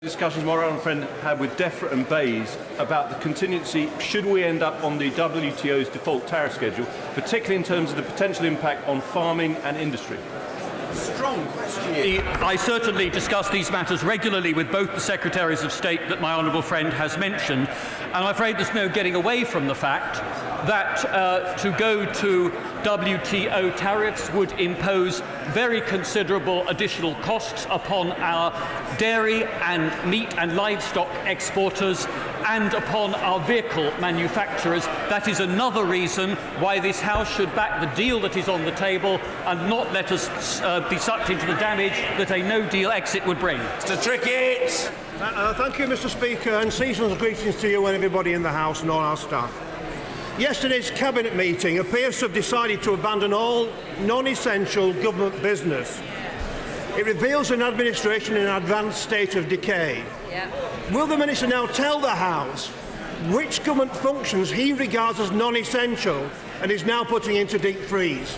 Discussions my own friend had with Defra and Bayes about the contingency should we end up on the WTO's default tariff schedule, particularly in terms of the potential impact on farming and industry. Strong question. I certainly discuss these matters regularly with both the Secretaries of State that my honourable friend has mentioned, and I'm afraid there's no getting away from the fact that to go to WTO tariffs would impose very considerable additional costs upon our dairy and meat and livestock exporters and upon our vehicle manufacturers. That is another reason why this House should back the deal that is on the table and not let us be sucked into the damage that a no-deal exit would bring. Mr. Trickett. Thank you, Mr. Speaker, and season's greetings to you and everybody in the House and all our staff. Yesterday's Cabinet meeting appears to have decided to abandon all non-essential government business. It reveals an administration in an advanced state of decay. Will the Minister now tell the House which government functions he regards as non-essential and is now putting into deep freeze?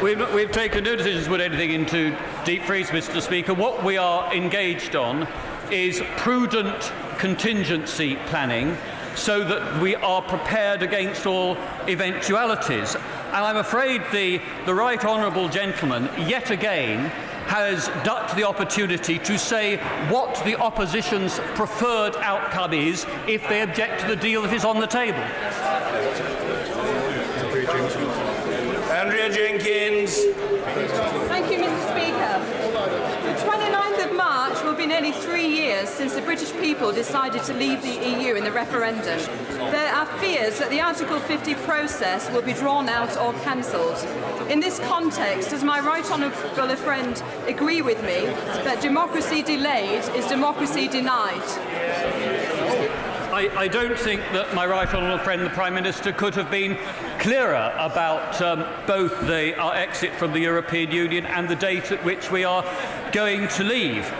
We've taken no decisions to put anything into deep freeze, Mr. Speaker. What we are engaged on is prudent contingency planning so that we are prepared against all eventualities. And I'm afraid the right honourable gentleman, yet again, has ducked the opportunity to say what the opposition's preferred outcome is if they object to the deal that is on the table. Andrea Jenkins. Thank you, Mr. Speaker. The 29th of March will be nearly 3 years since the British people decided to leave the EU in the referendum. There are fears that the Article 50 process will be drawn out or cancelled. In this context, does my right honourable friend agree with me that democracy delayed is democracy denied? I don't think that my right honourable friend, the Prime Minister, could have been clearer about both our exit from the European Union and the date at which we are going to leave.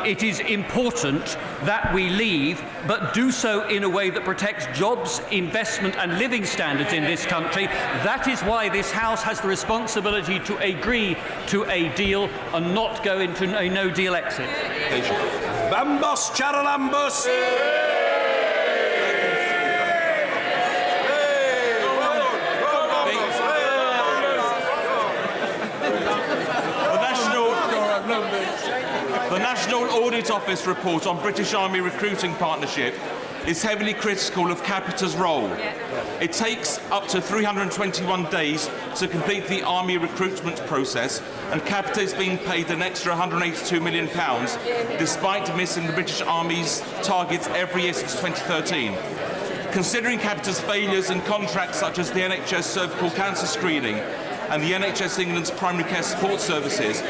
It is important that we leave, but do so in a way that protects jobs, investment and living standards in this country. That is why this House has the responsibility to agree to a deal and not go into a no-deal exit. Bambos Charalambos. The National Audit Office report on British Army recruiting partnership is heavily critical of Capita's role. It takes up to 321 days to complete the Army recruitment process, and Capita is being paid an extra £182 million, despite missing the British Army's targets every year since 2013. Considering Capita's failures in contracts such as the NHS cervical cancer screening and the NHS England's primary care support services,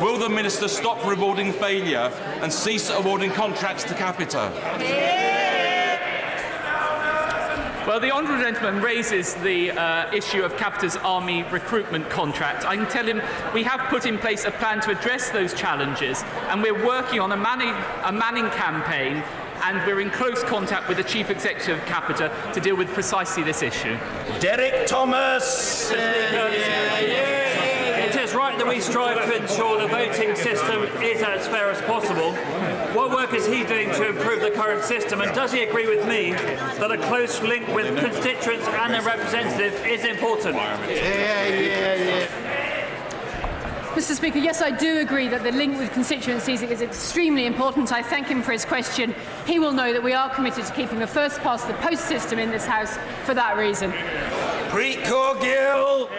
will the Minister stop rewarding failure and cease awarding contracts to Capita? Well, the honourable gentleman raises the issue of Capita's army recruitment contract. I can tell him we have put in place a plan to address those challenges, and we're working on a manning campaign, and we're in close contact with the Chief Executive of Capita to deal with precisely this issue. Derek Thomas. It is right that we strive to ensure the voting system is as fair as possible. What work is he doing to improve the current system, and does he agree with me that a close link with constituents and their representatives is important? Mr. Speaker, yes, I do agree that the link with constituencies is extremely important. I thank him for his question. He will know that we are committed to keeping the first past the post system in this House for that reason. Preet Kaur Gill.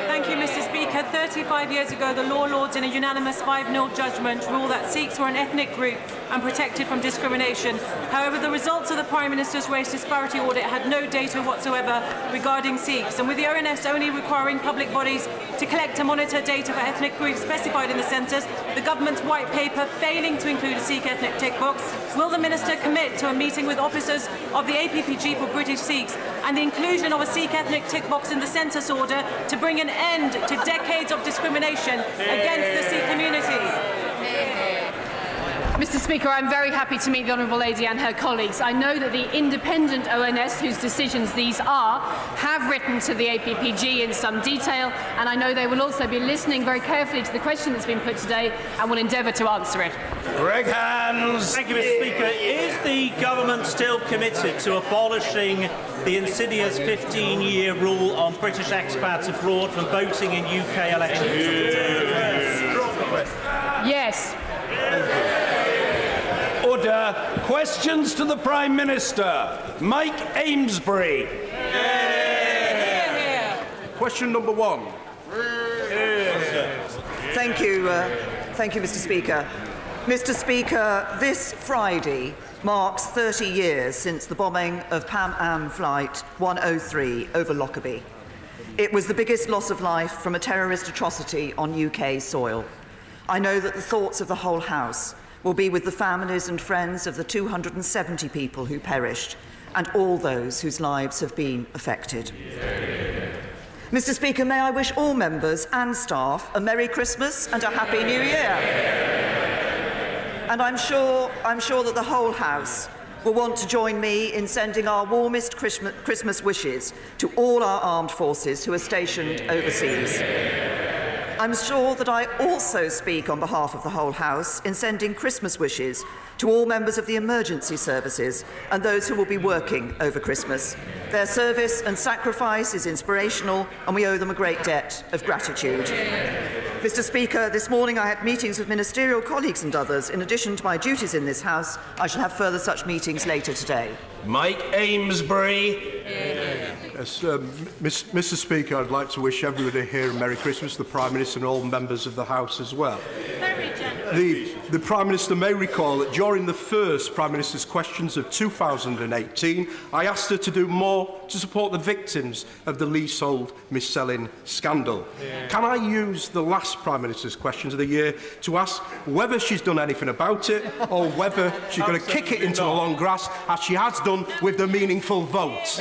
Thank you, Mr. Speaker. 35 years ago, the Law Lords, in a unanimous 5-0 judgment, ruled that Sikhs were an ethnic group and protected from discrimination. However, the results of the Prime Minister's race disparity audit had no data whatsoever regarding Sikhs, and with the ONS only requiring public bodies to collect and monitor data for ethnic groups specified in the census, the government's white paper failing to include a Sikh ethnic tick box, will the Minister commit to a meeting with officers of the APPG for British Sikhs and the inclusion of a Sikh ethnic tick box in the census order to bring an end to decades of discrimination against the Sikh community? Mr. Speaker, I'm very happy to meet the Honourable Lady and her colleagues. I know that the independent ONS, whose decisions these are, have written to the APPG in some detail, and I know they will also be listening very carefully to the question that's been put today and will endeavour to answer it. Greg Hands. Thank you, Mr. Speaker. Is the government still committed to abolishing the insidious 15-year rule on British expats abroad from voting in UK elections? Yes. Order. Questions to the Prime Minister. Mike Amesbury. Question number 1. Thank you, Mr. Speaker. Mr. Speaker, this Friday marks 30 years since the bombing of Pan Am Flight 103 over Lockerbie. It was the biggest loss of life from a terrorist atrocity on UK soil. I know that the thoughts of the whole House will be with the families and friends of the 270 people who perished and all those whose lives have been affected. Mr. Speaker, may I wish all members and staff a Merry Christmas and a Happy New Year. And I'm sure that the whole House will want to join me in sending our warmest Christmas wishes to all our armed forces who are stationed overseas. I'm sure that I also speak on behalf of the whole House in sending Christmas wishes to all members of the emergency services and those who will be working over Christmas. Their service and sacrifice is inspirational, and we owe them a great debt of gratitude. Mr. Speaker, this morning I had meetings with ministerial colleagues and others. In addition to my duties in this House, I shall have further such meetings later today. Mike Amesbury. Yes, Mr. Speaker, I'd like to wish everybody here a Merry Christmas, the Prime Minister and all members of the House as well. The Prime Minister may recall that during the first Prime Minister's questions of 2018, I asked her to do more to support the victims of the leasehold mis-selling scandal. Can I use the last Prime Minister's questions of the year to ask whether she's done anything about it or whether she's going to kick it into the long grass, as she has done with the meaningful votes?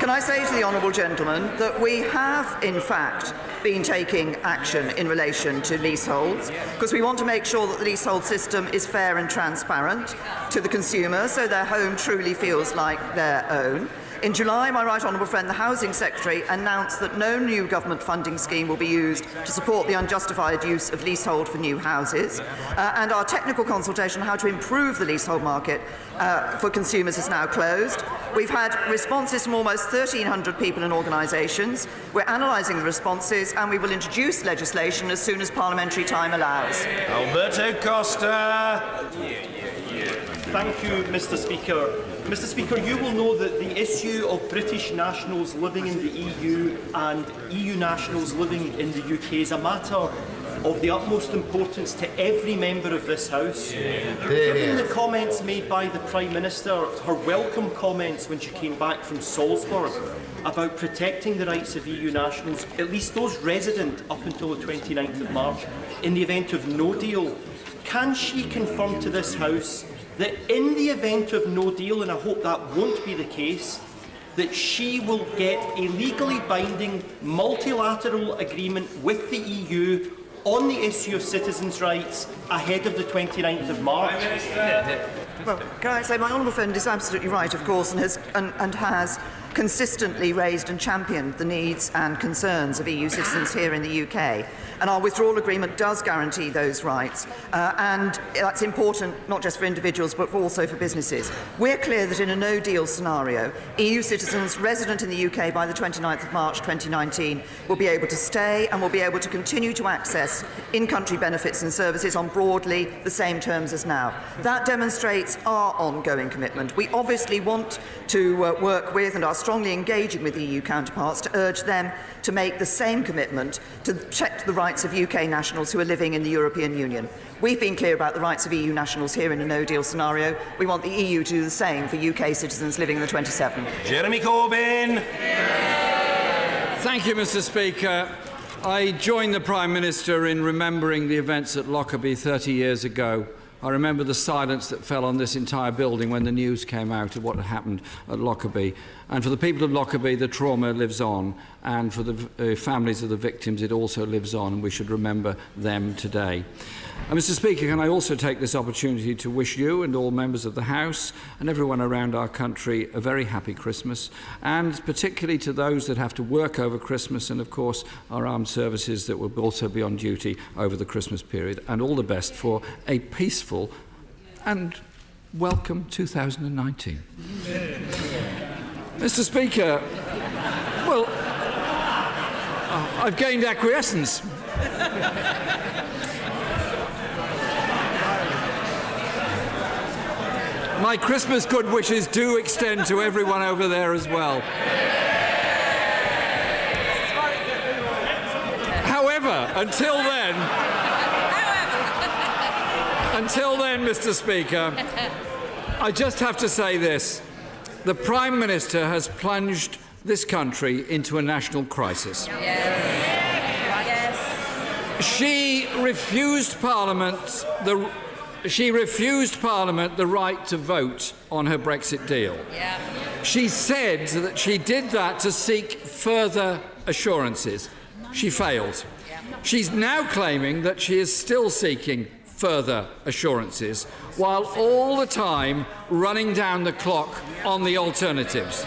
Can I say to the honourable gentleman that we have, in fact, been taking action in relation to leaseholds, because we want to make sure that the leasehold system is fair and transparent to the consumer, so their home truly feels like their own. In July, my right honourable friend, the Housing Secretary, announced that no new government funding scheme will be used to support the unjustified use of leasehold for new houses. And our technical consultation on how to improve the leasehold market for consumers is now closed. We've had responses from almost 1,300 people and organisations. We're analysing the responses, and we will introduce legislation as soon as parliamentary time allows. Alberto Costa. Thank you, Mr. Speaker. Mr. Speaker, you will know that the issue of British nationals living in the EU and EU nationals living in the UK is a matter of the utmost importance to every member of this House. Given the comments made by the Prime Minister, her welcome comments when she came back from Salzburg about protecting the rights of EU nationals, at least those resident up until the 29th of March, in the event of no deal, can she confirm to this House that in the event of no deal, and I hope that won't be the case, that she will get a legally binding multilateral agreement with the EU on the issue of citizens' rights ahead of the 29th of March? Well, can I say my honourable friend is absolutely right, of course, and has consistently raised and championed the needs and concerns of EU citizens here in the UK. And our withdrawal agreement does guarantee those rights, and that's important not just for individuals but also for businesses. We're clear that in a no-deal scenario, EU citizens resident in the UK by the 29th of March 2019 will be able to stay and will be able to continue to access in-country benefits and services on broadly the same terms as now. That demonstrates our ongoing commitment. We obviously want to work with and are strongly engaging with EU counterparts to urge them to make the same commitment to protect the rights of UK nationals who are living in the European Union. We've been clear about the rights of EU nationals here in a no-deal scenario. We want the EU to do the same for UK citizens living in the 27. Jeremy Corbyn. Thank you, Mr. Speaker. I join the Prime Minister in remembering the events at Lockerbie 30 years ago. I remember the silence that fell on this entire building when the news came out of what had happened at Lockerbie. And for the people of Lockerbie, the trauma lives on. and for the families of the victims it also lives on, and we should remember them today. Mr. Speaker, can I also take this opportunity to wish you and all members of the House and everyone around our country a very happy Christmas, and particularly to those that have to work over Christmas, and of course our armed services that will also be on duty over the Christmas period, and all the best for a peaceful and welcome 2019. Mr. Speaker, well, I've gained acquiescence. My Christmas good wishes do extend to everyone over there as well. However, until then, Mr. Speaker, I just have to say this. The Prime Minister has plunged this country into a national crisis. She refused Parliament the right to vote on her Brexit deal. She said that she did that to seek further assurances. She failed. She's now claiming that she is still seeking further assurances, while all the time running down the clock on the alternatives.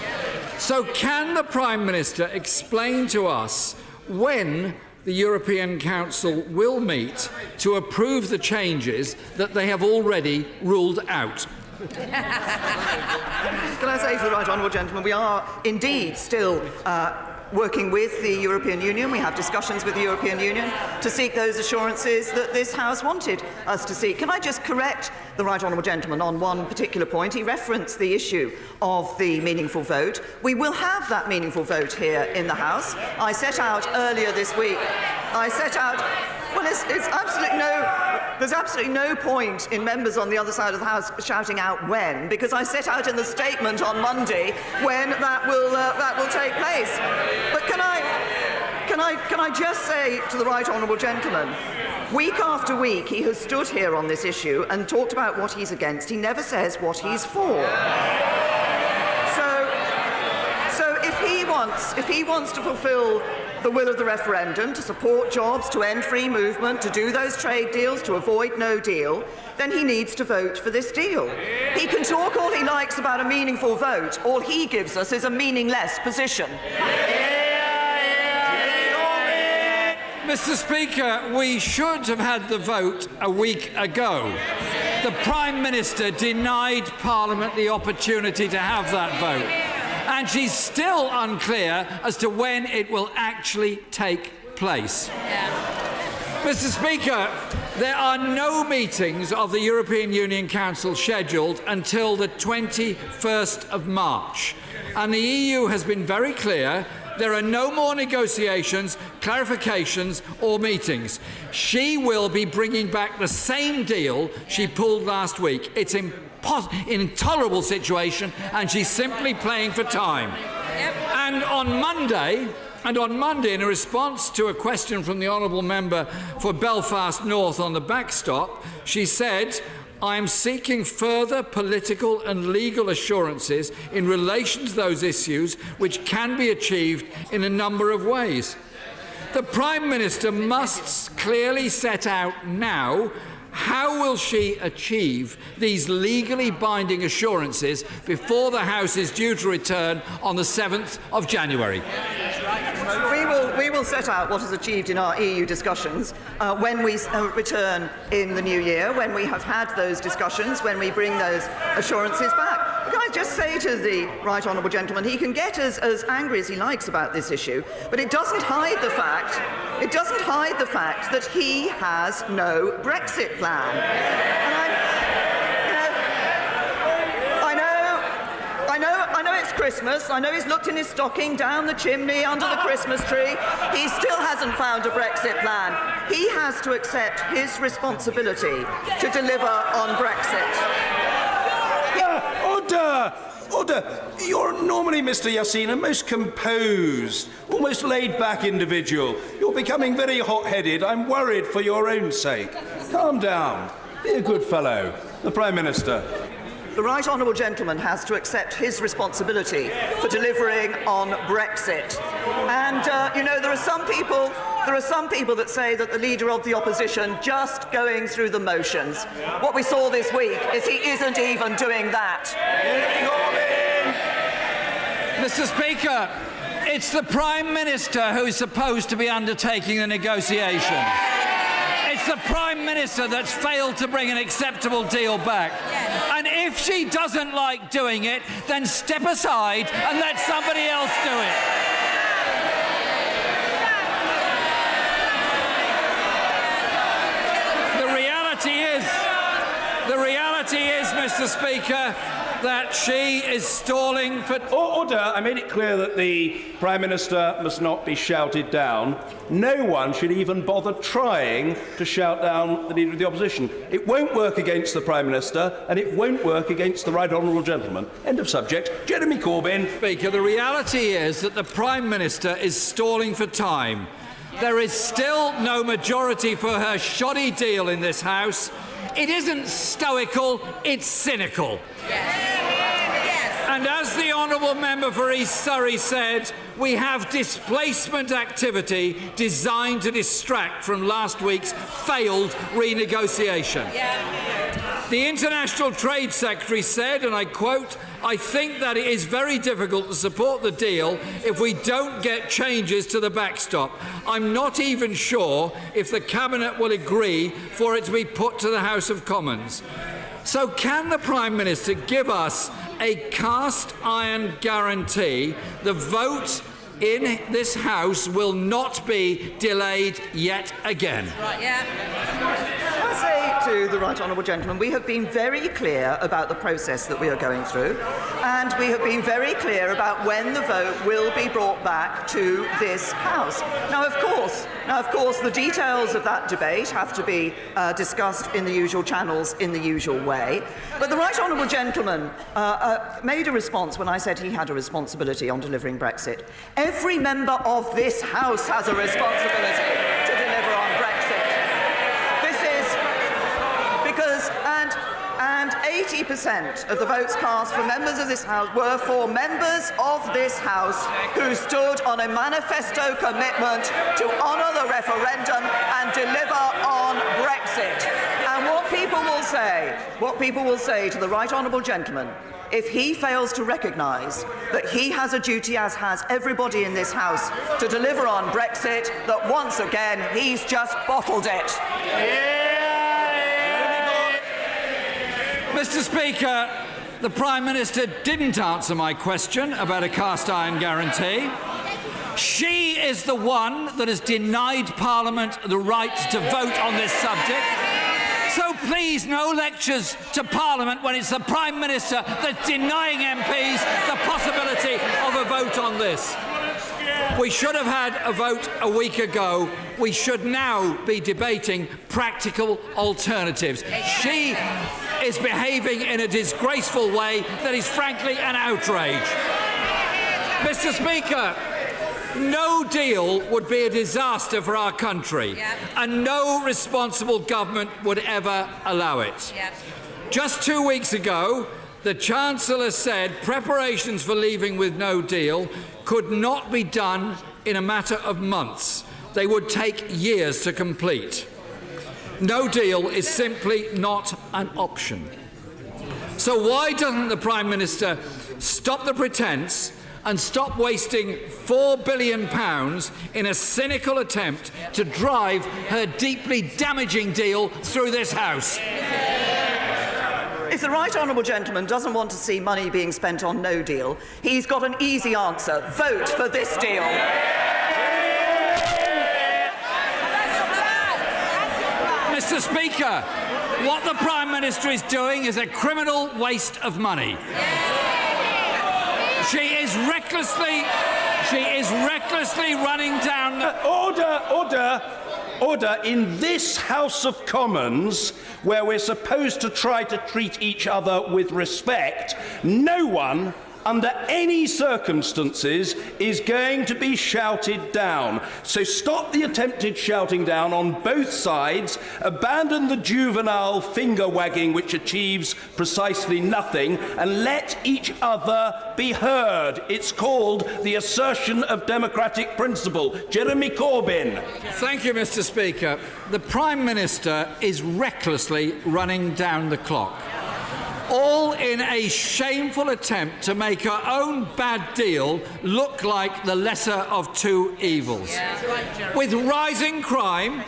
So can the Prime Minister explain to us when the European Council will meet to approve the changes that they have already ruled out? Can I say to the Right Honourable Gentleman, we are indeed still working with the European Union. We have discussions with the European Union to seek those assurances that this House wanted us to seek. Can I just correct the Right Honourable Gentleman on one particular point? He referenced the issue of the meaningful vote. We will have that meaningful vote here in the House. I set out earlier this week, well, there's absolutely no point in members on the other side of the House shouting out when, because I set out in the statement on Monday when that will take place. But can I just say to the Right Honourable Gentleman, week after week he has stood here on this issue and talked about what he's against. He never says what he's for. So if he wants to fulfil the will of the referendum, to support jobs, to end free movement, to do those trade deals, to avoid no deal, then he needs to vote for this deal. He can talk all he likes about a meaningful vote. All he gives us is a meaningless position. Mr. Speaker, we should have had the vote a week ago. The Prime Minister denied Parliament the opportunity to have that vote. And she's still unclear as to when it will actually take place. Mr. Speaker, there are no meetings of the European Union Council scheduled until the 21st of March. And the EU has been very clear. There are no more negotiations, clarifications or meetings. She will be bringing back the same deal she pulled last week. It's intolerable situation, and she's simply playing for time. And on Monday, in a response to a question from the honourable member for Belfast North on the backstop, she said, "I am seeking further political and legal assurances in relation to those issues which can be achieved in a number of ways." The Prime Minister must clearly set out now how will she achieve these legally binding assurances before the House is due to return on the 7th of January. We will set out what is achieved in our EU discussions when we return in the new year, when we have had those discussions, when we bring those assurances back. Can I just say to the Right Honourable Gentleman, he can get as angry as he likes about this issue, but it doesn't hide the fact that he has no Brexit plan. And I know it's Christmas. I know he's looked in his stocking, down the chimney, under the Christmas tree. He still hasn't found a Brexit plan. He has to accept his responsibility to deliver on Brexit. Order! You're normally, Mr. Yassin, a most composed, almost laid-back individual. You're becoming very hot-headed. I'm worried for your own sake. Calm down. Be a good fellow. The Prime Minister. The Right Honourable Gentleman has to accept his responsibility for delivering on Brexit. And, you know, there are some people that say that the Leader of the Opposition just going through the motions. What we saw this week is he isn't even doing that. Mr. Speaker, it's the Prime Minister who's supposed to be undertaking the negotiation. It's the Prime Minister that's failed to bring an acceptable deal back. And if she doesn't like doing it, then step aside and let somebody else do it. The reality is, Mr. Speaker, that she is stalling for... Order. I made it clear that the Prime Minister must not be shouted down. No one should even bother trying to shout down the Leader of the Opposition. It won't work against the Prime Minister, and it won't work against the Right Honourable Gentleman. End of subject. Jeremy Corbyn. Speaker, the reality is that the Prime Minister is stalling for time. There is still no majority for her shoddy deal in this House. It isn't stoical, it's cynical. And as the Honourable Member for East Surrey said, we have displacement activity designed to distract from last week's failed renegotiation. The International Trade Secretary said, and I quote, "I think that it is very difficult to support the deal if we don't get changes to the backstop. I'm not even sure if the Cabinet will agree for it to be put to the House of Commons." So can the Prime Minister give us a cast-iron guarantee the vote in this House will not be delayed yet again? I say to the Right Honourable Gentleman, we have been very clear about the process that we are going through, and we have been very clear about when the vote will be brought back to this House. Now, of course, the details of that debate have to be discussed in the usual channels in the usual way. But the Right Honourable Gentleman made a response when I said he had a responsibility on delivering Brexit. Every member of this House has a responsibility to deliver on Brexit. This is because, and 80% of the votes cast for members of this House were for members of this House who stood on a manifesto commitment to honour the referendum and deliver on Brexit. And what people will say to the Right Honourable Gentleman, if he fails to recognise that he has a duty, as has everybody in this House, to deliver on Brexit, that once again he's just bottled it. Mr. Speaker, the Prime Minister didn't answer my question about a cast-iron guarantee. She is the one that has denied Parliament the right to vote on this subject. So please, no lectures to Parliament when it's the Prime Minister that's denying MPs the possibility of a vote on this. We should have had a vote a week ago. We should now be debating practical alternatives. She is behaving in a disgraceful way that is frankly an outrage. Mr. Speaker, no deal would be a disaster for our country, and no responsible government would ever allow it. Just 2 weeks ago, the Chancellor said preparations for leaving with no deal could not be done in a matter of months. They would take years to complete. No deal is simply not an option. So why doesn't the Prime Minister stop the pretence and stop wasting £4 billion in a cynical attempt to drive her deeply damaging deal through this House? If the Right Honourable Gentleman doesn't want to see money being spent on no deal, he's got an easy answer. Vote for this deal. Mr. Speaker, what the Prime Minister is doing is a criminal waste of money. She is recklessly running down the... Order. In this House of Commons, where we're supposed to try to treat each other with respect, no one under any circumstances, is going to be shouted down. So stop the attempted shouting down on both sides, abandon the juvenile finger-wagging which achieves precisely nothing, and let each other be heard. It's called the assertion of democratic principle. Jeremy Corbyn. Thank you, Mr. Speaker. The Prime Minister is recklessly running down the clock, all in a shameful attempt to make her own bad deal look like the lesser of two evils. With rising crime,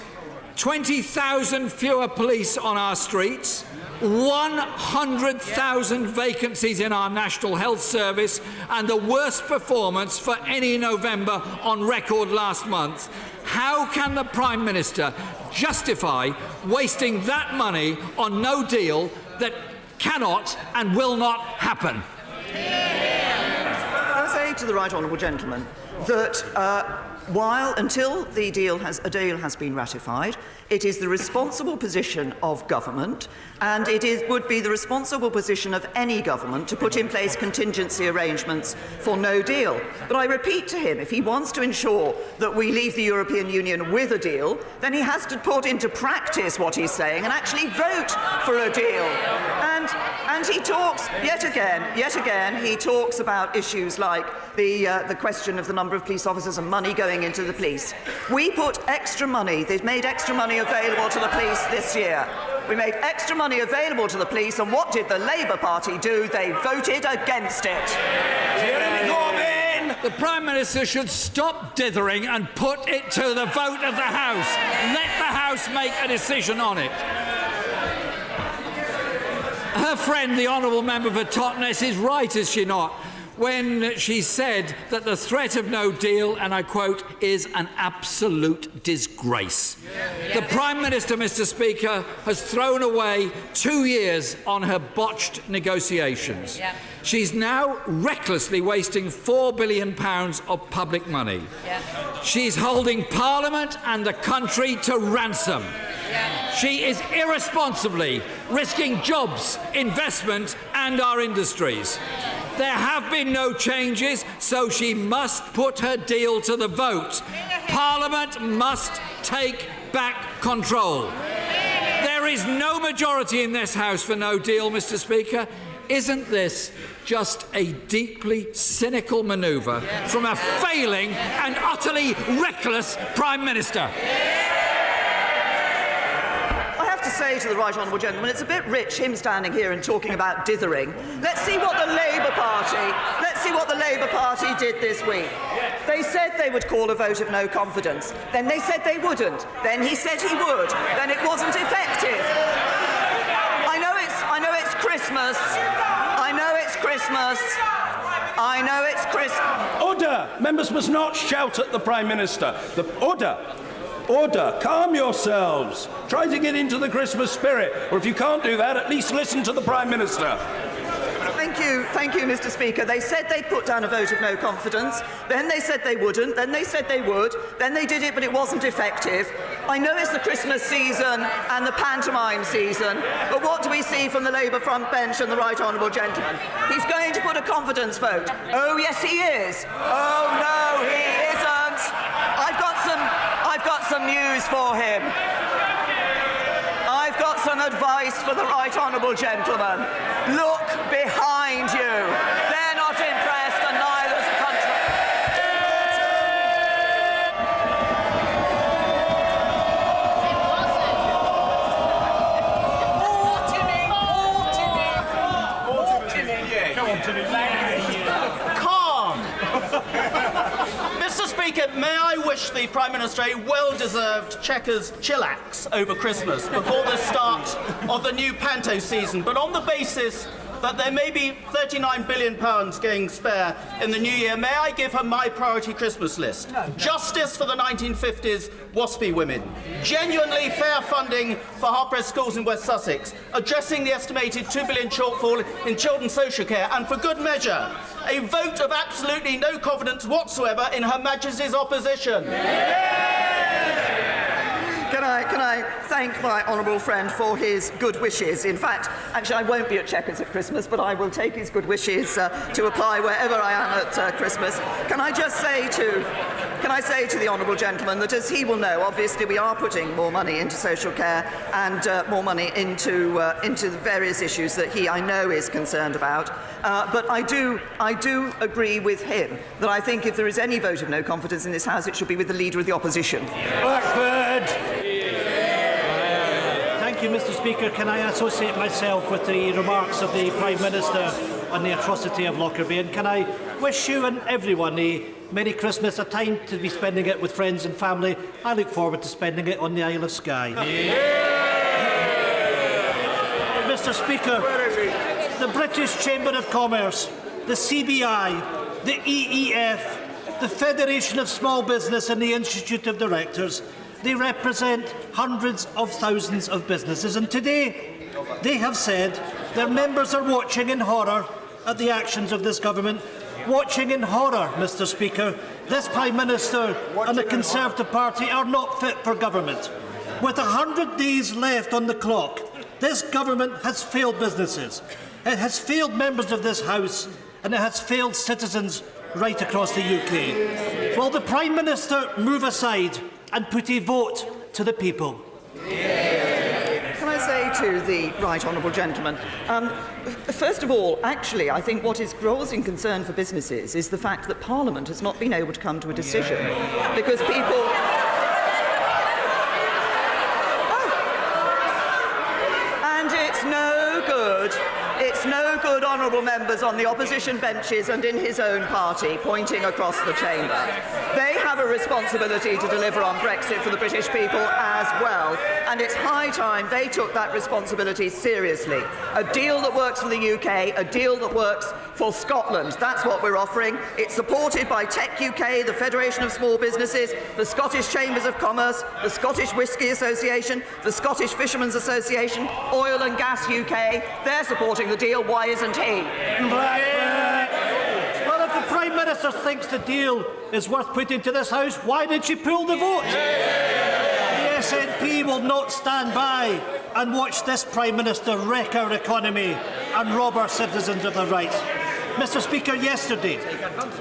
20,000 fewer police on our streets, 100,000 vacancies in our National Health Service, and the worst performance for any November on record last month, how can the Prime Minister justify wasting that money on no deal that cannot and will not happen? I say to the right honourable gentleman that until a deal has been ratified, it is the responsible position of government, and would be the responsible position of any government to put in place contingency arrangements for no deal. But I repeat to him, if he wants to ensure that we leave the European Union with a deal, then he has to put into practice what he's saying and actually vote for a deal. And he talks, yet again, he talks about issues like the question of the number of police officers and money going into the police. We put extra money, they've made extra money available to the police this year. We made extra money available to the police, and what did the Labour Party do? They voted against it. Jeremy Corbyn! The Prime Minister should stop dithering and put it to the vote of the House. Let the House make a decision on it. Her friend, the Honourable Member for Totnes, is right, is she not, when she said that the threat of no deal, and I quote, is an absolute disgrace. The Prime Minister, Mr. Speaker, has thrown away 2 years on her botched negotiations. She's now recklessly wasting £4 billion of public money. She's holding Parliament and the country to ransom. She is irresponsibly risking jobs, investment and our industries. There have been no changes, so she must put her deal to the vote. Parliament must take back control. There is no majority in this House for no deal, Mr. Speaker. Isn't this just a deeply cynical manoeuvre from a failing and utterly reckless Prime Minister? To say to the right honourable gentleman, it's a bit rich him standing here and talking about dithering. Let's see what the Labour Party did this week. They said they would call a vote of no confidence. Then they said they wouldn't. Then he said he would. Then it wasn't effective. I know it's Christmas. I know it's Christmas. Order! Members must not shout at the Prime Minister. Order! Calm yourselves. Try to get into the Christmas spirit. Or if you can't do that, at least listen to the Prime Minister. Thank you, Mr. Speaker. They said they'd put down a vote of no confidence. Then they said they wouldn't. Then they said they would. Then they did it, but it wasn't effective. I know it's the Christmas season and the pantomime season, but what do we see from the Labour front bench and the right honourable gentleman? He's going to put a confidence vote. Oh, yes, he is. Oh, no, he isn't. I've got some news for him. I've got some advice for the right honourable gentleman. Look behind you. They're not impressed, and neither's the country. Calm. Mr. Speaker, may I wish the Prime Minister a well-deserved Chequers chillax over Christmas before the start of the new panto season, but on the basis that there may be £39 billion going spare in the new year, may I give her my priority Christmas list? No. Justice for the 1950s WASPy women, genuinely fair funding for Harpres schools in West Sussex, addressing the estimated £2 billion shortfall in children's social care, and for good measure, a vote of absolutely no confidence whatsoever in Her Majesty's opposition. Can can I thank my honourable friend for his good wishes. In fact, actually, I won't be at Chequers at Christmas, but I will take his good wishes to apply wherever I am at Christmas. Can I say to the honourable gentleman that, as he will know, obviously we are putting more money into social care and more money into the various issues that he, I know, is concerned about. But I do agree with him that I think if there is any vote of no confidence in this House, it should be with the Leader of the Opposition. Blackford! Thank you, Mr. Speaker. Can I associate myself with the remarks of the Prime Minister on the atrocity of Lockerbie? And can I wish you and everyone a Merry Christmas, a time to be spending it with friends and family. I look forward to spending it on the Isle of Skye. Mr. Speaker, the British Chamber of Commerce, the CBI, the EEF, the Federation of Small Business and the Institute of Directors, they represent hundreds of thousands of businesses, and today they have said their members are watching in horror at the actions of this government. Watching in horror, Mr. Speaker. This Prime Minister and the Conservative Party are not fit for government. With 100 days left on the clock, this government has failed businesses. It has failed members of this House, and it has failed citizens right across the UK. Will the Prime Minister move aside and put a vote to the people? Can I say to the right honourable gentleman, first of all, actually, I think what is causing concern for businesses is the fact that Parliament has not been able to come to a decision because people... And it's no good. It's no good, honourable members on the opposition benches and in his own party pointing across the chamber. They have a responsibility to deliver on Brexit for the British people as well, and it's high time they took that responsibility seriously. A deal that works for the UK, a deal that works for Scotland. That's what we're offering. It's supported by Tech UK, the Federation of Small Businesses, the Scottish Chambers of Commerce, the Scottish Whisky Association, the Scottish Fishermen's Association, Oil and Gas UK. They're supporting the deal. Why isn't he? Well, if the Prime Minister thinks the deal is worth putting to this House, why did she pull the vote? The SNP will not stand by and watch this Prime Minister wreck our economy and rob our citizens of their rights. Mr. Speaker, yesterday,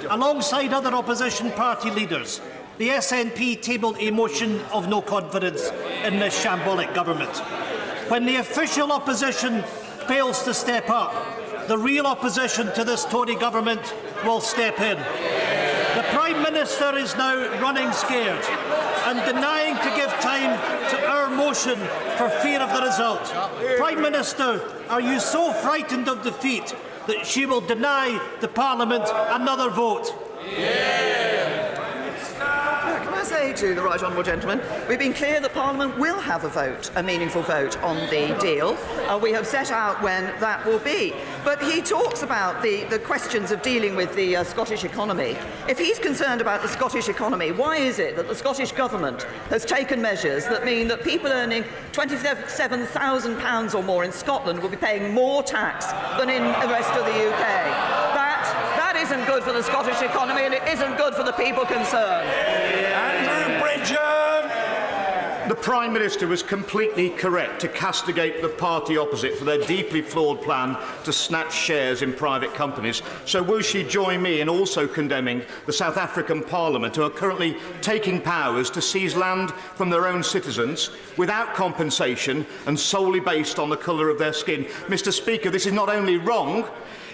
alongside other opposition party leaders, the SNP tabled a motion of no confidence in this shambolic government. When the official opposition fails to step up, the real opposition to this Tory government will step in. The Prime Minister is now running scared and denying to give time to our motion for fear of the result. Prime Minister, are you so frightened of defeat that she will deny the Parliament another vote? Can I say to the right honourable gentleman, we've been clear that Parliament will have a vote, a meaningful vote on the deal. We have set out when that will be. But he talks about the questions of dealing with the Scottish economy. If he's concerned about the Scottish economy, why is it that the Scottish Government has taken measures that mean that people earning £27,000 or more in Scotland will be paying more tax than in the rest of the UK? That isn't good for the Scottish economy, and it isn't good for the people concerned. The Prime Minister was completely correct to castigate the party opposite for their deeply flawed plan to snatch shares in private companies. So will she join me in also condemning the South African Parliament, who are currently taking powers to seize land from their own citizens without compensation and solely based on the colour of their skin? Mr. Speaker, this is not only wrong,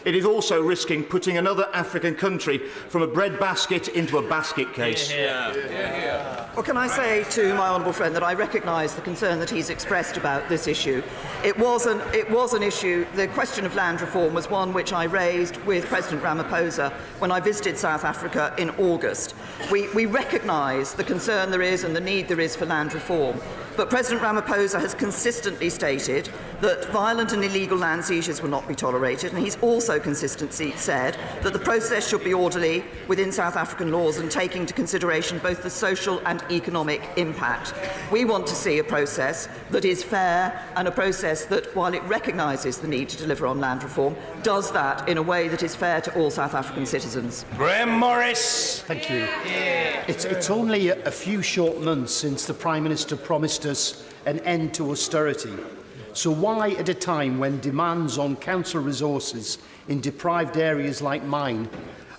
it is also risking putting another African country from a bread basket into a basket case. Well, can I say to my honourable friend that I recognise the concern that he's expressed about this issue. It was an issue, the question of land reform was one which I raised with President Ramaphosa when I visited South Africa in August. We recognise the concern there is and the need there is for land reform. But President Ramaphosa has consistently stated that violent and illegal land seizures will not be tolerated, and he's also consistently said that the process should be orderly within South African laws and taking into consideration both the social and economic impact. We want to see a process that is fair and a process that, while it recognises the need to deliver on land reform, does that in a way that is fair to all South African citizens. Graham Morris. Thank you. It's only a few short months since the Prime Minister promised us an end to austerity. So why, at a time when demands on council resources in deprived areas like mine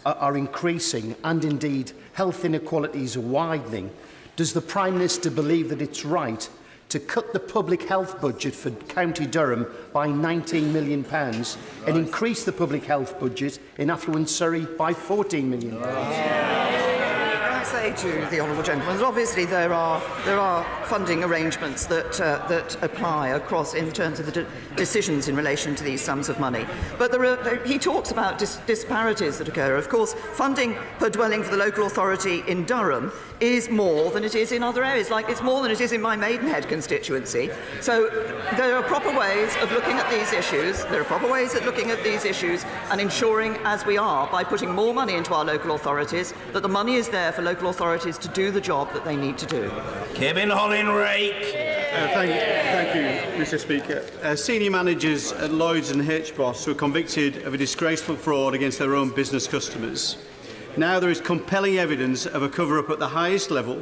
are increasing and indeed health inequalities are widening, does the Prime Minister believe that it's right to cut the public health budget for County Durham by £19 million and increase the public health budget in affluent Surrey by £14 million? Can I say to the honourable gentleman that obviously there are funding arrangements that apply across in terms of the decisions in relation to these sums of money. But he talks about disparities that occur. Of course, funding per dwelling for the local authority in Durham is more than it is in other areas. Like, it's more than it is in my Maidenhead constituency. So there are proper ways of looking at these issues. There are proper ways of looking at these issues and ensuring, as we are, by putting more money into our local authorities, that the money is there for local authorities to do the job that they need to do. Kevin Hollinrake. Thank you, Mr. Speaker. Senior managers at Lloyds and HBOS were convicted of a disgraceful fraud against their own business customers. Now there is compelling evidence of a cover-up at the highest level,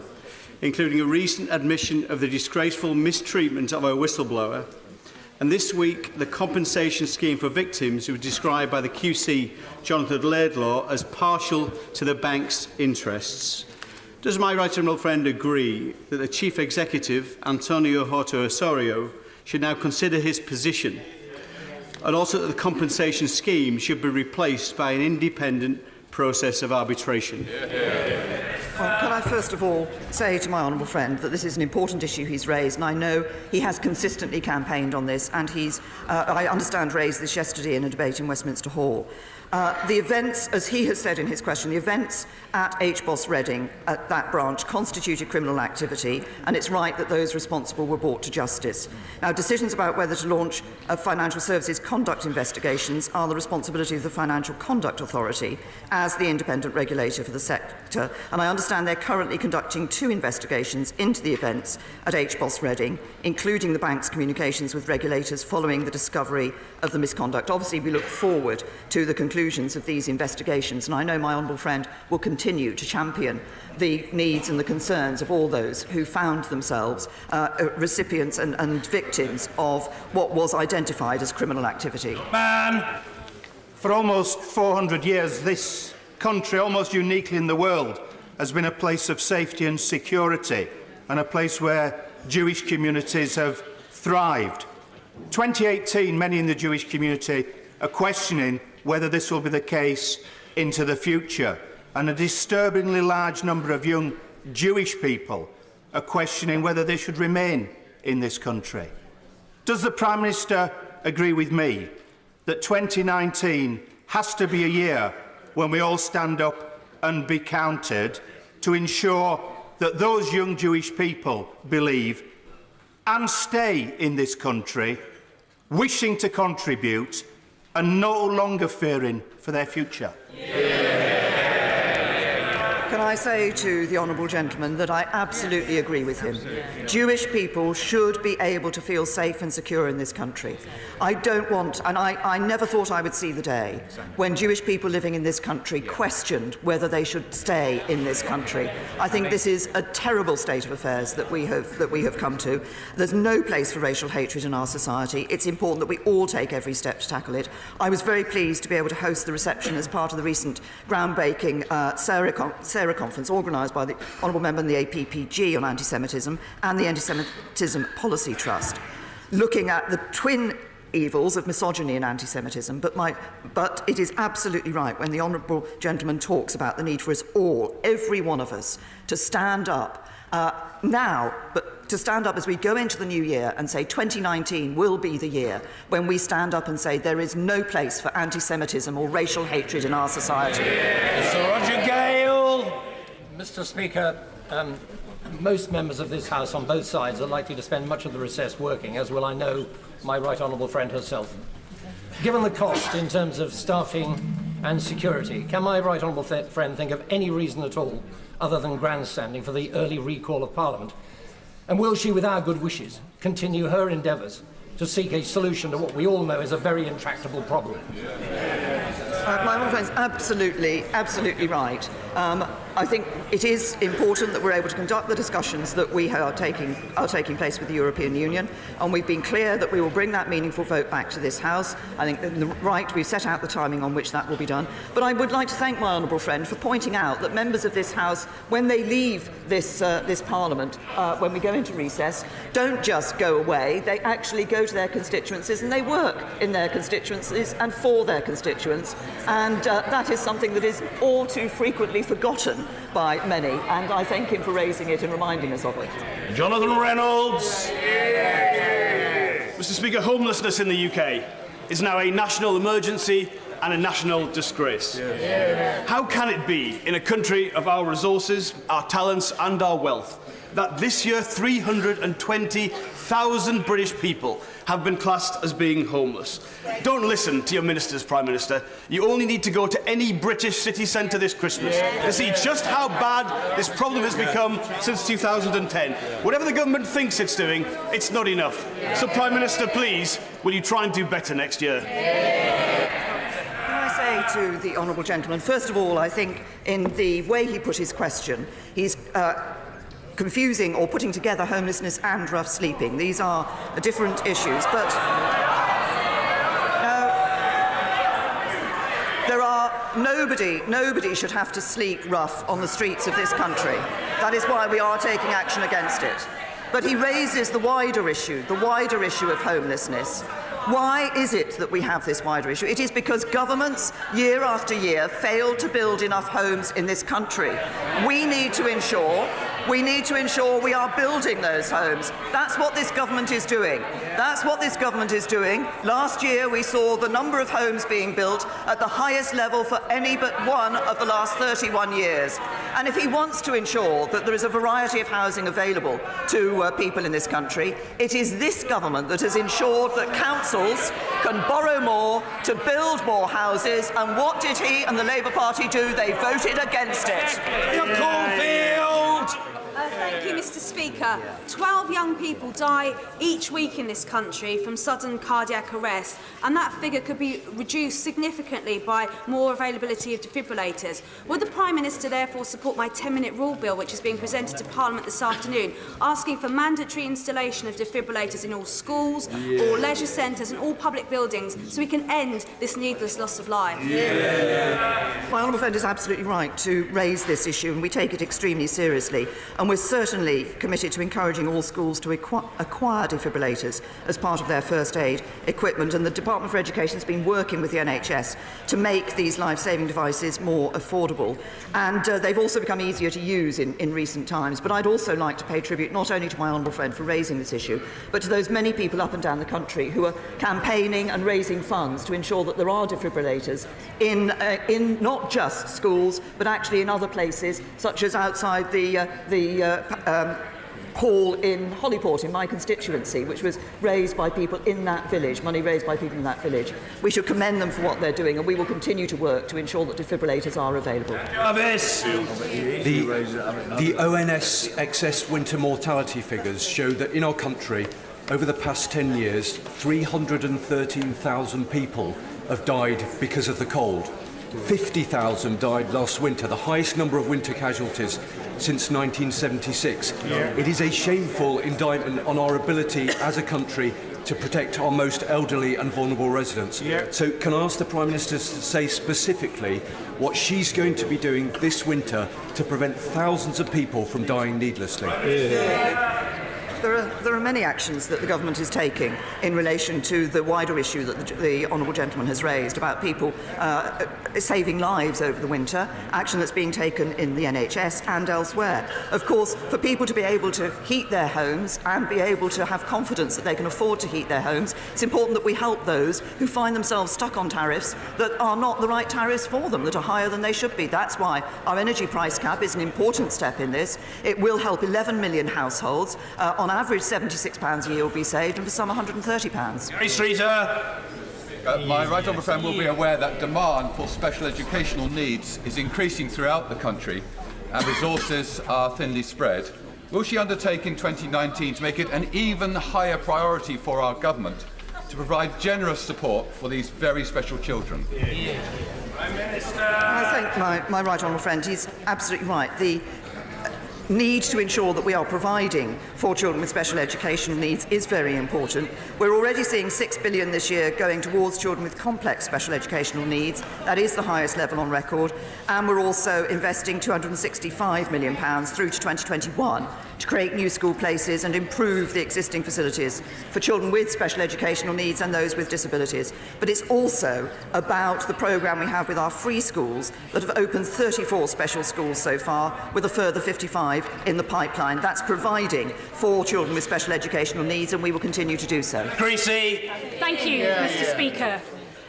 including a recent admission of the disgraceful mistreatment of a whistleblower. And this week, the compensation scheme for victims was described by the QC, Jonathan Laidlaw, as partial to the bank's interests. Does my right honourable friend agree that the Chief Executive, Antonio Horta Osorio, should now consider his position, and also that the compensation scheme should be replaced by an independent process of arbitration? Well, can I first of all say to my honourable friend that this is an important issue he's raised, and I know he has consistently campaigned on this, and he's, I understand, raised this yesterday in a debate in Westminster Hall. The events, as he has said in his question, the events at HBOS Reading, at that branch, constituted criminal activity, and it's right that those responsible were brought to justice. Now, decisions about whether to launch financial services conduct investigations are the responsibility of the Financial Conduct Authority as the independent regulator for the sector, and I understand they're currently conducting 2 investigations into the events at HBOS Reading, including the bank's communications with regulators following the discovery of the misconduct. Obviously, we look forward to the conclusions of these investigations, and I know my honourable friend will continue to champion the needs and the concerns of all those who found themselves recipients and victims of what was identified as criminal activity. Man! For almost 400 years, this country, almost uniquely in the world, has been a place of safety and security, and a place where Jewish communities have thrived. 2018, many in the Jewish community are questioning whether this will be the case into the future, and a disturbingly large number of young Jewish people are questioning whether they should remain in this country. Does the Prime Minister agree with me that 2019 has to be a year when we all stand up and be counted to ensure that those young Jewish people believe and stay in this country, wishing to contribute and no longer fearing for their future? Can I say to the honourable gentleman that I absolutely agree with him. Jewish people should be able to feel safe and secure in this country. I don't want, and I never thought I would see the day when Jewish people living in this country questioned whether they should stay in this country. I think this is a terrible state of affairs that we have come to. There's no place for racial hatred in our society. It's important that we all take every step to tackle it. I was very pleased to be able to host the reception as part of the recent groundbreaking Sarah conference organised by the honourable member in the APPG on anti-Semitism and the Anti-Semitism Policy Trust, looking at the twin evils of misogyny and anti-Semitism, but it is absolutely right when the honourable gentleman talks about the need for us all, every one of us, to stand up now, but to stand up as we go into the new year and say 2019 will be the year when we stand up and say there is no place for anti-Semitism or racial hatred in our society. Sir Roger Gale. Mr. Speaker, most members of this House on both sides are likely to spend much of the recess working, as will, I know, my right honourable friend herself. Given the cost in terms of staffing and security, can my right honourable friend think of any reason at all other than grandstanding for the early recall of Parliament? And will she, with our good wishes, continue her endeavours to seek a solution to what we all know is a very intractable problem? My honourable friend is absolutely right. I think it is important that we're able to conduct the discussions that we are taking place with the European Union, and we've been clear that we will bring that meaningful vote back to this House. I think we've set out the timing on which that will be done. But I would like to thank my honourable friend for pointing out that members of this House, when they leave this Parliament, when we go into recess, don't just go away. They actually go to their constituencies and they work in their constituencies and for their constituents. And that is something that is all too frequently forgotten by many. And I thank him for raising it and reminding us of it. Jonathan Reynolds. Mr. Speaker, homelessness in the UK is now a national emergency and a national disgrace. How can it be, in a country of our resources, our talents and our wealth, that this year 320,000 British people have been classed as being homeless? Don't listen to your ministers, Prime Minister. You only need to go to any British city centre this Christmas to see just how bad this problem has become since 2010. Whatever the government thinks it's doing, it's not enough. So, Prime Minister, please, will you try and do better next year? To the honourable gentleman, first of all, I think in the way he put his question, he's confusing or putting together homelessness and rough sleeping. These are different issues, but there are nobody should have to sleep rough on the streets of this country. That is why we are taking action against it. But he raises the wider issue of homelessness. Why is it that we have this wider issue? It is because governments, year after year, fail to build enough homes in this country. We need to ensure we are building those homes. That's what this government is doing. Last year, we saw the number of homes being built at the highest level for any but one of the last 31 years. And if he wants to ensure that there is a variety of housing available to people in this country, it is this government that has ensured that councils can borrow more to build more houses. And what did he and the Labour Party do? They voted against it. Thank you, Mr. Speaker. 12 young people die each week in this country from sudden cardiac arrest, and that figure could be reduced significantly by more availability of defibrillators. Would the Prime Minister therefore support my 10-minute rule bill, which is being presented to Parliament this afternoon, asking for mandatory installation of defibrillators in all schools, all leisure centres and all public buildings, so we can end this needless loss of life? My honourable friend is absolutely right to raise this issue, and we take it extremely seriously. And we're certainly committed to encouraging all schools to acquire defibrillators as part of their first aid equipment, and the Department for Education has been working with the NHS to make these life-saving devices more affordable. And they've also become easier to use in recent times. But I'd also like to pay tribute not only to my honourable friend for raising this issue, but to those many people up and down the country who are campaigning and raising funds to ensure that there are defibrillators in not just schools, but actually in other places, such as outside the hall in Hollyport, in my constituency, which was raised by people in that village, money raised by people in that village. We should commend them for what they're doing, and we will continue to work to ensure that defibrillators are available. The ONS excess winter mortality figures show that in our country, over the past 10 years, 313,000 people have died because of the cold. 50,000 died last winter, the highest number of winter casualties since 1976. It is a shameful indictment on our ability as a country to protect our most elderly and vulnerable residents. So can I ask the Prime Minister to say specifically what she's going to be doing this winter to prevent thousands of people from dying needlessly? There are many actions that the government is taking in relation to the wider issue that the honourable gentleman has raised about people saving lives over the winter, action that's being taken in the NHS and elsewhere. Of course, for people to be able to heat their homes and be able to have confidence that they can afford to heat their homes, it's important that we help those who find themselves stuck on tariffs that are not the right tariffs for them, that are higher than they should be. That's why our energy price cap is an important step in this. It will help 11 million households. On average, £76 a year will be saved, and for some £130. Gary Streeter. My right honourable friend will be aware that demand for special educational needs is increasing throughout the country and resources are thinly spread. Will she undertake in 2019 to make it an even higher priority for our government to provide generous support for these very special children? I thank my right honourable friend. He's absolutely right. The need to ensure that we are providing for children with special educational needs is very important. We're already seeing £6 billion this year going towards children with complex special educational needs. That is the highest level on record. And we're also investing £265 million through to 2021 to create new school places and improve the existing facilities for children with special educational needs and those with disabilities. But it's also about the programme we have with our free schools that have opened 34 special schools so far, with a further 55 in the pipeline. That's providing for children with special educational needs, and we will continue to do so. Creasy. Thank you, Mr. Speaker.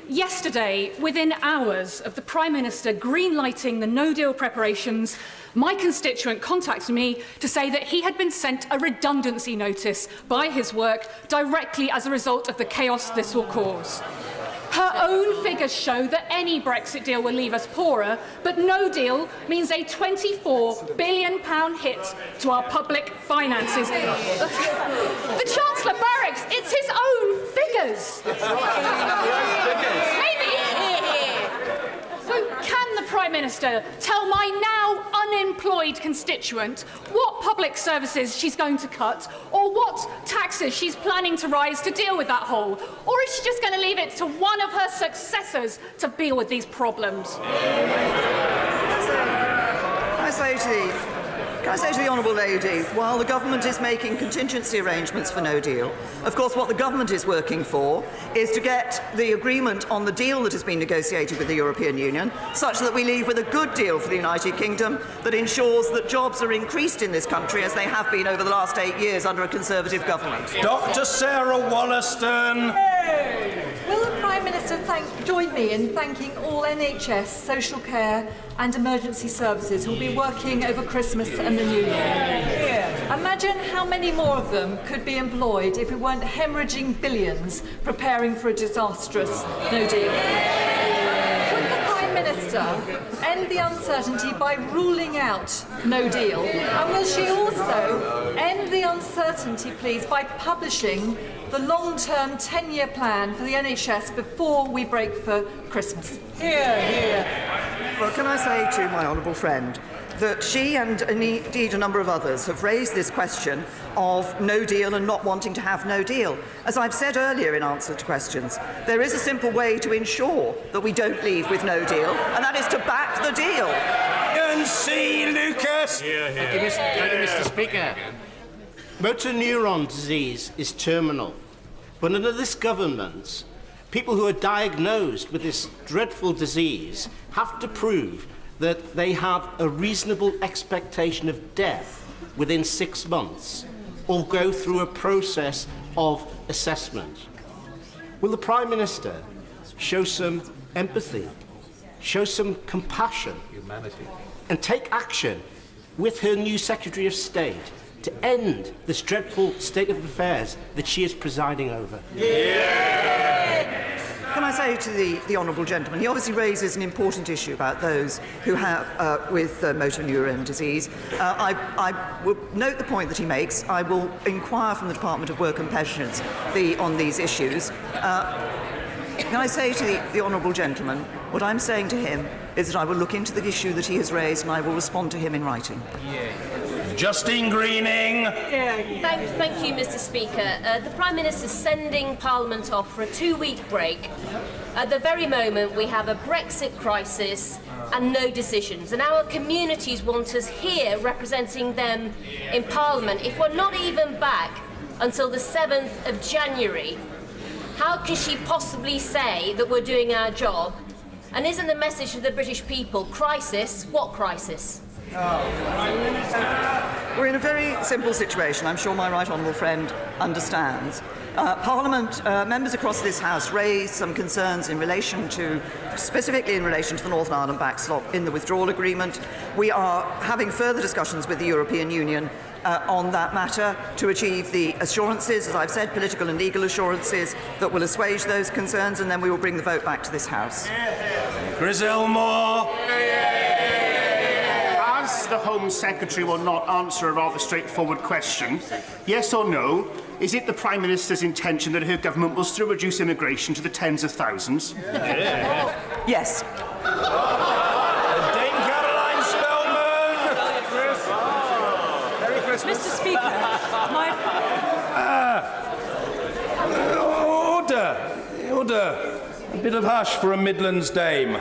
Yesterday, within hours of the Prime Minister greenlighting the no-deal preparations, my constituent contacted me to say that he had been sent a redundancy notice by his work directly as a result of the chaos this will cause. Her own figures show that any Brexit deal will leave us poorer, but no deal means a £24 billion hit to our public finances. The Chancellor Barracks, it's his own figures. Maybe. So can the Prime Minister tell my now unemployed constituent what public services she's going to cut, or what taxes she's planning to rise to deal with that hole? Or is she just going to leave it to one of her successors to deal with these problems? Can I say to the Honourable Lady, while the government is making contingency arrangements for no deal, of course what the government is working for is to get the agreement on the deal that has been negotiated with the European Union, such that we leave with a good deal for the United Kingdom that ensures that jobs are increased in this country as they have been over the last 8 years under a Conservative government. Dr. Sarah Wollaston. Will the Prime Minister join me in thanking all NHS, social care and emergency services who will be working over Christmas and the New Year? Imagine how many more of them could be employed if we weren't hemorrhaging billions preparing for a disastrous no deal. Could the Prime Minister end the uncertainty by ruling out no deal? And will she also end the uncertainty, please, by publishing the long-term 10-year plan for the NHS before we break for Christmas? Well, can I say to my honourable friend that she and indeed a number of others have raised this question of no deal and not wanting to have no deal. As I've said earlier in answer to questions, there is a simple way to ensure that we don't leave with no deal, and that is to back the deal. And see, Lucas. Thank you, Mr. Speaker. Motor neuron disease is terminal, but under this government, people who are diagnosed with this dreadful disease have to prove that they have a reasonable expectation of death within 6 months, or go through a process of assessment. Will the Prime Minister show some empathy, show some compassion, and take action with her new Secretary of State to end this dreadful state of affairs that she is presiding over? Can I say to the honourable gentleman, he obviously raises an important issue about those who have with motor neuron disease. I will note the point that he makes. I will inquire from the Department of Work and Pensions on these issues. Can I say to the honourable gentleman, what I'm saying to him is that I will look into the issue that he has raised and I will respond to him in writing. Justine Greening. Thank you, Mr. Speaker. The Prime Minister is sending Parliament off for a 2-week break at the very moment we have a Brexit crisis and no decisions. And our communities want us here representing them in Parliament. If we're not even back until the 7th of January, how can she possibly say that we're doing our job? And isn't the message to the British people, crisis? What crisis? We're in a very simple situation. I'm sure my right honourable friend understands. Parliament, members across this House raised some concerns in relation to, specifically in relation to the Northern Ireland backstop in the withdrawal agreement. We are having further discussions with the European Union on that matter to achieve the assurances, as I've said, political and legal assurances that will assuage those concerns, and then we will bring the vote back to this House. Chris Elmore. As the Home Secretary will not answer a rather straightforward question, yes or no, is it the Prime Minister's intention that her government will still reduce immigration to the tens of thousands? Yes. Dame Caroline Spellman! Merry Christmas. Mr. Speaker, Order. A bit of hush for a Midlands dame.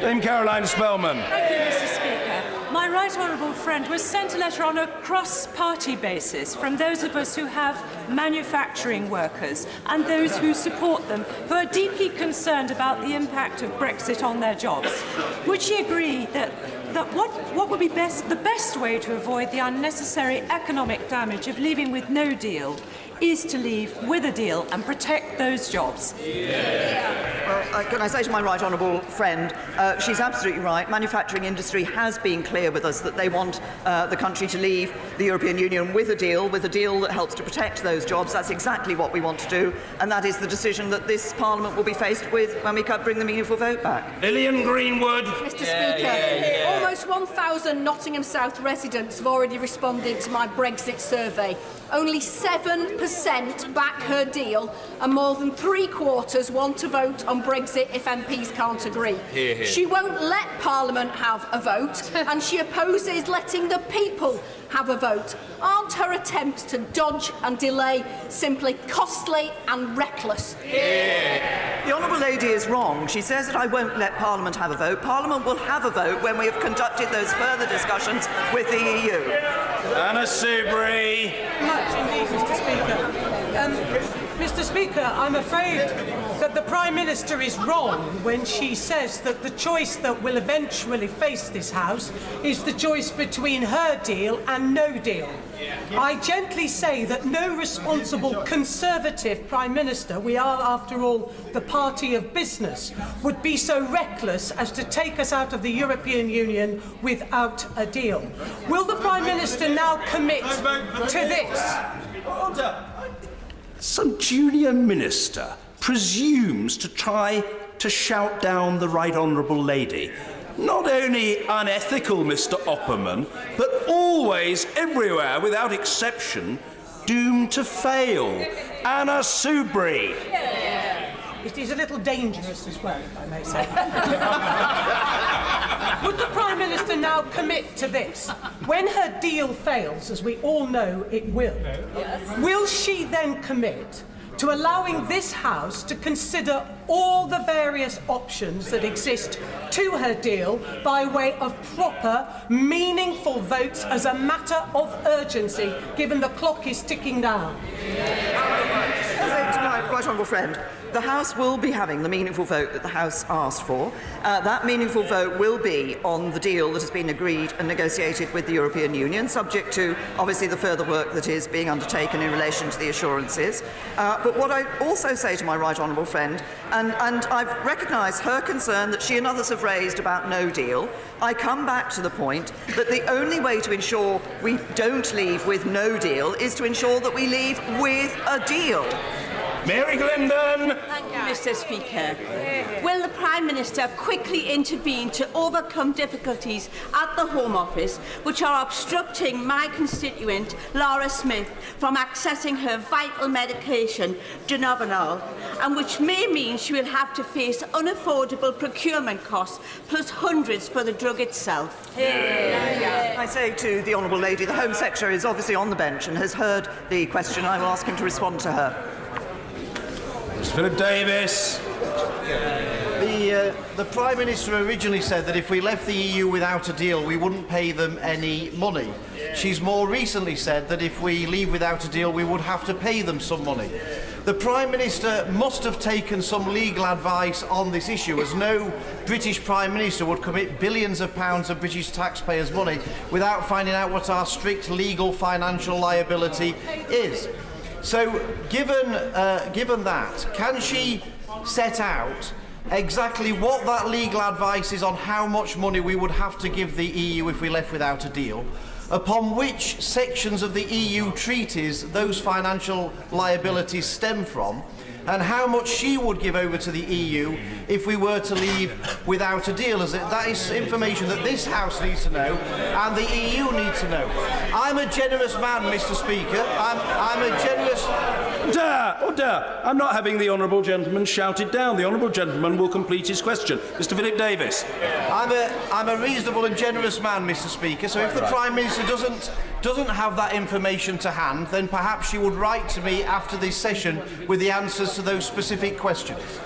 Dame Caroline Spellman. Thank you, Mr. Speaker. My right honourable friend was sent a letter on a cross-party basis from those of us who have manufacturing workers and those who support them, who are deeply concerned about the impact of Brexit on their jobs. Would she agree that what would be the best way to avoid the unnecessary economic damage of leaving with no deal is to leave with a deal and protect those jobs? Well, can I say to my right honourable friend, she's absolutely right. Manufacturing industry has been clear with us that they want the country to leave the European Union with a deal that helps to protect those jobs. That's exactly what we want to do, and that is the decision that this Parliament will be faced with when we bring the meaningful vote back. Lillian Greenwood. Mr. Speaker, almost 1,000 Nottingham South residents have already responded to my Brexit survey. Only 7% back her deal, and more than 3/4 want to vote on Brexit if MPs can't agree. Hear, hear. She won't let Parliament have a vote, and she opposes letting the people have a vote. Aren't her attempts to dodge and delay simply costly and reckless? The Honourable Lady is wrong. She says that I won't let Parliament have a vote. Parliament will have a vote when we have conducted those further discussions with the EU. Anna Soubry. Much indeed, Mr. Speaker. Mr. Speaker, I'm afraid that the Prime Minister is wrong when she says that the choice that will eventually face this House is the choice between her deal and no deal. I gently say that no responsible Conservative Prime Minister, we are after all the party of business, would be so reckless as to take us out of the European Union without a deal. Will the Prime Minister now commit to this? Order. Some junior minister presumes to try to shout down the right honourable lady. Not only unethical, Mr. Opperman, but always, everywhere, without exception, doomed to fail. Anna Soubry. It is a little dangerous as well, if I may say. Would the Prime Minister now commit to this? When her deal fails, as we all know it will she then commit to allowing this House to consider all the various options that exist to her deal by way of proper, meaningful votes as a matter of urgency, given the clock is ticking down? To my right honourable friend, the House will be having the meaningful vote that the House asked for. That meaningful vote will be on the deal that has been agreed and negotiated with the European Union, subject to, obviously, the further work that is being undertaken in relation to the assurances. But what I also say to my right honourable friend, and I've recognised her concern that she and others have raised about no deal, I come back to the point that the only way to ensure we don't leave with no deal is to ensure that we leave with a deal. Mary Glendon. Thank you, Mr. Speaker. Will the Prime Minister quickly intervene to overcome difficulties at the Home Office which are obstructing my constituent, Laura Smith, from accessing her vital medication, Dronabinol, and which may mean she will have to face unaffordable procurement costs plus hundreds for the drug itself? I say to the Honourable Lady, the Home Secretary is obviously on the bench and has heard the question. I will ask him to respond to her. Philip Davis. The Prime Minister originally said that if we left the EU without a deal, we wouldn't pay them any money. She's more recently said that if we leave without a deal, we would have to pay them some money. The Prime Minister must have taken some legal advice on this issue, as no British Prime Minister would commit billions of pounds of British taxpayers' money without finding out what our strict legal financial liability is. So, given that, can she set out exactly what that legal advice is on how much money we would have to give the EU if we left without a deal, upon which sections of the EU treaties those financial liabilities stem from, and how much she would give over to the EU if we were to leave without a deal. That is information that this House needs to know and the EU needs to know. I'm a generous man, Mr. Speaker. I'm a generous... Order! I'm not having the honourable gentleman shouted down. The honourable gentleman will complete his question. Mr. Philip Davis. I'm a reasonable and generous man, Mr. Speaker, so if the Prime Minister doesn't have that information to hand, then perhaps she would write to me after this session with the answers to those specific questions.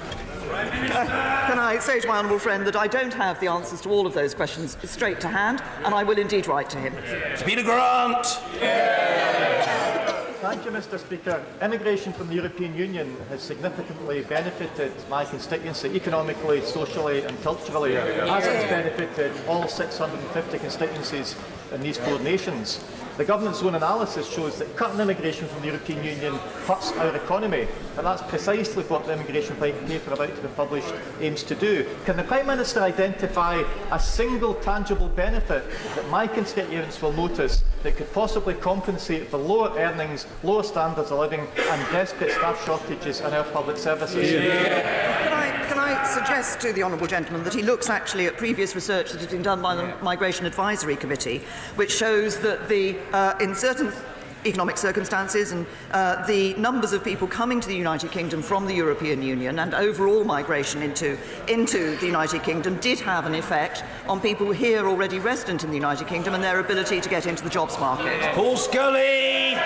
Can I say to my honourable friend that I don't have the answers to all of those questions straight to hand, and I will indeed write to him. Speaker Grant! Thank you, Mr. Speaker. Immigration from the European Union has significantly benefited my constituency economically, socially and culturally, as it's benefited all 650 constituencies in these 4 nations. The government's own analysis shows that cutting immigration from the European Union hurts our economy, and that's precisely what the immigration paper about to be published aims to do. Can the Prime Minister identify a single tangible benefit that my constituents will notice that could possibly compensate for lower earnings, lower standards of living and desperate staff shortages in our public services? Can I suggest to the honourable gentleman that he looks actually at previous research that has been done by the Migration Advisory Committee, which shows that in certain economic circumstances and the numbers of people coming to the United Kingdom from the European Union and overall migration into the United Kingdom did have an effect on people here already resident in the United Kingdom and their ability to get into the jobs market. Paul Scully!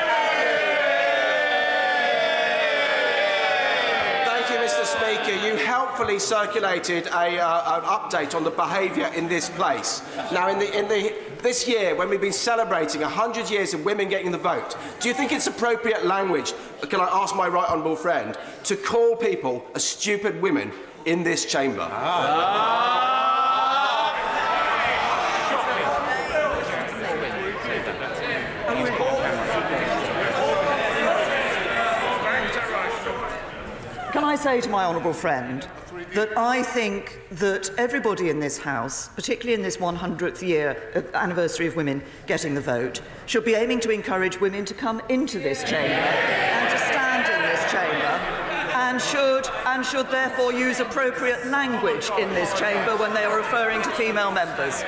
Mr. Speaker, you helpfully circulated an update on the behaviour in this place. Now, this year, when we've been celebrating 100 years of women getting the vote, do you think it's appropriate language, can I ask my right honourable friend, to call people as stupid women in this chamber? Can I say to my honourable friend that I think that everybody in this House, particularly in this 100th year anniversary of women getting the vote, should be aiming to encourage women to come into this chamber and to stand in this chamber, and should therefore use appropriate language in this chamber when they are referring to female members.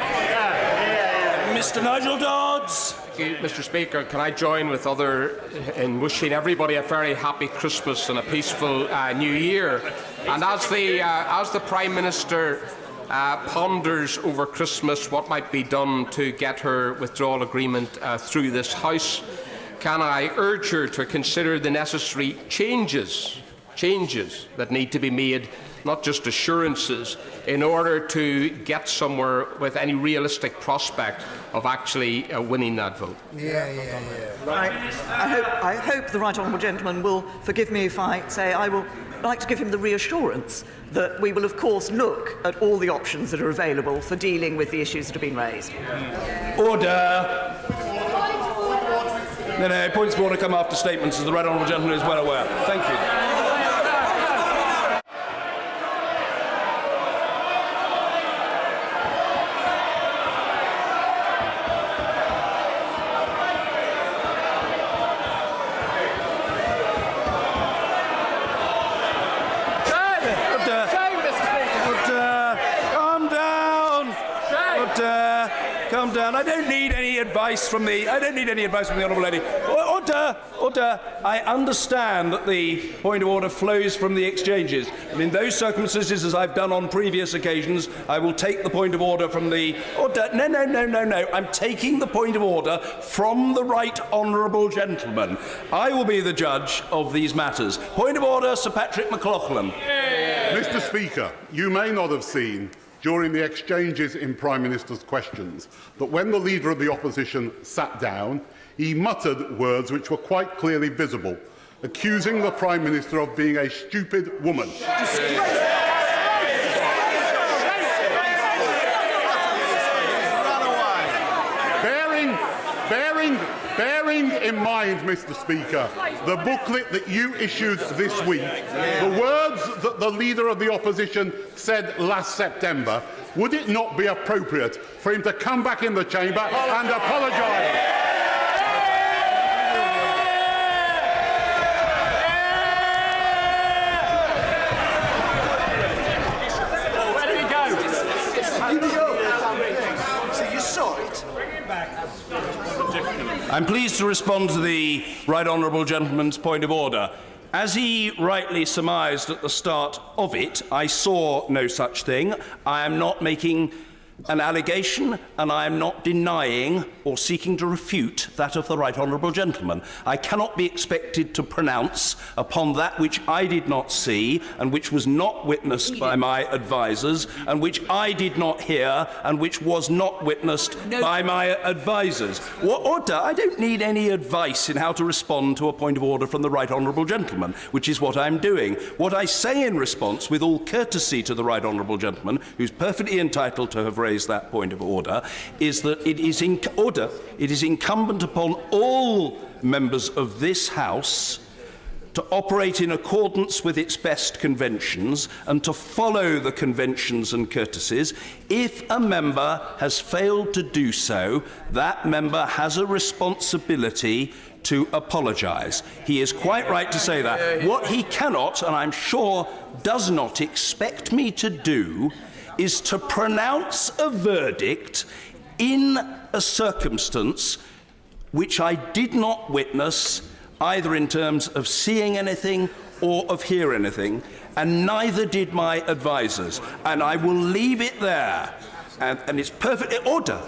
Mr. Nigel Dodds. Thank you, Mr. Speaker. Can I join with others in wishing everybody a very happy Christmas and a peaceful New Year? And as the Prime Minister ponders over Christmas what might be done to get her withdrawal agreement through this House, can I urge her to consider the necessary changes that need to be made, not just assurances, in order to get somewhere with any realistic prospect of actually winning that vote? I hope the right honourable gentleman will forgive me if I say I will like to give him the reassurance that we will of course look at all the options that are available for dealing with the issues that have been raised. Order! No, points of order come after statements, as the right honourable gentleman is well aware. Thank you. Calm down. I don't need any advice from the honourable lady. Order. I understand that the point of order flows from the exchanges, and in those circumstances, as I've done on previous occasions, I will take the point of order from the order. No. I'm taking the point of order from the right honourable gentleman. I will be the judge of these matters. Point of order, Sir Patrick McLaughlin. Mr. Speaker, you may not have seen during the exchanges in Prime Minister's questions that when the Leader of the Opposition sat down, he muttered words which were quite clearly visible, accusing the Prime Minister of being a stupid woman. Bearing in mind, Mr. Speaker, the booklet that you issued this week, the words that the Leader of the Opposition said last September, would it not be appropriate for him to come back in the chamber and apologise? I'm pleased to respond to the Right Honourable Gentleman's point of order. As he rightly surmised at the start of it, I saw no such thing. I am not making an allegation, and I am not denying or seeking to refute that of the Right Honourable Gentleman. I cannot be expected to pronounce upon that which I did not see and which was not witnessed by my advisers and which I did not hear and which was not witnessed by my advisers. Order, I don't need any advice in how to respond to a point of order from the Right Honourable Gentleman, which is what I'm doing. What I say in response, with all courtesy to the Right Honourable Gentleman, who's perfectly entitled to have raised that point of order, is that it is incumbent upon all members of this House to operate in accordance with its best conventions and to follow the conventions and courtesies. If a member has failed to do so, that member has a responsibility to apologise. He is quite right to say that. What he cannot, and I'm sure does not expect me to do, is to pronounce a verdict in a circumstance which I did not witness, either in terms of seeing anything or of hearing anything, and neither did my advisers. And I will leave it there. And it's perfectly... Order.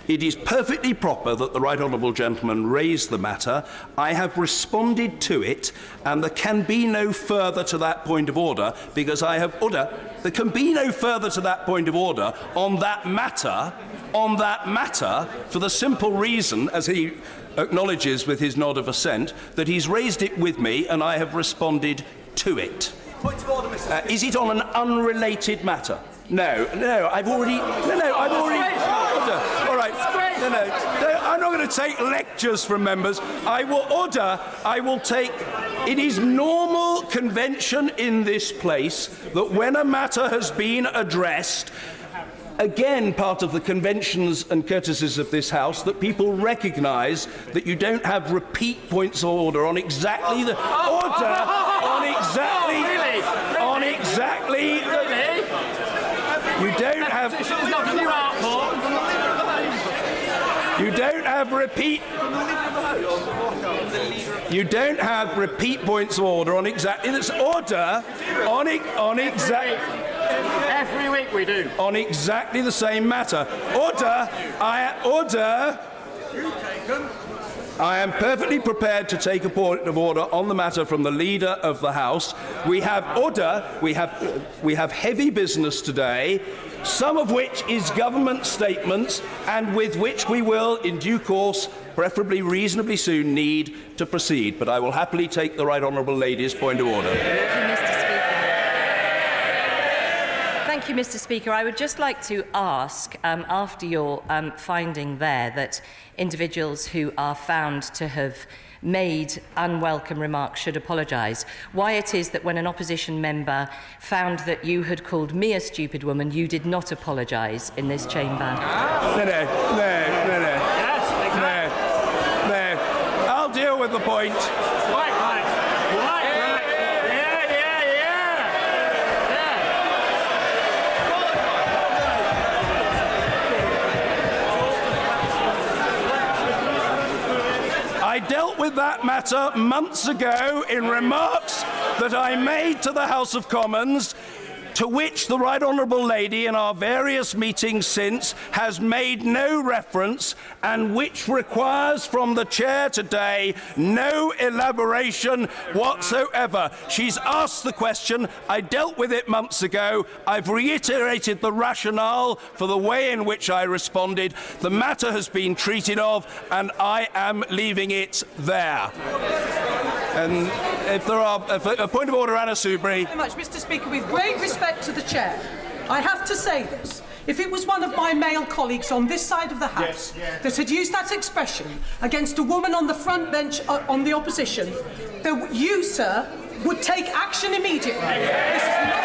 It is perfectly proper that the Right Honourable Gentleman raise the matter. I have responded to it, and there can be no further to that point of order, because I have... There can be no further to that point of order on that matter, for the simple reason, as he acknowledges with his nod of assent, that he's raised it with me and I have responded to it. Point of order, Mr. Speaker. Is it on an unrelated matter? No, I've already... All right. I'm not going to take lectures from members. I will take... It is normal convention in this place that when a matter has been addressed, again, part of the conventions and courtesies of this House, that people recognise that you don't have repeat points of order on exactly the... You don't have... You don't have repeat... You don't have repeat points of order on exactly this order on exactly... Every week we do. On exactly the same matter. Order! I am perfectly prepared to take a point of order on the matter from the Leader of the House. We have order. We have heavy business today, some of which is government statements, and with which we will, in due course, preferably reasonably soon, need to proceed. But I will happily take the Right Honourable Lady's point of order. Thank you, Mr. Speaker. I would just like to ask, after your finding there that individuals who are found to have made unwelcome remarks should apologise, why it is that when an opposition member found that you had called me a stupid woman, you did not apologise in this chamber? No. I'll deal with the point. I dealt with that matter months ago in remarks that I made to the House of Commons, to which the Right Honourable Lady in our various meetings since has made no reference, and which requires from the Chair today no elaboration whatsoever. She's asked the question. I dealt with it months ago. I've reiterated the rationale for the way in which I responded. The matter has been treated of, and I am leaving it there. And if there are... A point of order, Anna Soubry. Thank you very much, Mr. Speaker. With great respect to the Chair, I have to say this. If it was one of my male colleagues on this side of the House that had used that expression against a woman on the front bench on the opposition, then you, sir, would take action immediately. This is not...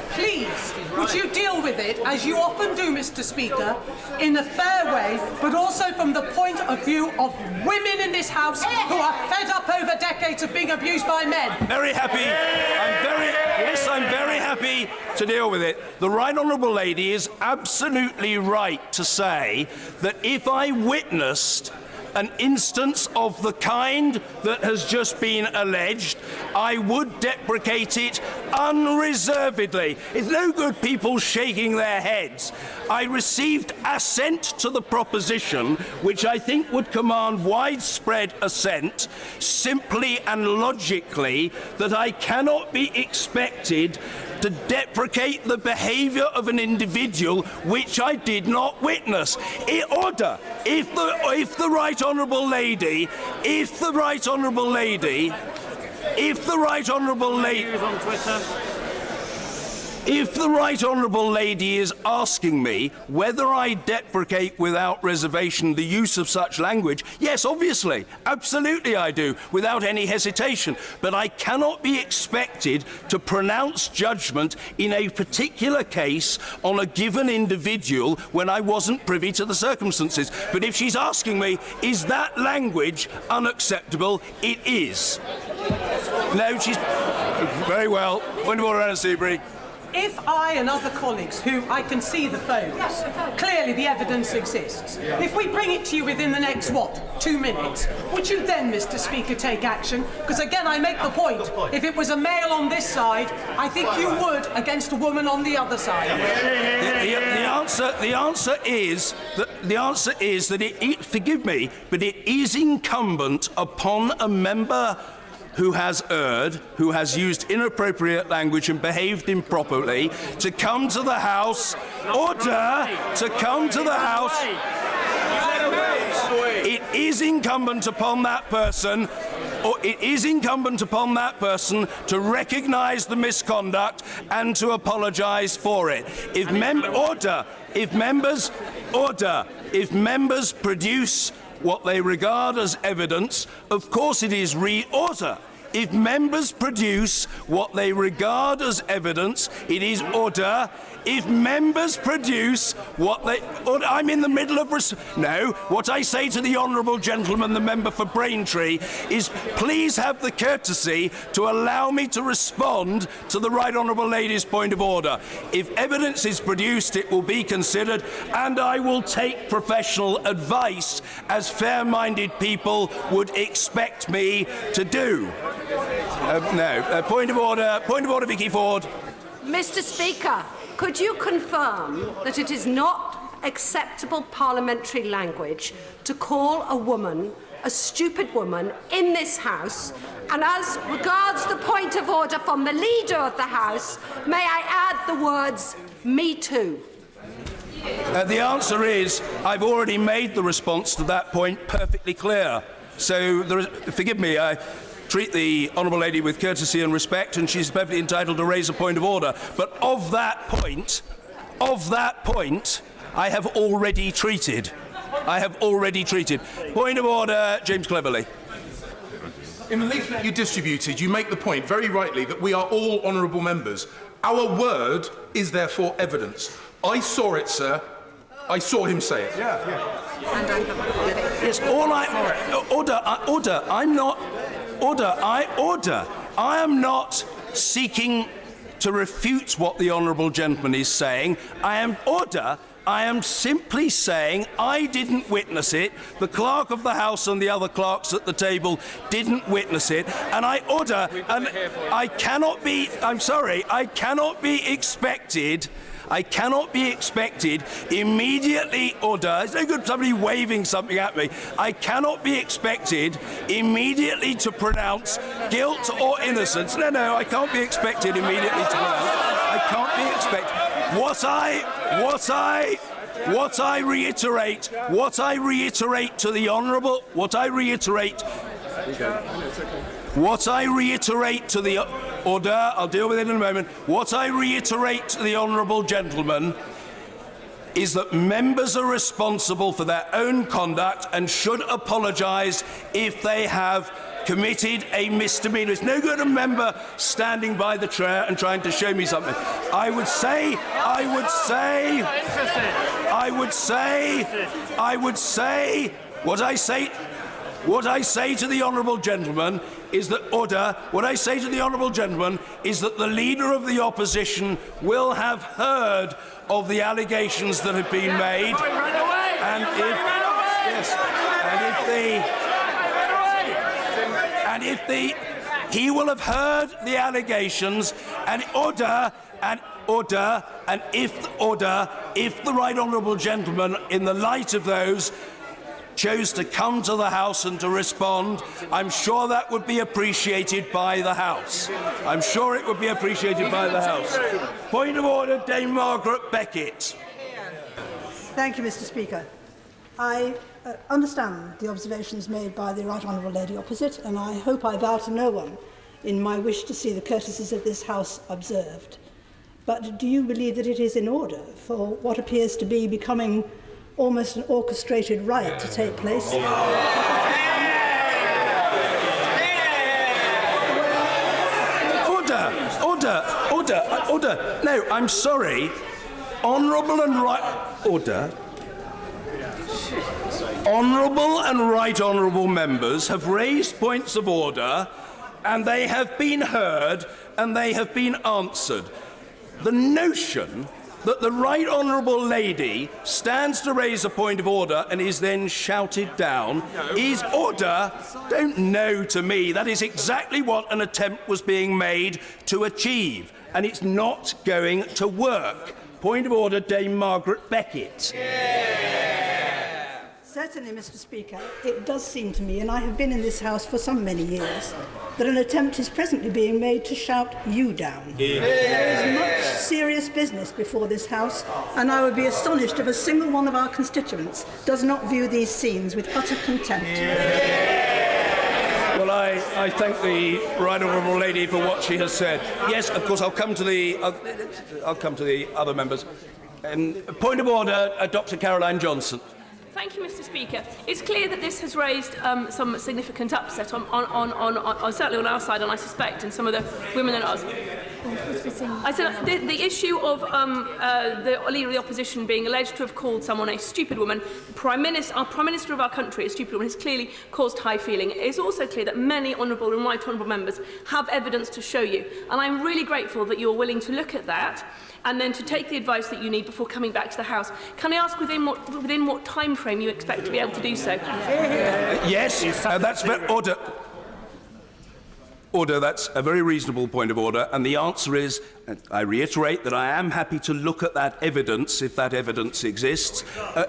Please, would you deal with it, as you often do, Mr. Speaker, in a fair way, but also from the point of view of women in this House who are fed up over decades of being abused by men? Very happy. I'm very... Yes, I'm very happy to deal with it. The Right Honourable Lady is absolutely right to say that if I witnessed an instance of the kind that has just been alleged, I would deprecate it unreservedly. It's no good people shaking their heads. I received assent to the proposition, which I think would command widespread assent, simply and logically, that I cannot be expected to deprecate the behaviour of an individual which I did not witness. Order. If the Right Honourable Lady is asking me whether I deprecate without reservation the use of such language, yes, obviously, absolutely I do, without any hesitation. But I cannot be expected to pronounce judgment in a particular case on a given individual when I wasn't privy to the circumstances. But if she's asking me, is that language unacceptable? It is. No, she's... Very well. Point of order, Anna Seabury. If I and other colleagues, who I can see the phones, clearly the evidence exists. If we bring it to you within the next, 2 minutes, would you then, Mr. Speaker, take action? Because again, I make the point, if it was a male on this side, I think you would against a woman on the other side. The answer is that forgive me, but it is incumbent upon a member who has erred, who has used inappropriate language and behaved improperly, to come to the House, to come to the House. It is incumbent upon that person, to recognise the misconduct and to apologise for it. If members produce what they regard as evidence, of course it is order. If members produce what they regard as evidence, it is order. If members produce what they... I'm in the middle of... No, what I say to the honourable gentleman, the member for Braintree, is please have the courtesy to allow me to respond to the Right Honourable Lady's point of order. If evidence is produced, it will be considered, and I will take professional advice, as fair-minded people would expect me to do. Point of order, Vicky Ford. Mr. Speaker, could you confirm that it is not acceptable parliamentary language to call a woman a stupid woman in this House? And as regards the point of order from the Leader of the House, may I add the words, me too? The answer is, I've already made the response to that point perfectly clear. So, forgive me, I treat the Honourable Lady with courtesy and respect, and she's perfectly entitled to raise a point of order. But of that point, I have already treated. Point of order, James Cleverly. In the leaflet you distributed, you make the point, very rightly, that we are all honourable members. Our word is therefore evidence. I saw it, sir. I saw him say it. It's all I am not seeking to refute what the honourable gentleman is saying. I am simply saying I didn't witness it. The clerk of the House and the other clerks at the table didn't witness it, and I cannot be expected immediately, it's no good somebody waving something at me. I cannot be expected immediately to pronounce guilt or innocence. No, I can't be expected immediately to pronounce. I can't be expected. What I reiterate to the honourable, order, I'll deal with it in a moment. What I reiterate to the honourable gentleman is that members are responsible for their own conduct and should apologise if they have committed a misdemeanour. It's no good a member standing by the chair and trying to show me something. I would say, what I say, What I say to the honourable gentleman is that What I say to the honourable gentleman is that the Leader of the Opposition will have heard of the allegations that have been made, he will have heard the allegations, and if the right honourable gentleman, in the light of those, chose to come to the House and to respond, I'm sure that would be appreciated by the House. I'm sure it would be appreciated by the House. Point of order, Dame Margaret Beckett. Thank you, Mr. Speaker. I understand the observations made by the Right Honourable Lady opposite, and I hope I vow to no one in my wish to see the courtesies of this House observed. But do you believe that it is in order for what appears to be becoming almost an orchestrated riot to take place? Order. No, I'm sorry. Honourable and right honourable members have raised points of order, and they have been heard and they have been answered. The notion that the right honourable lady stands to raise a point of order and is then shouted down is order. Don't know to me. That is exactly what an attempt was being made to achieve, and it's not going to work. Point of order, Dame Margaret Beckett. Certainly, Mr. Speaker, it does seem to me, and I have been in this House for some many years, that an attempt is presently being made to shout you down. There is much serious business before this House, and I would be astonished if a single one of our constituents does not view these scenes with utter contempt. Well, I thank the right honourable lady for what she has said. Yes, of course, I'll come to the other members. Point of order, Dr. Caroline Johnson. Thank you, Mr. Speaker. It's clear that this has raised some significant upset on certainly on our side, and I suspect in some of the women and ours. I said the issue of the Leader of the Opposition being alleged to have called someone a stupid woman, our Prime Minister of our country, a stupid woman, has clearly caused high feeling. It is also clear that many honourable and right honourable members have evidence to show you, and I'm really grateful that you're willing to look at that and then to take the advice that you need before coming back to the House. Can I ask within what time frame you expect to be able to do so? Yes, that's order. Order, that's a very reasonable point of order, and the answer is, I reiterate that I am happy to look at that evidence, if that evidence exists.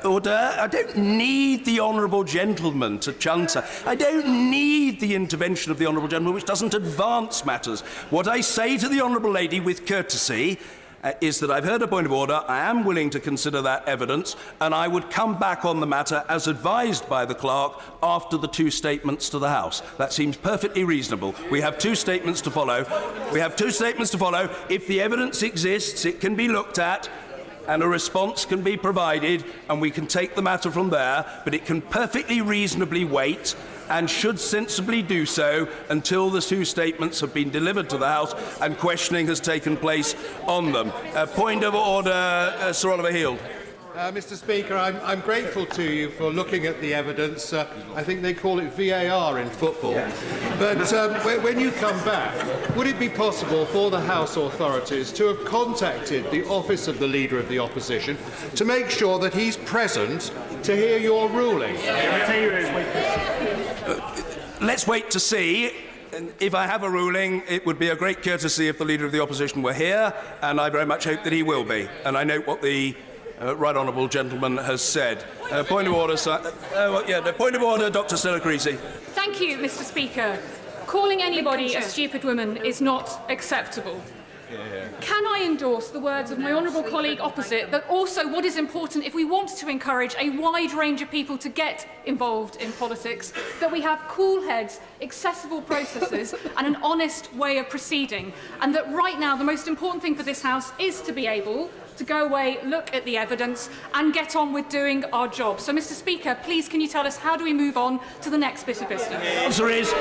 Order, I don't need the honourable gentleman to chunter. I don't need the intervention of the honourable gentleman, which doesn't advance matters. What I say to the honourable lady with courtesy is that I've heard a point of order, I am willing to consider that evidence, and I would come back on the matter as advised by the clerk after the 2 statements to the House. That seems perfectly reasonable. We have 2 statements to follow. If the evidence exists, it can be looked at, and a response can be provided, and we can take the matter from there, but it can perfectly reasonably wait and should sensibly do so until the 2 statements have been delivered to the House and questioning has taken place on them. Point of order, Sir Oliver Heald. Mr. Speaker, I'm grateful to you for looking at the evidence. I think they call it VAR in football. But when you come back, would it be possible for the House authorities to have contacted the office of the Leader of the Opposition to make sure that he's present to hear your ruling? Let's wait to see. If I have a ruling, it would be a great courtesy if the Leader of the Opposition were here, and I very much hope that he will be. And I note what the right honourable gentleman has said. Point of order, sir. Point of order, Dr. Stella Creasy. Thank you, Mr. Speaker. Calling anybody a stupid woman is not acceptable. Can I endorse the words of my honourable colleague opposite that also what is important if we want to encourage a wide range of people to get involved in politics, that we have cool heads, accessible processes and an honest way of proceeding, and that right now the most important thing for this House is to be able to go away, look at the evidence and get on with doing our job. So, Mr Speaker, please can you tell us how do we move on to the next bit of business? The answer is,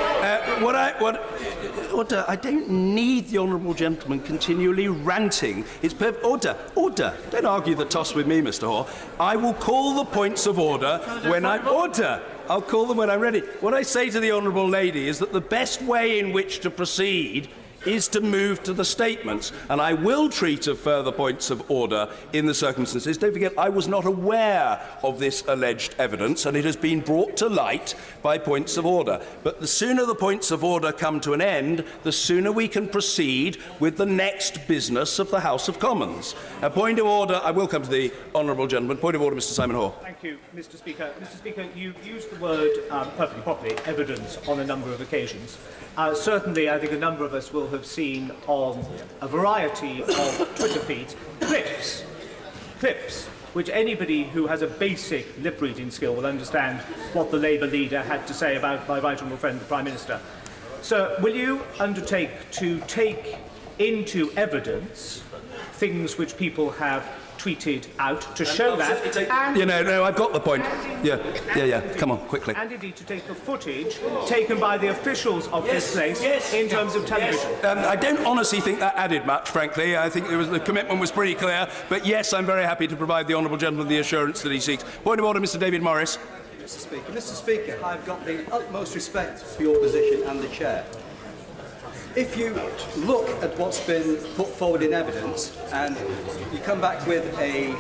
I don't need the honourable gentleman continually ranting. It's order. Don't argue the toss with me, Mr Hoare. I will call the points of order when I'm... Order! I'll call them when I'm ready. What I say to the honourable lady is that the best way in which to proceed is to move to the statements, and I will treat of further points of order in the circumstances. Don't forget, I was not aware of this alleged evidence, and it has been brought to light by points of order. But the sooner the points of order come to an end, the sooner we can proceed with the next business of the House of Commons. A point of order. I will come to the honourable gentleman. Point of order, Mr. Simon Hoare. Thank you, Mr. Speaker. Mr. Speaker, you've used the word perfectly properly, evidence, on a number of occasions. Certainly, I think a number of us will have seen on a variety of Twitter feeds clips which anybody who has a basic lip-reading skill will understand what the Labour leader had to say about my right honourable friend, the Prime Minister. Sir, will you undertake to take into evidence things which people have tweeted out to show that? And No, I've got the point. Yeah. Come on, quickly. And indeed to take the footage taken by the officials of this place in terms of television. I don't honestly think that added much, frankly. I think the commitment was pretty clear. But yes, I'm very happy to provide the honourable gentleman the assurance that he seeks. Point of order, Mr. David Morris. Mr. Speaker, I've got the utmost respect for your position and the chair. If you look at what's been put forward in evidence and you come back with a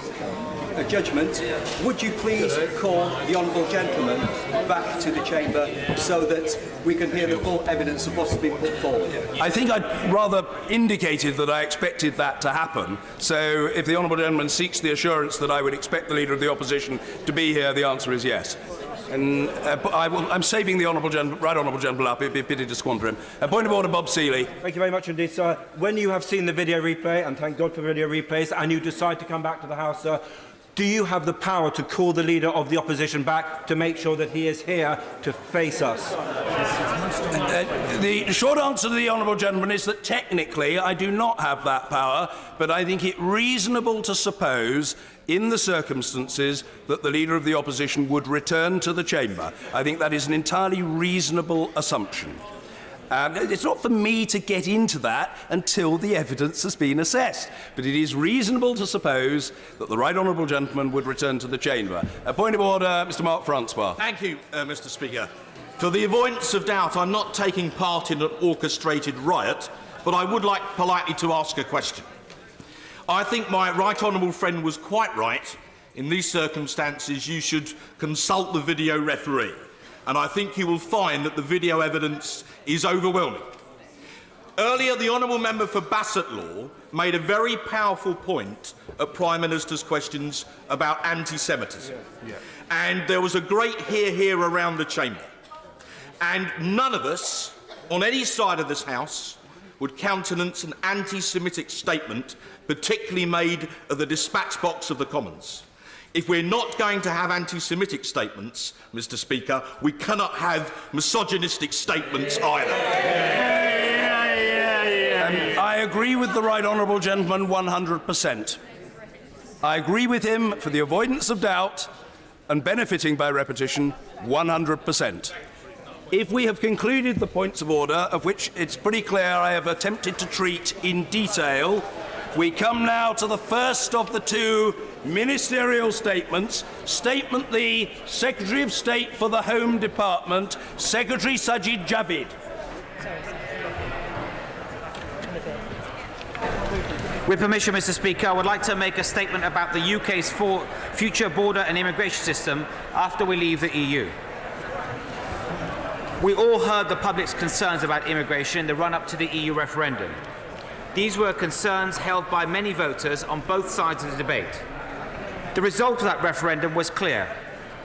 judgment, would you please call the honourable gentleman back to the chamber so that we can hear the full evidence of what's been put forward? I think I rather indicated that I expected that to happen. So if the honourable gentleman seeks the assurance that I would expect the Leader of the Opposition to be here, the answer is yes. And I'm saving the right honourable gentleman up. It'd be a pity to squander him. Point of order, Bob Seeley. Thank you very much indeed, sir. When you have seen the video replay, and thank God for video replays, and you decide to come back to the House, sir, do you have the power to call the Leader of the Opposition back to make sure that he is here to face us? The short answer to the honourable gentleman is that technically I do not have that power, but I think it reasonable to suppose in the circumstances that the Leader of the Opposition would return to the chamber. I think that is an entirely reasonable assumption. It's not for me to get into that until the evidence has been assessed, but it is reasonable to suppose that the right honourable gentleman would return to the chamber. A point of order, Mr. Mark Francois. Thank you, Mr. Speaker. For the avoidance of doubt, I'm not taking part in an orchestrated riot, but I would like politely to ask a question. I think my right honourable friend was quite right. In these circumstances, you should consult the video referee. And I think you will find that the video evidence is overwhelming. Earlier, the honourable member for Bassett Law made a very powerful point at Prime Minister's questions about anti-Semitism. And there was a great hear around the chamber. And none of us, on any side of this House, would countenance an anti-Semitic statement, particularly made at the dispatch box of the Commons. If we're not going to have anti-Semitic statements, Mr. Speaker, we cannot have misogynistic statements either. I agree with the right honourable gentleman 100%. I agree with him for the avoidance of doubt and benefiting by repetition 100%. If we have concluded the points of order, of which it's pretty clear I have attempted to treat in detail, we come now to the first of the two ministerial statements. Statement the Secretary of State for the Home Department, Secretary Sajid Javid. With permission, Mr. Speaker, I would like to make a statement about the UK's future border and immigration system after we leave the EU. We all heard the public's concerns about immigration in the run-up to the EU referendum. These were concerns held by many voters on both sides of the debate. The result of that referendum was clear.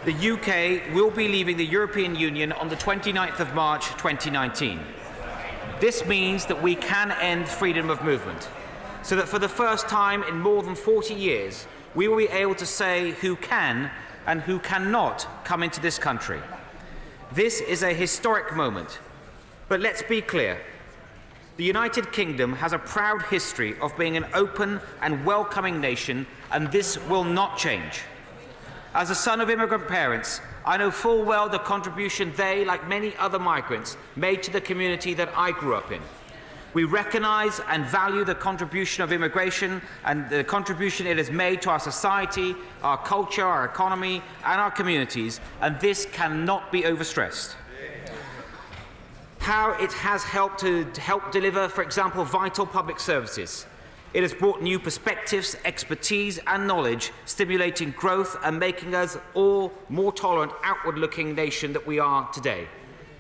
The UK will be leaving the European Union on the 29th of March 2019. This means that we can end freedom of movement, so that for the first time in more than 40 years, we will be able to say who can and who cannot come into this country. This is a historic moment, but let's be clear. The United Kingdom has a proud history of being an open and welcoming nation, and this will not change. As a son of immigrant parents, I know full well the contribution they, like many other migrants, made to the community that I grew up in. We recognise and value the contribution of immigration and the contribution it has made to our society, our culture, our economy and our communities, and this cannot be overstressed. How it has helped to deliver, for example, vital public services. It has brought new perspectives, expertise and knowledge, stimulating growth and making us all more tolerant, outward-looking nation that we are today.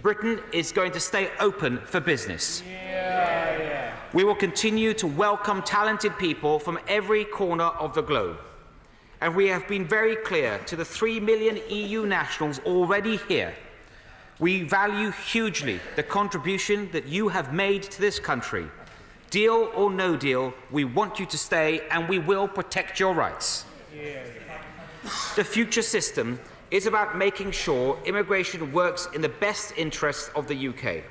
Britain is going to stay open for business. We will continue to welcome talented people from every corner of the globe. And we have been very clear to the 3 million EU nationals already here. We value hugely the contribution that you have made to this country. Deal or no deal, we want you to stay and we will protect your rights. The future system is about making sure immigration works in the best interests of the UK.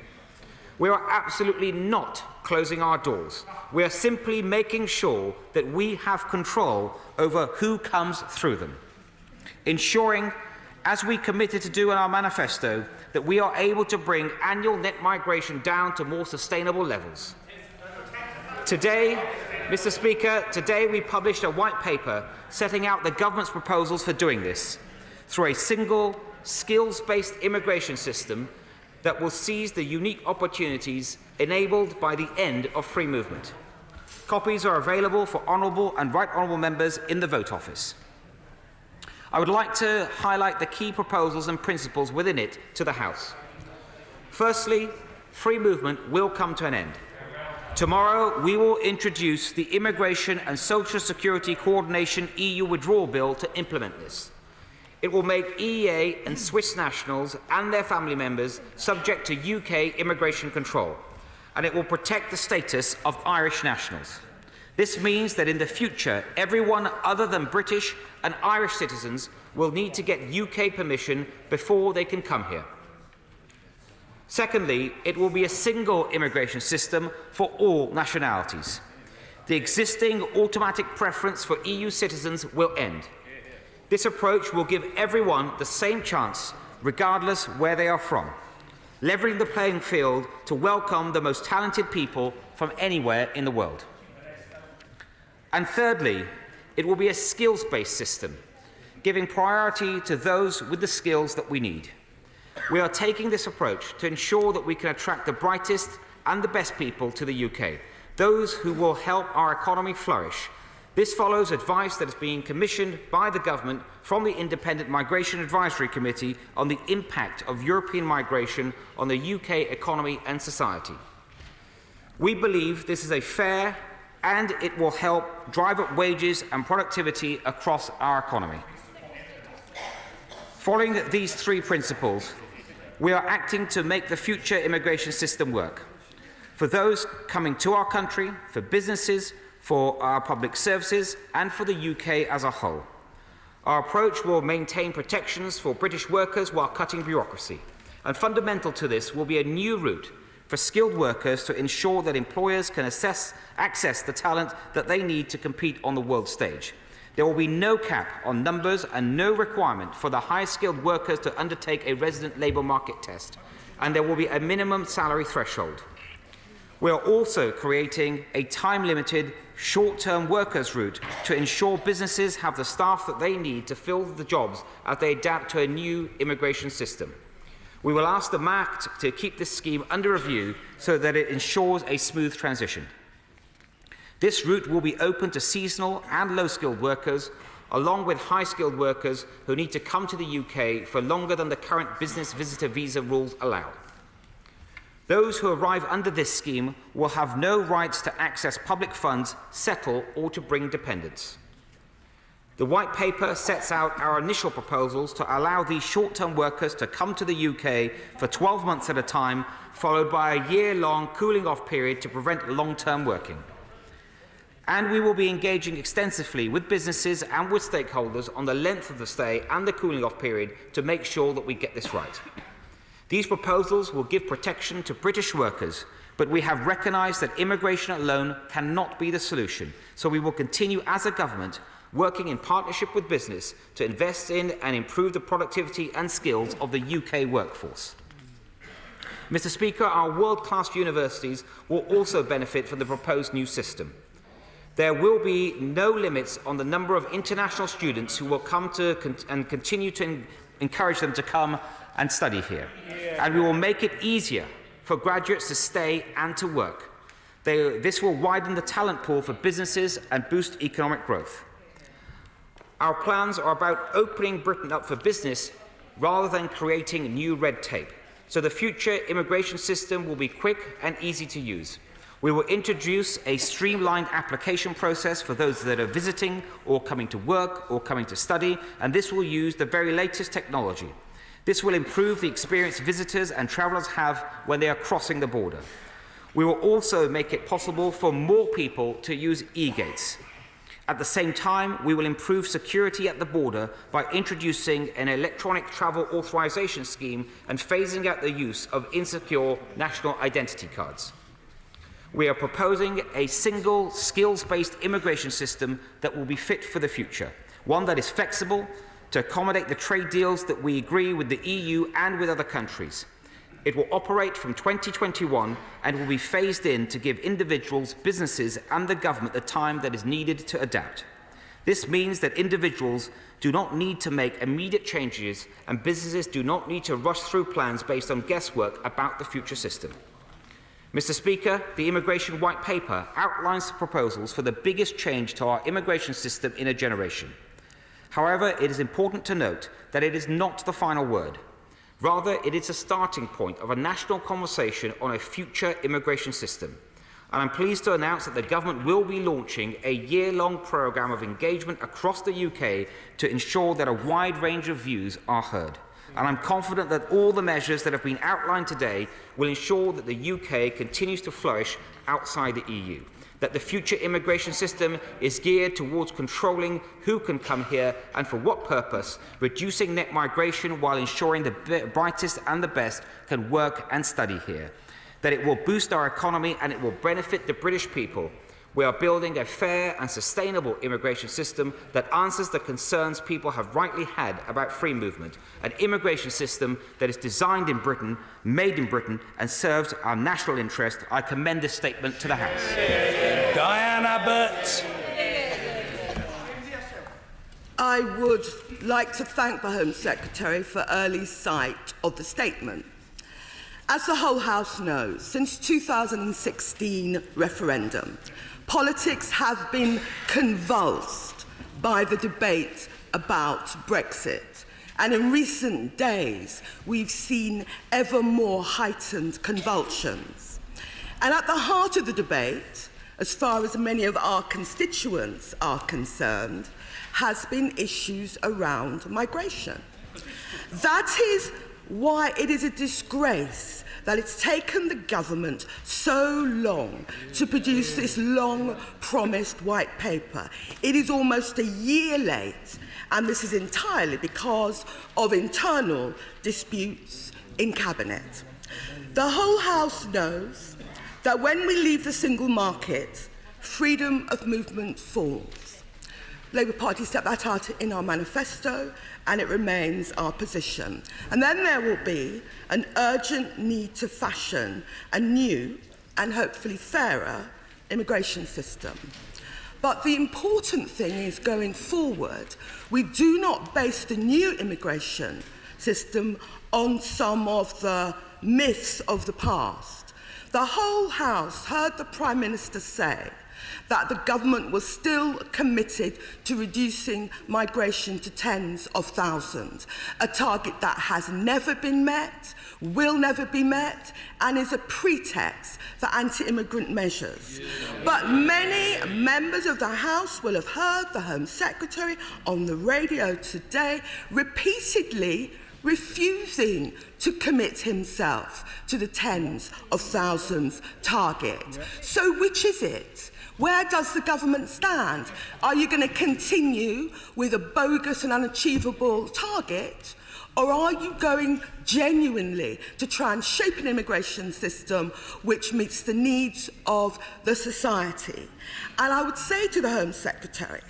We are absolutely not closing our doors. We are simply making sure that we have control over who comes through them. Ensuring, as we committed to do in our manifesto, that we are able to bring annual net migration down to more sustainable levels. Today, Mr. Speaker, today we published a white paper setting out the government's proposals for doing this through a single, skills-based immigration system that will seize the unique opportunities enabled by the end of free movement. Copies are available for honourable and right honourable members in the vote office. I would like to highlight the key proposals and principles within it to the House. Firstly, free movement will come to an end. Tomorrow, we will introduce the Immigration and Social Security Coordination EU Withdrawal Bill to implement this. It will make EEA and Swiss nationals and their family members subject to UK immigration control, and it will protect the status of Irish nationals. This means that in the future, everyone other than British and Irish citizens will need to get UK permission before they can come here. Secondly, it will be a single immigration system for all nationalities. The existing automatic preference for EU citizens will end. This approach will give everyone the same chance, regardless where they are from, levelling the playing field to welcome the most talented people from anywhere in the world. And thirdly, it will be a skills-based system, giving priority to those with the skills that we need. We are taking this approach to ensure that we can attract the brightest and the best people to the UK, those who will help our economy flourish. This follows advice that is being commissioned by the government from the Independent Migration Advisory Committee on the impact of European migration on the UK economy and society. We believe this is a fair and it will help drive up wages and productivity across our economy. Following these three principles, we are acting to make the future immigration system work. For those coming to our country, for businesses, for our public services and for the UK as a whole. Our approach will maintain protections for British workers while cutting bureaucracy. And fundamental to this will be a new route for skilled workers to ensure that employers can access the talent that they need to compete on the world stage. There will be no cap on numbers and no requirement for the highest skilled workers to undertake a resident labour market test, and there will be a minimum salary threshold. We are also creating a time-limited, short-term workers route to ensure businesses have the staff that they need to fill the jobs as they adapt to a new immigration system. We will ask the MAC to keep this scheme under review so that it ensures a smooth transition. This route will be open to seasonal and low-skilled workers, along with high-skilled workers who need to come to the UK for longer than the current business visitor visa rules allow. Those who arrive under this scheme will have no rights to access public funds, settle or to bring dependents. The White Paper sets out our initial proposals to allow these short-term workers to come to the UK for 12 months at a time, followed by a year-long cooling-off period to prevent long-term working. And we will be engaging extensively with businesses and with stakeholders on the length of the stay and the cooling-off period to make sure that we get this right. These proposals will give protection to British workers But we have recognised that immigration alone cannot be the solution, so we will continue as a government working in partnership with business to invest in and improve the productivity and skills of the UK workforce. Mr. Speaker, our world-class universities will also benefit from the proposed new system. There will be no limits on the number of international students who will come to and continue to encourage them to come and study here. And we will make it easier for graduates to stay and to work. This will widen the talent pool for businesses and boost economic growth. Our plans are about opening Britain up for business rather than creating new red tape. So the future immigration system will be quick and easy to use. We will introduce a streamlined application process for those that are visiting or coming to work or coming to study, and this will use the very latest technology. This will improve the experience visitors and travellers have when they are crossing the border. We will also make it possible for more people to use e-gates. At the same time, we will improve security at the border by introducing an electronic travel authorisation scheme and phasing out the use of insecure national identity cards. We are proposing a single skills-based immigration system that will be fit for the future, one that is flexible to accommodate the trade deals that we agree with the EU and with other countries. It will operate from 2021 and will be phased in to give individuals, businesses and the government the time that is needed to adapt. This means that individuals do not need to make immediate changes and businesses do not need to rush through plans based on guesswork about the future system. Mr. Speaker, the Immigration White Paper outlines the proposals for the biggest change to our immigration system in a generation. However, it is important to note that it is not the final word. Rather, it is a starting point of a national conversation on a future immigration system. And I'm pleased to announce that the government will be launching a year-long programme of engagement across the UK to ensure that a wide range of views are heard. And I'm confident that all the measures that have been outlined today will ensure that the UK continues to flourish outside the EU, that the future immigration system is geared towards controlling who can come here and for what purpose, reducing net migration while ensuring the brightest and the best can work and study here, that it will boost our economy and it will benefit the British people. We are building a fair and sustainable immigration system that answers the concerns people have rightly had about free movement, an immigration system that is designed in Britain, made in Britain and serves our national interest. I commend this statement to the House. Diane Abbott. I would like to thank the Home Secretary for early sight of the statement. As the whole House knows, since 2016 referendum, politics have been convulsed by the debate about Brexit. And in recent days, we've seen ever more heightened convulsions. And at the heart of the debate, as far as many of our constituents are concerned, has been issues around migration. That is why it is a disgrace that it's taken the government so long to produce this long-promised white paper. It is almost a year late, and this is entirely because of internal disputes in Cabinet. The whole House knows that when we leave the single market, freedom of movement falls. Labour Party set that out in our manifesto, and it remains our position. And then there will be an urgent need to fashion a new and hopefully fairer immigration system. But the important thing is, going forward, we do not base the new immigration system on some of the myths of the past. The whole House heard the Prime Minister say that the government was still committed to reducing migration to tens of thousands, a target that has never been met, will never be met, and is a pretext for anti-immigrant measures. But many members of the House will have heard the Home Secretary on the radio today repeatedly refusing to commit himself to the tens of thousands target. So which is it? Where does the government stand? Are you going to continue with a bogus and unachievable target? Or are you going genuinely to try and shape an immigration system which meets the needs of the society? And I would say to the Home Secretary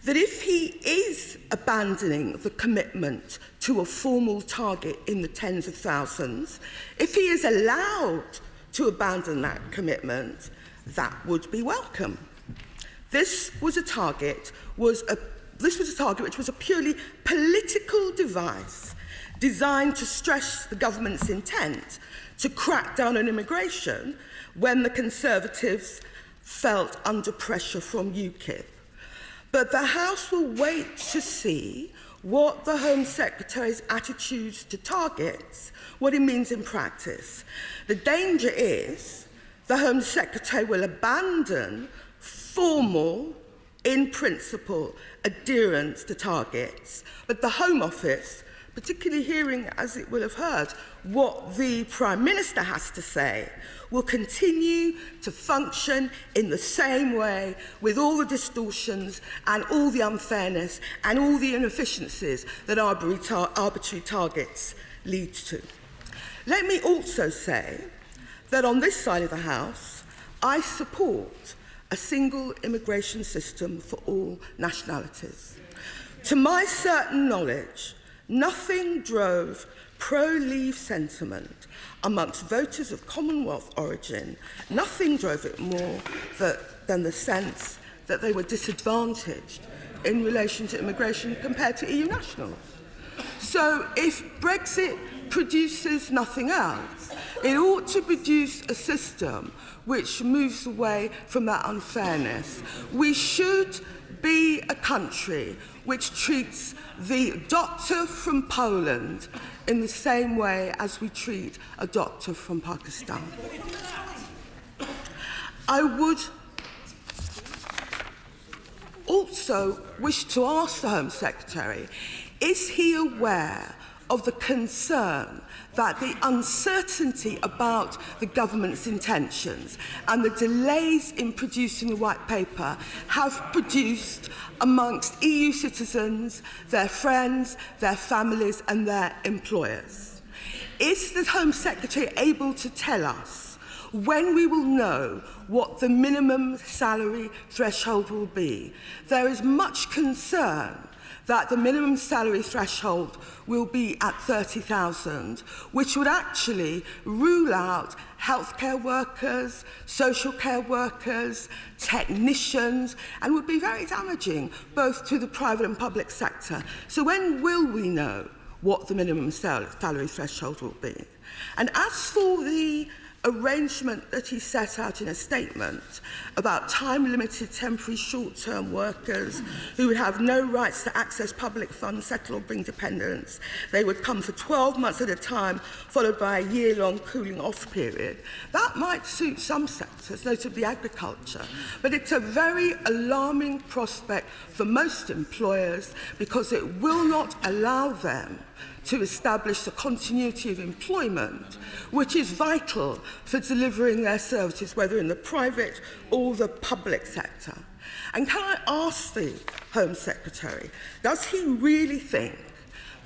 that if he is abandoning the commitment to a formal target in the tens of thousands, if he is allowed to abandon that commitment, that would be welcome. This was a target which was a purely political device designed to stress the government's intent to crack down on immigration when the Conservatives felt under pressure from UKIP. But the House will wait to see what the Home Secretary's attitudes to targets, what it means in practice. The danger is the Home Secretary will abandon formal, in principle, adherence to targets, but the Home Office, particularly hearing, as it will have heard, what the Prime Minister has to say, will continue to function in the same way with all the distortions and all the unfairness and all the inefficiencies that arbitrary targets lead to. Let me also say that on this side of the House, I support a single immigration system for all nationalities. To my certain knowledge, nothing drove pro-Leave sentiment amongst voters of Commonwealth origin, nothing drove it more than the sense that they were disadvantaged in relation to immigration compared to EU nationals. So if Brexit produces nothing else, it ought to produce a system which moves away from that unfairness. We should be a country which treats the doctor from Poland in the same way as we treat a doctor from Pakistan. I would also wish to ask the Home Secretary, is he aware of the concern that the uncertainty about the government's intentions and the delays in producing the white paper have produced amongst EU citizens, their friends, their families and their employers? Is the Home Secretary able to tell us when we will know what the minimum salary threshold will be? There is much concern that the minimum salary threshold will be at 30,000, which would actually rule out healthcare workers, social care workers, technicians, and would be very damaging both to the private and public sector. So when will we know what the minimum salary threshold will be? And as for the arrangement that he set out in a statement about time-limited temporary short-term workers who would have no rights to access public funds, settle or bring dependents. They would come for 12 months at a time, followed by a year-long cooling-off period. That might suit some sectors, notably agriculture, but it's a very alarming prospect for most employers because it will not allow them to establish the continuity of employment, which is vital for delivering their services, whether in the private or the public sector. And can I ask the Home Secretary, does he really think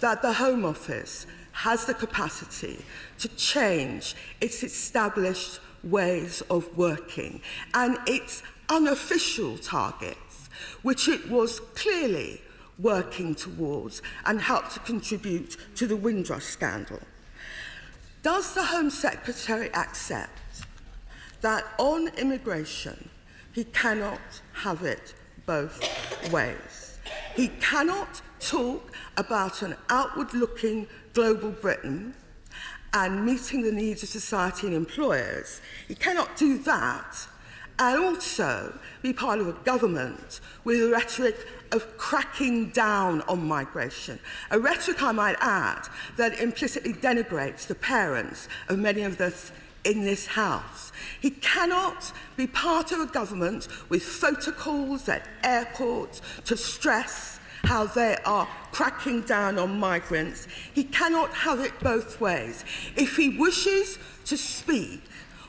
that the Home Office has the capacity to change its established ways of working and its unofficial targets, which it was clearly working towards and helped to contribute to the Windrush scandal? Does the Home Secretary accept that on immigration he cannot have it both ways? He cannot talk about an outward-looking global Britain and meeting the needs of society and employers. He cannot do that and also be part of a government with a rhetoric of cracking down on migration, a rhetoric, I might add, that implicitly denigrates the parents of many of us in this House. He cannot be part of a government with photocalls at airports to stress how they are cracking down on migrants. He cannot have it both ways. If he wishes to speak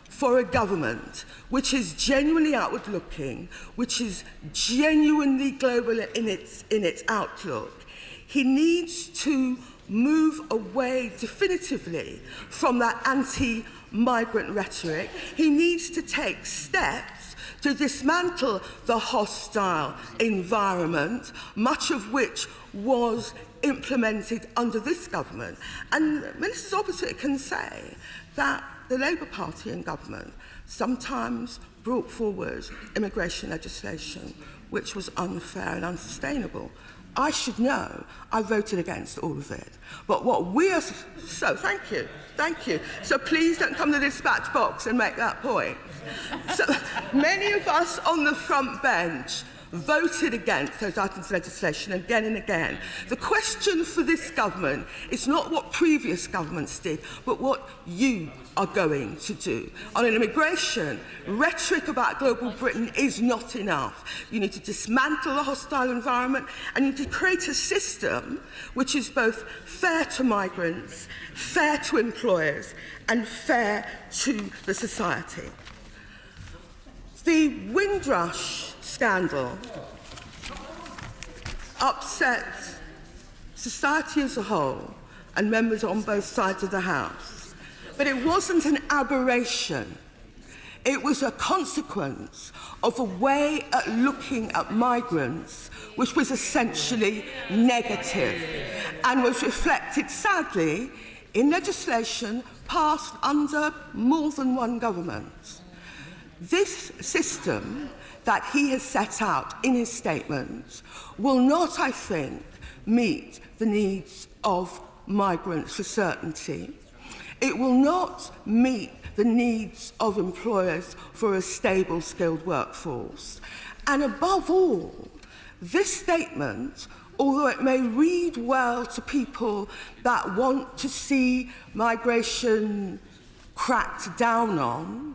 for a government which is genuinely outward-looking, which is genuinely global in its outlook, he needs to move away definitively from that anti-migrant rhetoric. He needs to take steps to dismantle the hostile environment, much of which was implemented under this government. And ministers opposite can say that the Labour Party in government sometimes brought forward immigration legislation which was unfair and unsustainable. I should know I voted against all of it. But what we are... So, thank you. So please don't come to the dispatch box and make that point. So many of us on the front bench voted against those items of legislation again and again. The question for this government is not what previous governments did, but what you are going to do. On immigration, rhetoric about global Britain is not enough. You need to dismantle the hostile environment and you need to create a system which is both fair to migrants, fair to employers and fair to the society. The Windrush scandal upsets society as a whole and members on both sides of the House. But it wasn't an aberration. It was a consequence of a way of looking at migrants which was essentially negative and was reflected, sadly, in legislation passed under more than one government. This system that he has set out in his statement will not, I think, meet the needs of migrants for certainty. It will not meet the needs of employers for a stable, skilled workforce. And above all, this statement, although it may read well to people that want to see migration cracked down on,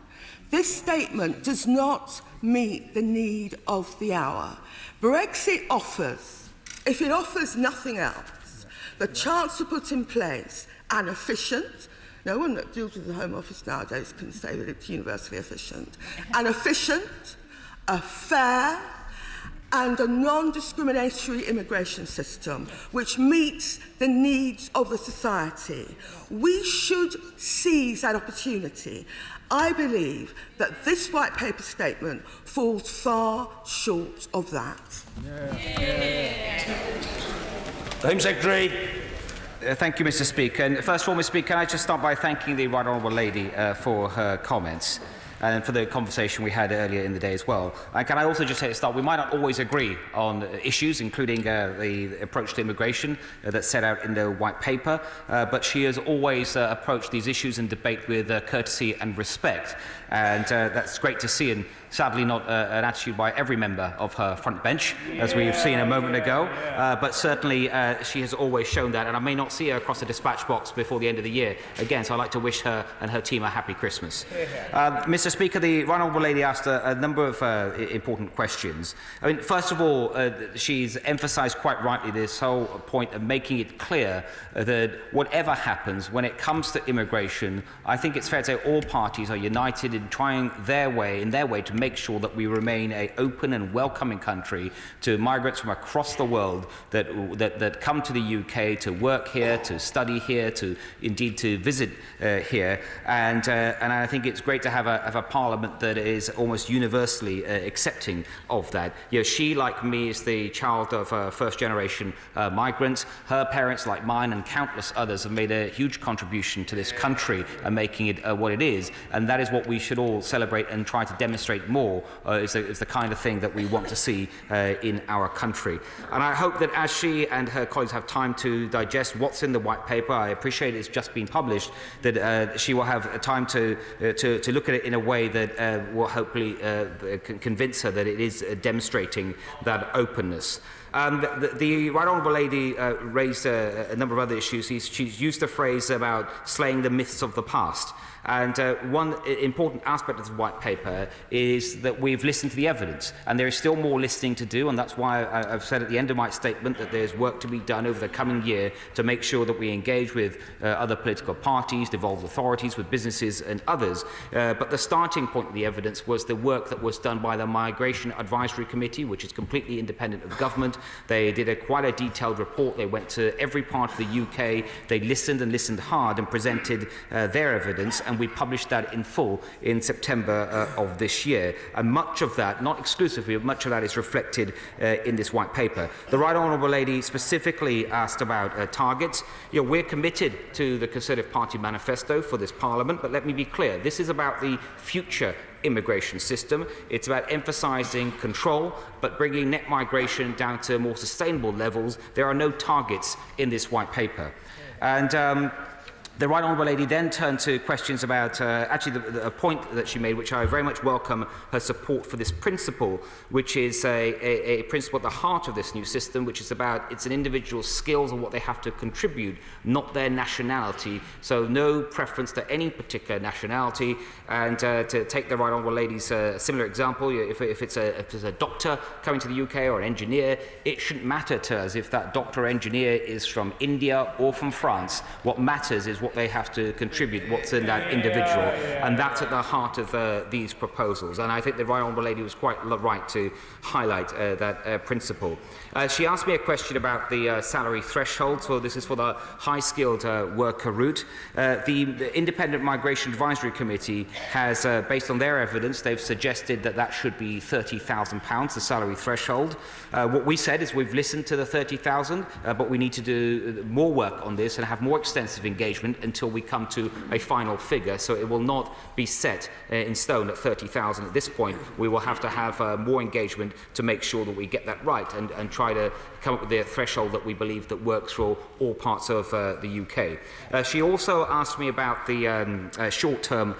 this statement does not meet the need of the hour. Brexit offers, if it offers nothing else, the chance to put in place an efficient, no one that deals with the Home Office nowadays can say that it's universally efficient, an efficient, a fair and a non-discriminatory immigration system which meets the needs of the society. We should seize that opportunity. I believe that this white paper statement falls far short of that. The Home Secretary. Thank you, Mr. Speaker. And first of all, Mr. Speaker, can I just start by thanking the Right Honourable Lady for her comments and for the conversation we had earlier in the day as well. And can I also just say at the start, we might not always agree on issues, including the approach to immigration that's set out in the white paper, but she has always approached these issues and debate with courtesy and respect. And that's great to see, and sadly not an attitude by every member of her front bench, as we've seen a moment ago, but certainly she has always shown that, and I may not see her across the dispatch box before the end of the year again, so I'd like to wish her and her team a happy Christmas. Mr. Speaker, the Right Honourable Lady asked a number of important questions. I mean, first of all, she's emphasised quite rightly this whole point of making it clear that whatever happens when it comes to immigration, I think it's fair to say all parties are united in trying their way to make sure that we remain an open and welcoming country to migrants from across the world that come to the UK to work here, to study here, to indeed to visit here. And I think it's great to have a parliament that is almost universally accepting of that. You know, she, like me, is the child of first-generation migrants. Her parents, like mine, and countless others have made a huge contribution to this country and making it what it is. And that is what we should all celebrate and try to demonstrate more is the kind of thing that we want to see in our country. And I hope that as she and her colleagues have time to digest what's in the white paper, I appreciate it's just been published, that she will have time to look at it in a way that will hopefully convince her that it is demonstrating that openness. The Right Honourable Lady raised a number of other issues. She's used the phrase about slaying the myths of the past. And one important aspect of the white paper is that we've listened to the evidence, and there is still more listening to do, and that's why I've said at the end of my statement that there's work to be done over the coming year to make sure that we engage with other political parties, devolved authorities, with businesses and others. But the starting point of the evidence was the work that was done by the Migration Advisory Committee, which is completely independent of government, They did quite a detailed report. They went to every part of the UK. They listened and listened hard and presented their evidence, and we published that in full in September of this year. And much of that, not exclusively, but much of that is reflected in this white paper. The Right Honourable Lady specifically asked about targets. We're committed to the Conservative Party manifesto for this Parliament, but let me be clear, this is about the future immigration system. It's about emphasising control, but bringing net migration down to more sustainable levels. There are no targets in this white paper. And the Right Honourable Lady then turned to questions about actually a point that she made, which I very much welcome her support for this principle, which is a principle at the heart of this new system, which is about it's an individual's skills and what they have to contribute, not their nationality. So no preference to any particular nationality. And to take the Right Honourable Lady's similar example, if it's a doctor coming to the UK or an engineer, it shouldn't matter to us if that doctor or engineer is from India or from France. What matters is what they have to contribute, what's in that individual, and that's at the heart of these proposals. And I think the Right Honourable Lady was quite right to highlight that principle. She asked me a question about the salary threshold. So this is for the high-skilled worker route. The Independent Migration Advisory Committee has, based on their evidence, they've suggested that that should be £30,000, the salary threshold. What we said is we've listened to the 30,000, but we need to do more work on this and have more extensive engagement until we come to a final figure. So it will not be set in stone at 30,000 at this point. We will have to have more engagement to make sure that we get that right and try to come up with the threshold that we believe that works for all parts of the UK. She also asked me about the short-term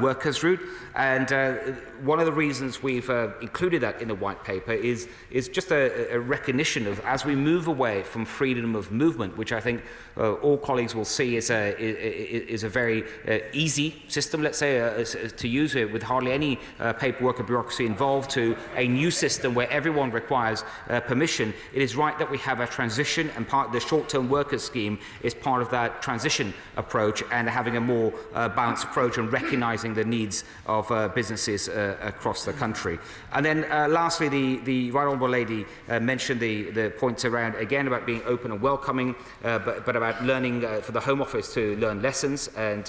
workers route, and one of the reasons we've included that in the white paper is just a recognition of, as we move away from freedom of movement, which I think all colleagues will see is a very easy system, let's say, to use it with hardly any paperwork or bureaucracy involved, to a new system where everyone requires permission. It is right that we have a transition, and part of the short-term workers scheme is part of that transition approach, and having a more balanced approach and recognising the needs of businesses across the country. And then lastly, the Right Honourable Lady mentioned the points around, again, about being open and welcoming, but about learning for the Home Office to learn lessons and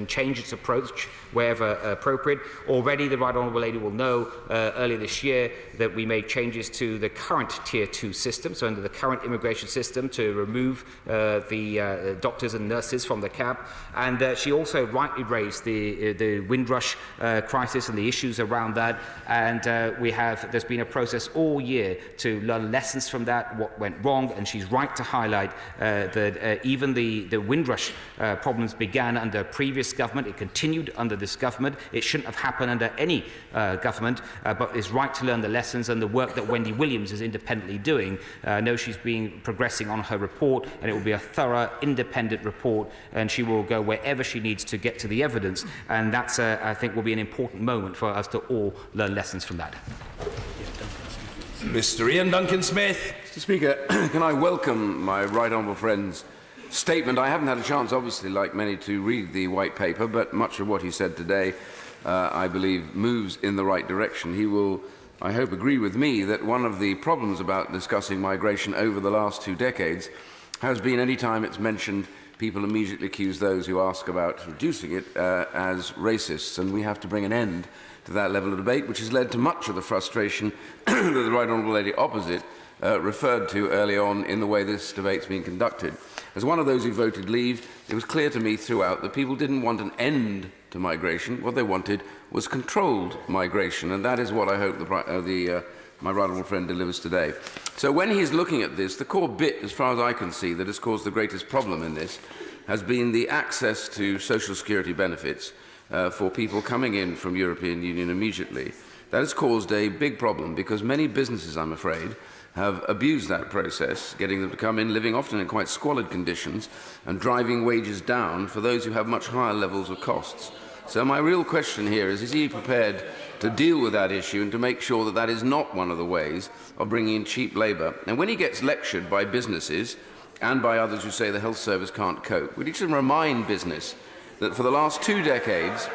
change its approach wherever appropriate. Already the Right Honourable Lady will know earlier this year that we made changes to the current Tier 2 system, so under the current immigration system, to remove the doctors and nurses from the cab. And she also rightly raised the Windrush crisis and the issues around that. And there's been a process all year to learn lessons from that, what went wrong, and she's right to highlight that even the Windrush problems began under a previous government. It continued under this government. It shouldn't have happened under any government, but it's right to learn the lessons, and the work that Wendy Williams is independently doing. I know she's been progressing on her report, and it will be a thorough, independent report, and she will go wherever she needs to get to the evidence, and that's, I think, will be an important moment for us to all learn lessons from that. Mr. Ian Duncan-Smith. Mr. Speaker, can I welcome my right honourable friend's statement? I haven't had a chance, obviously, like many, to read the white paper, but much of what he said today, I believe, moves in the right direction. He will, I hope, agree with me that one of the problems about discussing migration over the last 2 decades has been any time it's mentioned, people immediately accuse those who ask about reducing it as racists, and we have to bring an end to that level of debate, which has led to much of the frustration that the Right Honourable Lady opposite referred to early on in the way this debate's been conducted. As one of those who voted leave, it was clear to me throughout that people didn't want an end to migration. What they wanted was controlled migration, and that is what I hope my right honourable friend delivers today. So when he is looking at this, the core bit, as far as I can see, that has caused the greatest problem in this has been the access to social security benefits for people coming in from European Union immediately. That has caused a big problem because many businesses, I'm afraid, have abused that process, getting them to come in, living often in quite squalid conditions, and driving wages down for those who have much higher levels of costs. So my real question here is he prepared to deal with that issue and to make sure that that is not one of the ways of bringing in cheap labour? And when he gets lectured by businesses and by others who say the health service can't cope, we need to remind business that for the last 2 decades,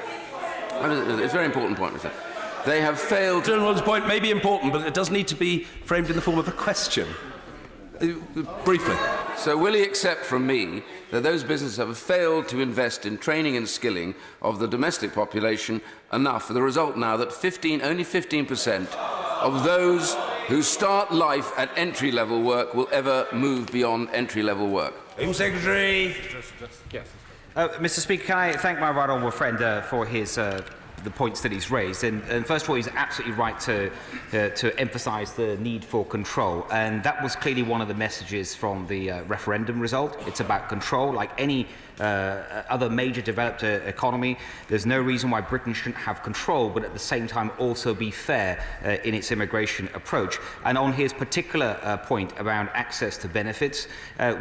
it's a very important point, Mr. They have failed. Gentleman's point may be important, but it does need to be framed in the form of a question. Briefly. So will he accept from me that those businesses have failed to invest in training and skilling of the domestic population enough for the result now that only 15% of those who start life at entry-level work will ever move beyond entry-level work? Home Secretary. Yes. Mr. Speaker, can I thank my right honourable friend for his the points that he's raised. And first of all, he's absolutely right to emphasise the need for control. And that was clearly one of the messages from the referendum result. It's about control. Like any other major developed economy, there's no reason why Britain shouldn't have control, but at the same time also be fair in its immigration approach. And on his particular point around access to benefits,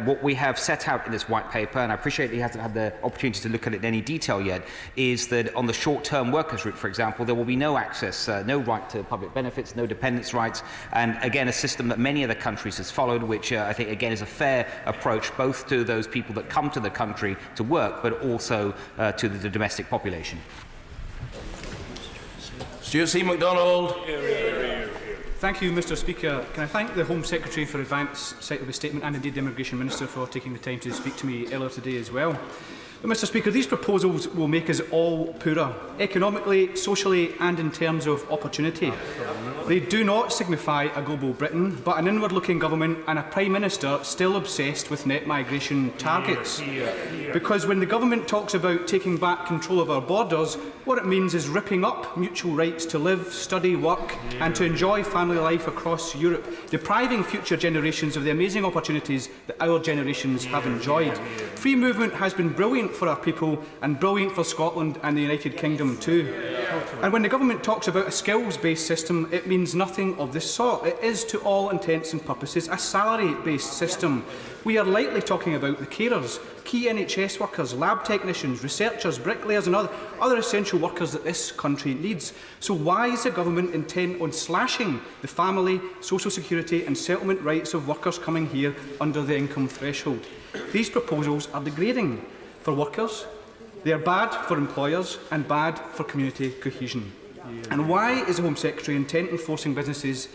what we have set out in this white paper, and I appreciate he hasn't had the opportunity to look at it in any detail yet, is that on the short-term workers route, for example, there will be no access, no right to public benefits, no dependents' rights, and again, a system that many other countries has followed, which I think, again, is a fair approach both to those people that come to the country to work, but also to the domestic population. Stuart C. MacDonald. Thank you, Mr. Speaker. Can I thank the Home Secretary for advance sight of his statement, and indeed the Immigration Minister for taking the time to speak to me earlier today as well. But, Mr. Speaker, these proposals will make us all poorer, economically, socially and in terms of opportunity. They do not signify a global Britain, but an inward-looking government and a Prime Minister still obsessed with net migration targets. Because when the government talks about taking back control of our borders, what it means is ripping up mutual rights to live, study, work and to enjoy family life across Europe, depriving future generations of the amazing opportunities that our generations have enjoyed. Free movement has been brilliant for our people and brilliant for Scotland and the United Kingdom too. And when the government talks about a skills-based system, it means nothing of this sort. It is, to all intents and purposes, a salary-based system. We are likely talking about the carers, key NHS workers, lab technicians, researchers, bricklayers and other essential workers that this country needs. So why is the government intent on slashing the family, social security and settlement rights of workers coming here under the income threshold? These proposals are degrading for workers, they are bad for employers and bad for community cohesion. And why is the Home Secretary intent on forcing businesses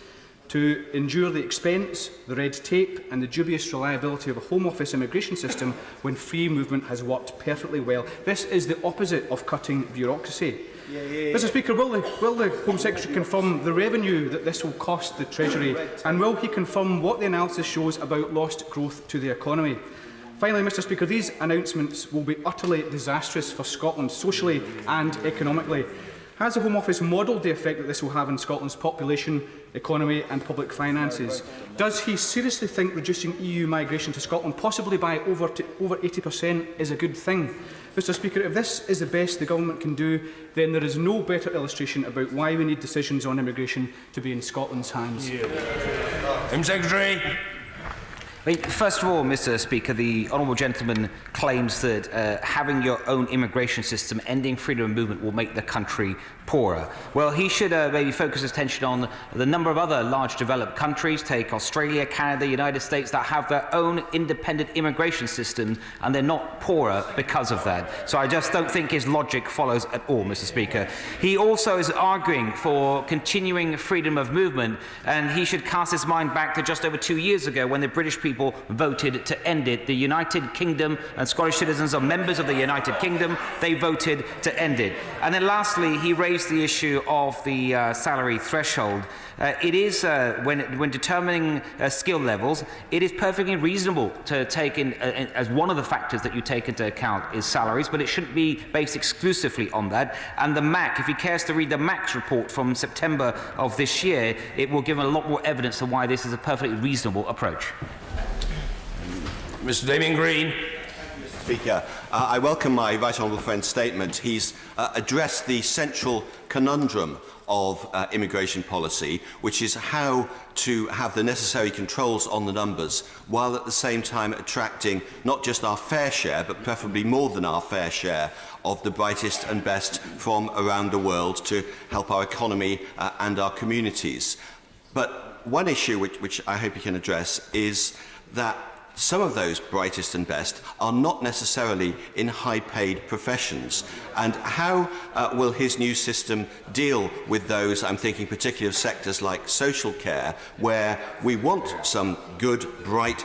to endure the expense, the red tape and the dubious reliability of a Home Office immigration system when free movement has worked perfectly well? This is the opposite of cutting bureaucracy. Mr. Speaker, will the Home Secretary confirm the revenue that this will cost the Treasury, and will he confirm what the analysis shows about lost growth to the economy? Finally, Mr. Speaker, these announcements will be utterly disastrous for Scotland, socially and economically. Has the Home Office modelled the effect that this will have on Scotland's population, economy and public finances? Does he seriously think reducing EU migration to Scotland, possibly by over 80%, is a good thing? Mr. Speaker, if this is the best the government can do, then there is no better illustration about why we need decisions on immigration to be in Scotland's hands. Home Secretary. First of all, Mr. Speaker, the honourable gentleman claims that having your own immigration system, ending freedom of movement, will make the country poorer. Well, he should maybe focus his attention on the number of other large developed countries, take Australia, Canada, United States, that have their own independent immigration systems, and they're not poorer because of that. So I just don't think his logic follows at all, Mr. Speaker. He also is arguing for continuing freedom of movement, and he should cast his mind back to just over 2 years ago when the British people voted to end it. The United Kingdom and Scottish citizens are members of the United Kingdom. They voted to end it. And then lastly, he raised the issue of the salary threshold. It is, when determining skill levels, it is perfectly reasonable to take in, as one of the factors that you take into account is salaries, but it shouldn't be based exclusively on that. And the MAC, if he cares to read the MAC's report from September of this year, it will give a lot more evidence of why this is a perfectly reasonable approach. Mr. Damien Green. Speaker, I welcome my right honourable friend's statement. He's addressed the central conundrum of immigration policy, which is how to have the necessary controls on the numbers while at the same time attracting not just our fair share, but preferably more than our fair share of the brightest and best from around the world to help our economy and our communities. But one issue which I hope you can address is that some of those brightest and best are not necessarily in high-paid professions. And how will his new system deal with those, I'm thinking particularly of sectors like social care, where we want some good, bright,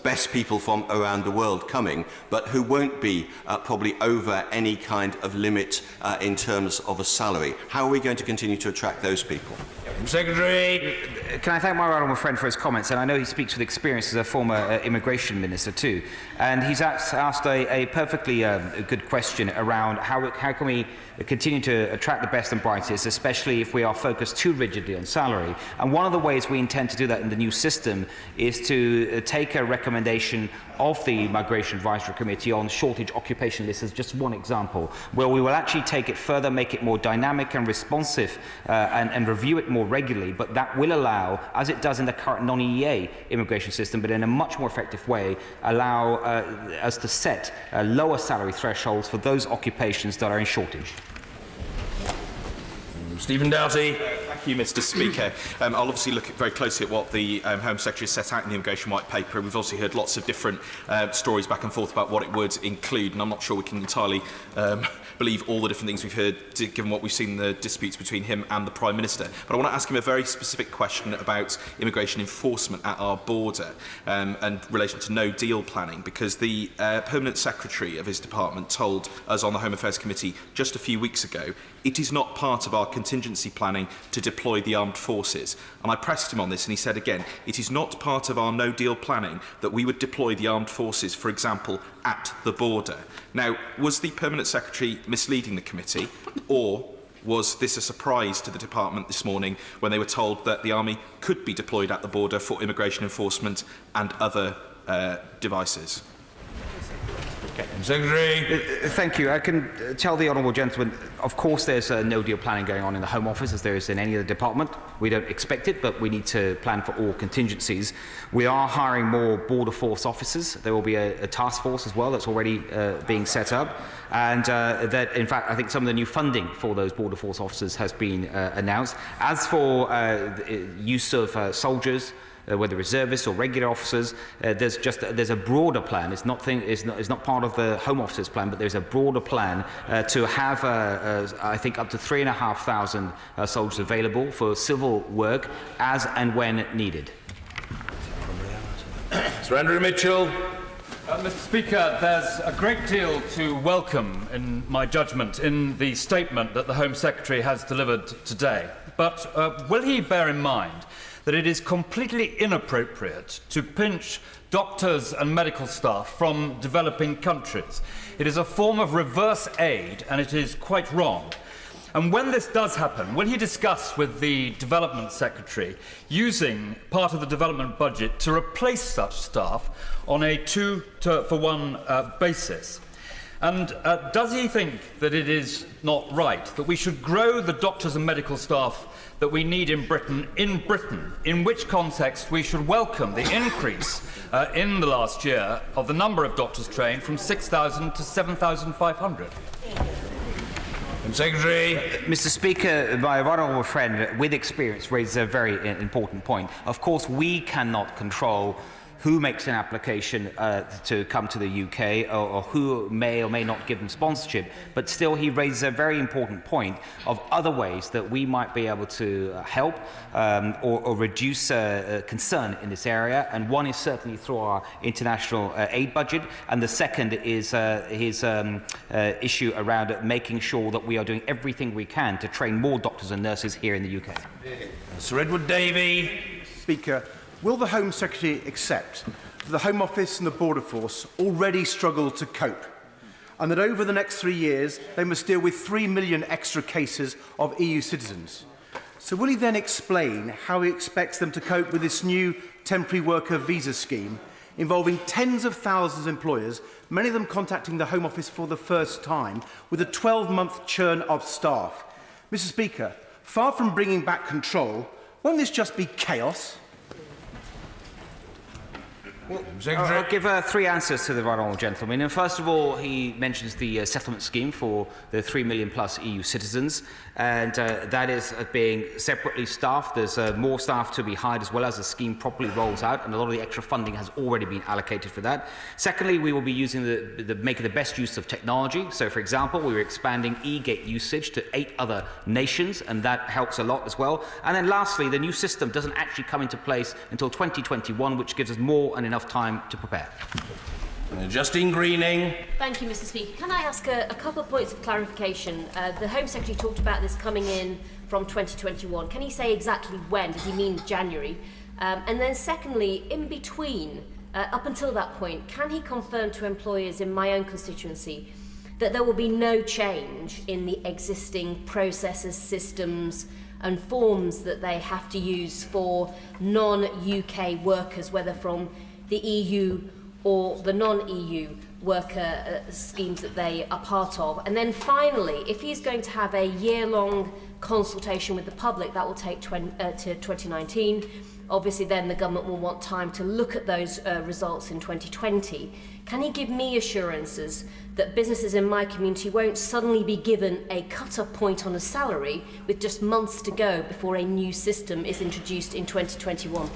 best people from around the world coming, but who won't be probably over any kind of limit in terms of a salary? How are we going to continue to attract those people? Secretary. Can I thank my right honourable friend for his comments? And I know he speaks with experience as a former immigration minister too. And he's asked a perfectly good question around how can we continue to attract the best and brightest, especially if we are focused too rigidly on salary. And one of the ways we intend to do that in the new system is to take a recommendation of the Migration Advisory Committee on shortage occupation lists as just one example, where we will actually take it further, make it more dynamic and responsive, and review it more regularly, but that will allow, as it does in the current non-EEA immigration system, but in a much more effective way, allow us to set lower salary thresholds for those occupations that are in shortage. Stephen Doughty. Thank you, Mr. Speaker. I'll obviously look very closely at what the Home Secretary set out in the Immigration White Paper. We've obviously heard lots of different stories back and forth about what it would include, and I'm not sure we can entirely believe all the different things we've heard, given what we've seen the disputes between him and the Prime Minister. But I want to ask him a very specific question about immigration enforcement at our border and in relation to no-deal planning, because the Permanent Secretary of his department told us on the Home Affairs Committee just a few weeks ago it is not part of our contingency planning to deploy the armed forces. And I pressed him on this and he said again, it is not part of our no-deal planning that we would deploy the armed forces, for example, at the border. Now, was the Permanent Secretary misleading the committee, or was this a surprise to the department this morning when they were told that the army could be deployed at the border for immigration enforcement and other devices? Secretary. Thank you. I can tell the honourable gentleman, of course there's no-deal planning going on in the Home Office as there is in any other department. We don't expect it, but we need to plan for all contingencies. We are hiring more border force officers. There will be a task force as well that's already being set up. And that, in fact, I think some of the new funding for those border force officers has been announced. As for use of soldiers, whether reservists or regular officers, there's a broader plan. It's not part of the Home Office's plan, but there's a broader plan to have, I think, up to 3,500 soldiers available for civil work as and when needed. Sir Andrew Mitchell. Mr. Speaker, there's a great deal to welcome, in my judgment, in the statement that the Home Secretary has delivered today. But will he bear in mind that it is completely inappropriate to pinch doctors and medical staff from developing countries? It is a form of reverse aid, and it is quite wrong. And when this does happen, will he discuss with the Development Secretary using part of the development budget to replace such staff on a 2-for-1 basis? And does he think that it is not right that we should grow the doctors and medical staff that we need in Britain, in which context we should welcome the increase in the last year of the number of doctors trained from 6,000 to 7,500? Secretary. Mr. Speaker, my right honourable friend with experience raises a very important point. Of course, we cannot control who makes an application to come to the UK or who may or may not give them sponsorship, but still he raises a very important point of other ways that we might be able to help or reduce concern in this area, and one is certainly through our international aid budget, and the second is his issue around making sure that we are doing everything we can to train more doctors and nurses here in the UK. Sir Edward Davey. Speaker, will the Home Secretary accept that the Home Office and the Border Force already struggle to cope, and that over the next 3 years they must deal with 3 million extra cases of EU citizens? So will he then explain how he expects them to cope with this new temporary worker visa scheme involving tens of thousands of employers, many of them contacting the Home Office for the first time, with a 12-month churn of staff? Mr. Speaker, far from bringing back control, won't this just be chaos? I'll give three answers to the right honourable gentleman. And first of all, he mentions the settlement scheme for the 3 million plus EU citizens, and that is being separately staffed. There's more staff to be hired as well as the scheme properly rolls out, and a lot of the extra funding has already been allocated for that. Secondly, we will be using making the best use of technology. So, for example, we're expanding e-gate usage to 8 other nations, and that helps a lot as well. And then lastly, the new system doesn't actually come into place until 2021, which gives us more and enough time to prepare. Justine Greening. Thank you, Mr. Speaker. Can I ask a couple of points of clarification? The Home Secretary talked about this coming in from 2021. Can he say exactly when? Does he mean January? And then secondly, in between, up until that point, can he confirm to employers in my own constituency that there will be no change in the existing processes, systems and forms that they have to use for non-UK workers, whether from the EU or the non-EU worker schemes that they are part of? And then finally, if he's going to have a year-long consultation with the public, that will take to 2019. Obviously, then the government will want time to look at those results in 2020. Can he give me assurances that businesses in my community won't suddenly be given a cut-off point on a salary with just months to go before a new system is introduced in 2021?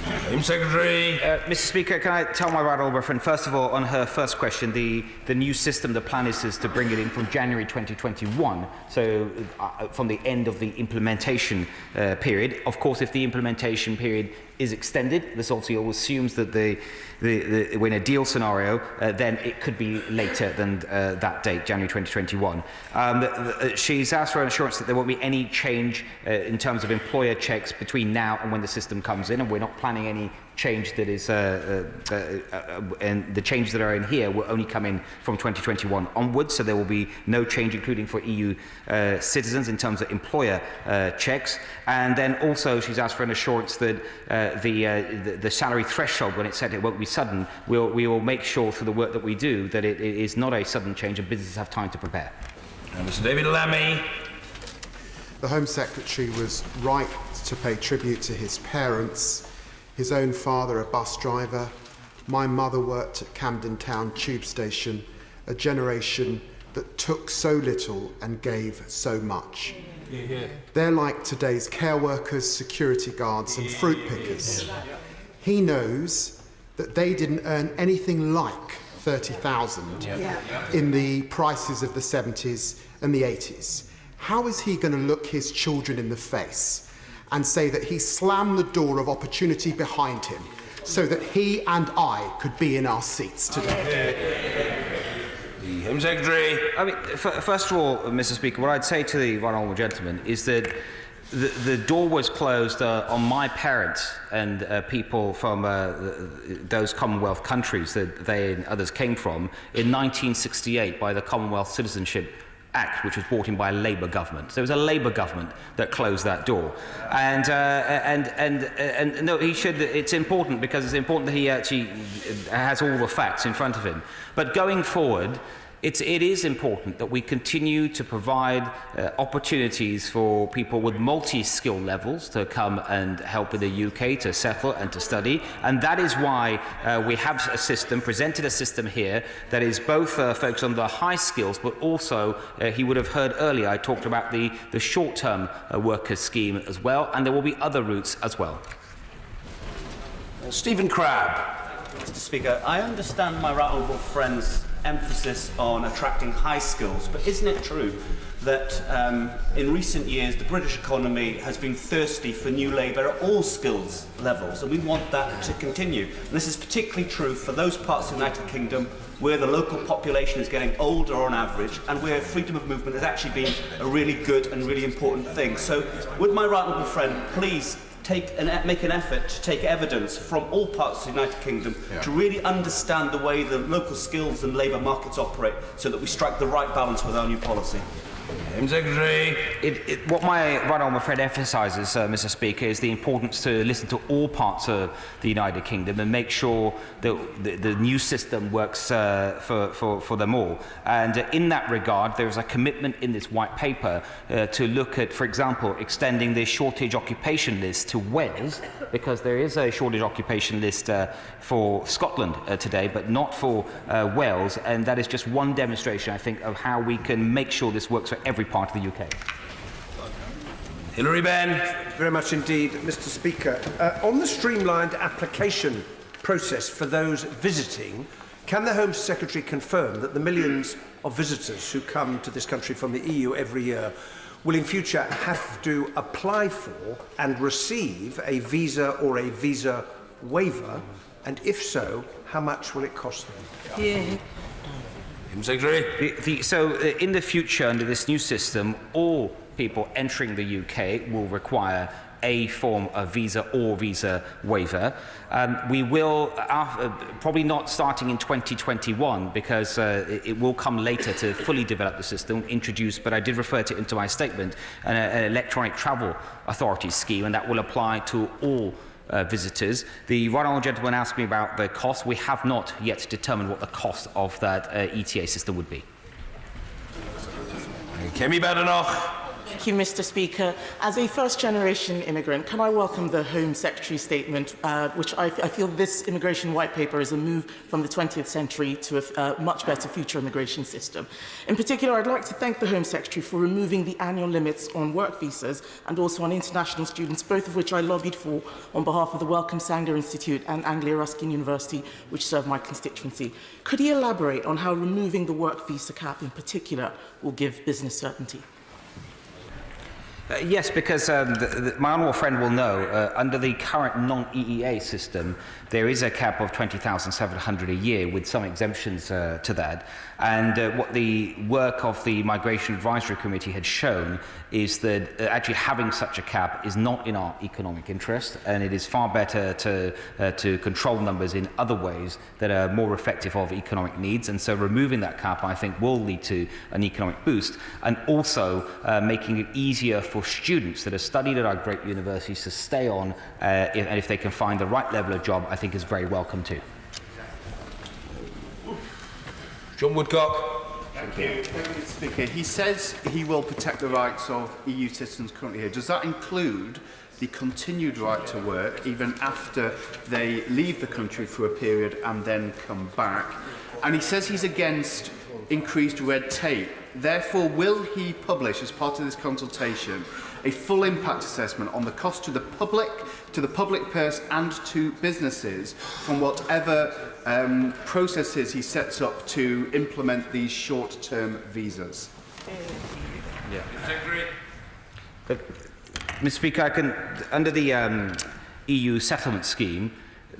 Home Secretary. Mr. Speaker, can I tell my right honourable friend, first of all, on her first question, the new system, the plan is to bring it in from January 2021, so from the end of the implementation period. Of course, if the implementation period is extended, this obviously always assumes that when a deal scenario, then it could be later than that date, January 2021. She's asked for an assurance that there won't be any change in terms of employer checks between now and when the system comes in, and we're not planning any change that is, and the changes that are in here will only come in from 2021 onwards, so there will be no change, including for EU citizens, in terms of employer checks. And then also she's asked for an assurance that the salary threshold, when it's set, it won't be sudden. We will make sure through the work that we do that it is not a sudden change and businesses have time to prepare. Mr. David Lammy. The Home Secretary was right to pay tribute to his parents. His own father, a bus driver. My mother worked at Camden Town Tube Station, a generation that took so little and gave so much. They're like today's care workers, security guards and fruit pickers. He knows that they didn't earn anything like 30,000 in the prices of the 70s and the 80s. How is he going to look his children in the face and say that he slammed the door of opportunity behind him so that he and I could be in our seats today? The Home Secretary. I mean, first of all, Mr. Speaker, what I'd say to the right honourable gentleman is that the door was closed on my parents and people from those Commonwealth countries that they and others came from in 1968 by the Commonwealth Citizenship Act, which was brought in by a Labour government. So it was a Labour government that closed that door. And no, he should. It's important because it's important that he actually has all the facts in front of him. But going forward, it is important that we continue to provide opportunities for people with multi-skill levels to come and help in the UK to settle and to study, and that is why we have presented a system here that is both focused on the high skills, but also, he would have heard earlier, I talked about the short-term workers scheme as well, and there will be other routes as well. Stephen Crabb. Mr. Speaker, I understand my right honourable friend's emphasis on attracting high skills, but isn't it true that in recent years the British economy has been thirsty for new labour at all skills levels, and we want that to continue? And this is particularly true for those parts of the United Kingdom where the local population is getting older on average and where freedom of movement has actually been a really good and really important thing. So would my right honourable friend please make an effort to take evidence from all parts of the United Kingdom to really understand the way the local skills and labour markets operate so that we strike the right balance with our new policy? Home Secretary. What my right honourable friend emphasises, Mr. Speaker, is the importance to listen to all parts of the United Kingdom and make sure that the new system works for them all. And in that regard, there is a commitment in this white paper to look at, for example, extending the shortage occupation list to Wales, because there is a shortage occupation list for Scotland today, but not for Wales. And that is just one demonstration, I think, of how we can make sure this works for every part of the UK. Hilary Benn. Thank you very much indeed, Mr. Speaker. On the streamlined application process for those visiting, can the Home Secretary confirm that the millions of visitors who come to this country from the EU every year will in future have to apply for and receive a visa or a visa waiver? And if so, how much will it cost them? Yeah. Secretary. So in the future, under this new system, all people entering the UK will require a form of visa or visa waiver. We will, probably not starting in 2021, because it will come later to fully develop the system, introduce, but I did refer to it into my statement, an electronic travel authority scheme, and that will apply to all visitors. The right honourable gentleman asked me about the cost. We have not yet determined what the cost of that ETA system would be. Kemi Badenoch. Thank you, Mr. Speaker. As a first-generation immigrant, can I welcome the Home Secretary's statement, which I feel this immigration white paper is a move from the 20th century to a much better future immigration system. In particular, I'd like to thank the Home Secretary for removing the annual limits on work visas and also on international students, both of which I lobbied for on behalf of the Wellcome Sanger Institute and Anglia Ruskin University, which serve my constituency. Could he elaborate on how removing the work visa cap in particular will give business certainty? Yes, because my honourable friend will know, under the current non-EEA system, there is a cap of $20,700 a year with some exemptions to that. And what the work of the Migration Advisory Committee had shown is that actually having such a cap is not in our economic interest, and it is far better to control numbers in other ways that are more reflective of economic needs. And so removing that cap, I think, will lead to an economic boost, and also making it easier for students that have studied at our great universities to stay on, and if they can find the right level of job, I think is very welcome too. John Woodcock. Thank you, Mr. Speaker. He says he will protect the rights of EU citizens currently here. Does that include the continued right to work even after they leave the country for a period and then come back? And he says he's against increased red tape. Therefore, will he publish, as part of this consultation, a full impact assessment on the cost to the public purse and to businesses from whatever processes he sets up to implement these short-term visas? Yeah. Mr. Speaker, I can, under the EU settlement scheme,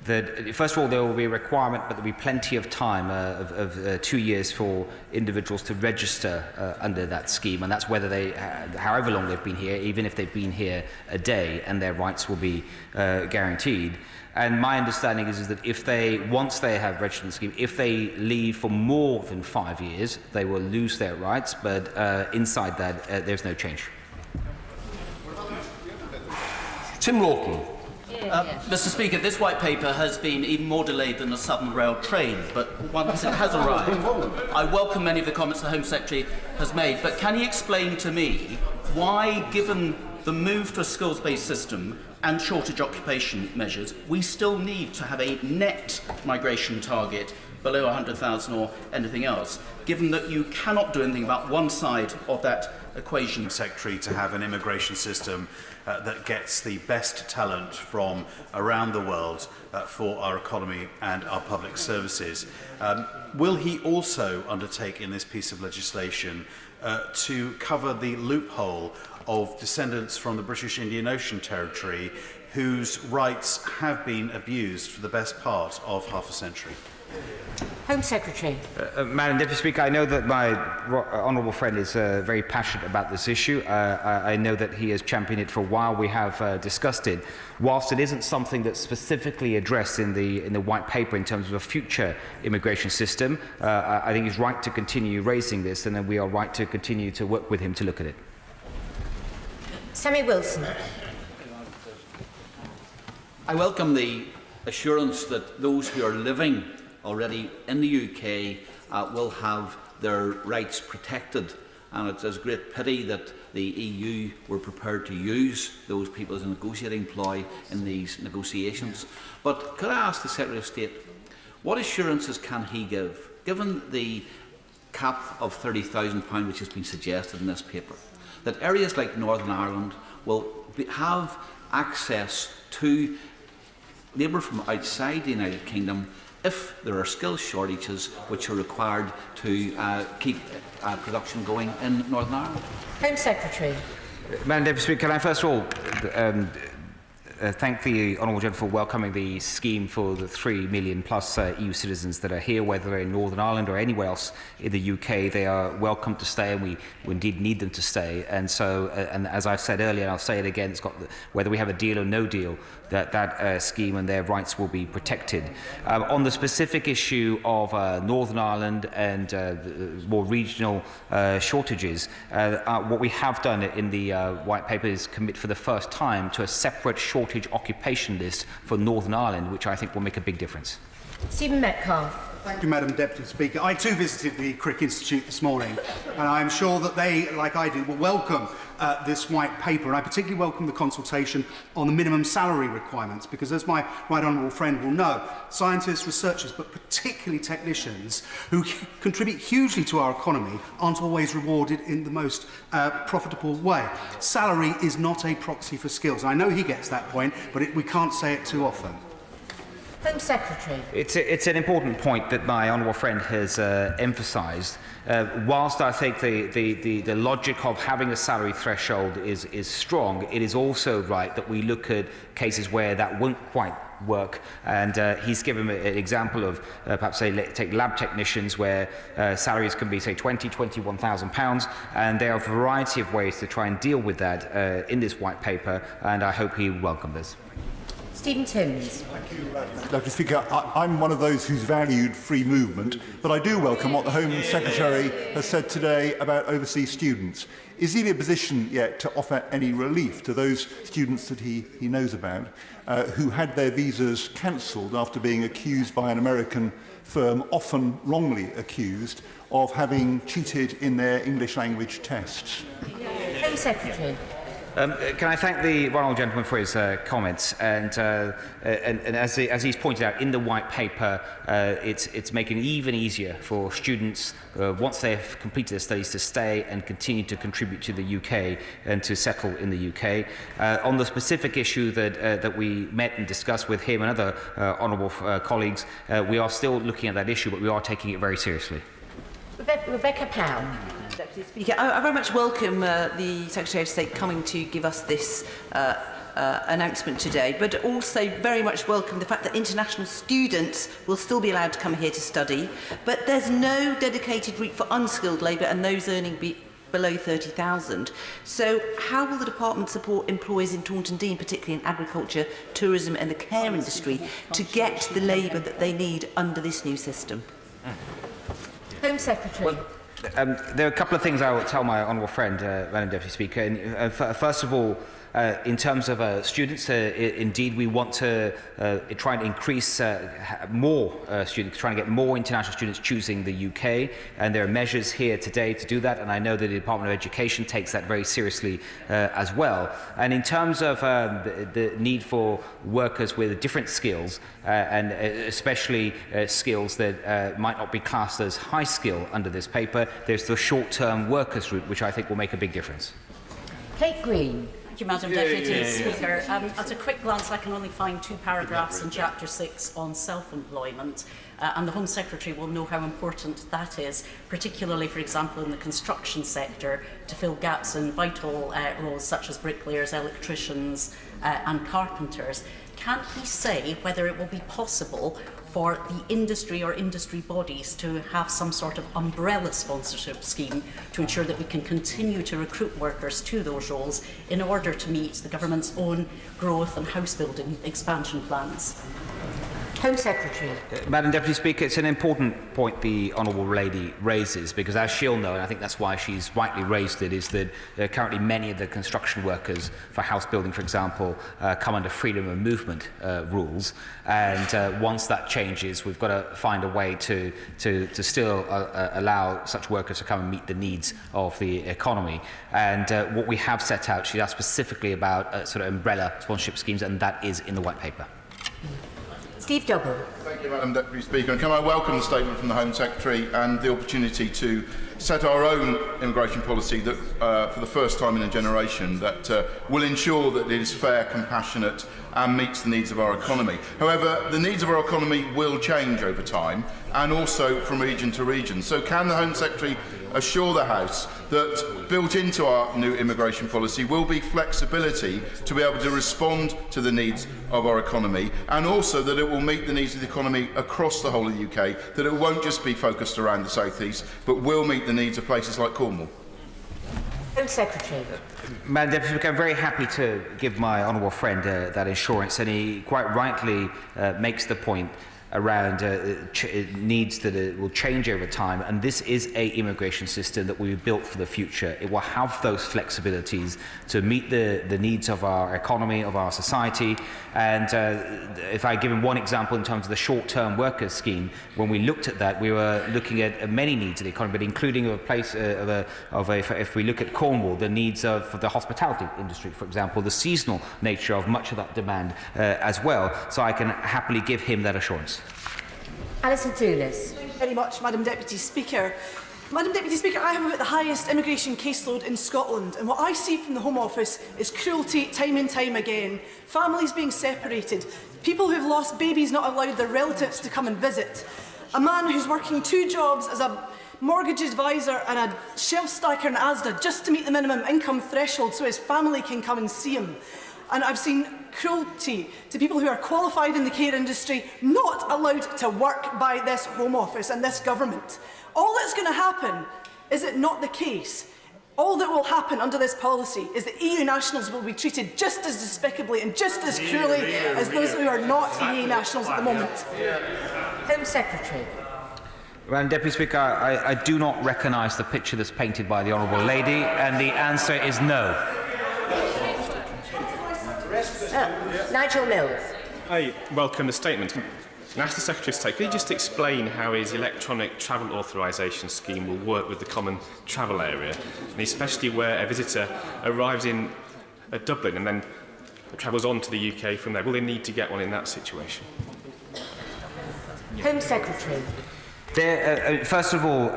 that first of all there will be a requirement, but there will be plenty of time of 2 years for individuals to register under that scheme, and that's whether they, however long they've been here, even if they've been here a day, and their rights will be guaranteed. And my understanding is that if they, once they have registered in the scheme, if they leave for more than 5 years, they will lose their rights, but inside that, there's no change. Tim Lawton. Mr. Speaker, this white paper has been even more delayed than a Southern Rail train, but once it has arrived, I welcome many of the comments the Home Secretary has made, but can he explain to me why, given the move to a skills-based system and shortage occupation measures, we still need to have a net migration target below 100,000 or anything else, given that you cannot do anything about one side of that equation? Secretary, to have an immigration system that gets the best talent from around the world for our economy and our public services. Will he also undertake in this piece of legislation to cover the loophole of descendants from the British Indian Ocean Territory whose rights have been abused for the best part of half a century? Home Secretary. Madam Deputy Speaker, I know that my honourable friend is very passionate about this issue. I know that he has championed it for a while. We have discussed it. Whilst it isn't something that's specifically addressed in the white paper in terms of a future immigration system, I think he's right to continue raising this, and then we are right to continue to work with him to look at it. Sammy Wilson. I welcome the assurance that those who are living already in the UK will have their rights protected, and it's a great pity that the EU were prepared to use those people as a negotiating ploy in these negotiations. But could I ask the Secretary of State, what assurances can he give, given the cap of £30,000 which has been suggested in this paper, that areas like Northern Ireland will have access to labour from outside the United Kingdom if there are skills shortages which are required to keep production going in Northern Ireland? Home Secretary. Madam Deputy Speaker, can I first of all thank the honourable gentleman for welcoming the scheme for the 3 million plus EU citizens that are here, whether they're in Northern Ireland or anywhere else in the UK. They are welcome to stay, and we indeed need them to stay. And so, and as I've said earlier, and I'll say it again, it's got whether we have a deal or no deal, that scheme and their rights will be protected. On the specific issue of Northern Ireland and more regional shortages, what we have done in the white paper is commit for the first time to a separate shortage occupation list for Northern Ireland, which I think will make a big difference. Stephen Metcalfe. Thank you, Madam Deputy Speaker. I too visited the Crick Institute this morning, and I am sure that they, like I did, will welcome this white paper. And I particularly welcome the consultation on the minimum salary requirements, because as my right honourable friend will know, scientists, researchers, but particularly technicians who contribute hugely to our economy aren't always rewarded in the most profitable way. Salary is not a proxy for skills. I know he gets that point, but we can't say it too often. Home Secretary. It's an important point that my honourable friend has emphasised. Whilst I think the logic of having a salary threshold is strong, it is also right that we look at cases where that won't quite work, and he's given an example of perhaps say take lab technicians where salaries can be say £21,000, and there are a variety of ways to try and deal with that in this white paper, and I hope he will welcome this. Stephen Timms. Thank you, Deputy Speaker. I'm one of those who's valued free movement, but I do welcome what the Home Secretary has said today about overseas students. Is he in a position yet to offer any relief to those students that he knows about who had their visas cancelled after being accused by an American firm, often wrongly accused, of having cheated in their English language tests? Home Secretary. Can I thank the honourable gentleman for his comments? And as he's pointed out in the white paper, it's making it even easier for students once they've completed their studies to stay and continue to contribute to the UK and to settle in the UK. On the specific issue that we met and discussed with him and other honourable colleagues, we are still looking at that issue, but we are taking it very seriously. Rebecca Plough. Deputy Speaker, I very much welcome the Secretary of State coming to give us this announcement today, but also very much welcome the fact that international students will still be allowed to come here to study, but there's no dedicated route for unskilled labour and those earning below 30,000. So how will the department support employers in Taunton Deane, particularly in agriculture, tourism and the care industry, to get the labour that they need under this new system? Home Secretary. Well, there are a couple of things I will tell my honourable friend, Madam Deputy Speaker. And, first of all, in terms of students, indeed we want to try and increase more students, trying to get more international students choosing the UK, and there are measures here today to do that, and I know that the Department of Education takes that very seriously as well. And in terms of the need for workers with different skills, and especially skills that might not be classed as high skill under this paper, there's the short-term workers route, which I think will make a big difference. Kate Green. Thank you, Madam Deputy Speaker. At a quick glance, I can only find 2 paragraphs in Chapter 6 on self-employment, and the Home Secretary will know how important that is, particularly, for example, in the construction sector, to fill gaps in vital roles such as bricklayers, electricians and carpenters. Can he say whether it will be possible for the industry or industry bodies to have some sort of umbrella sponsorship scheme to ensure that we can continue to recruit workers to those roles in order to meet the government's own growth and house building expansion plans? Home Secretary. Madam Deputy Speaker, it's an important point the Honourable Lady raises, because as she'll know, and I think that's why she's rightly raised it, is that currently many of the construction workers for house building, for example, come under freedom of movement rules, and once that changes, we've got to find a way to still allow such workers to come and meet the needs of the economy. And what we have set out, she asked specifically about sort of umbrella sponsorship schemes, and that is in the White Paper. Steve Double. Thank you, Madam Deputy Speaker. And can I welcome the statement from the Home Secretary and the opportunity to set our own immigration policy that, for the first time in a generation, that will ensure that it is fair, compassionate and meets the needs of our economy. However, the needs of our economy will change over time and also from region to region. So can the Home Secretary assure the House that built into our new immigration policy will be flexibility to be able to respond to the needs of our economy, and also that it will meet the needs of the economy across the whole of the UK, that it won't just be focused around the South East, but will meet the needs of places like Cornwall? Home Secretary. Madam Deputy Speaker, I'm very happy to give my honourable friend that assurance, and he quite rightly makes the point around needs that will change over time, and this is a immigration system that we built for the future. It will have those flexibilities to meet the needs of our economy, of our society. And if I give him one example in terms of the short-term workers scheme, when we looked at that, we were looking at many needs of the economy, but including if we look at Cornwall, the needs of the hospitality industry, for example, the seasonal nature of much of that demand as well. So I can happily give him that assurance. Alison Toulis. Thank you very much, Madam Deputy Speaker. Madam Deputy Speaker, I have about the highest immigration caseload in Scotland, and what I see from the Home Office is cruelty time and time again. Families being separated, people who've lost babies not allowed their relatives to come and visit, a man who's working 2 jobs as a mortgage advisor and a shelf stacker in Asda just to meet the minimum income threshold so his family can come and see him. And I've seen cruelty to people who are qualified in the care industry not allowed to work by this Home Office and this government. All that's going to happen, is it not the case? All that will happen under this policy is that EU nationals will be treated just as despicably and just as cruelly as those who are not EU nationals at the moment. Home Secretary. Madam Deputy Speaker, I do not recognise the picture that's painted by the Honourable Lady, and the answer is no. Nigel Mills. I welcome the statement. And ask the Secretary of State, could he just explain how his electronic travel authorisation scheme will work with the common travel area, and especially where a visitor arrives in Dublin and then travels on to the UK from there? Will they need to get one in that situation? Home Secretary. First of all,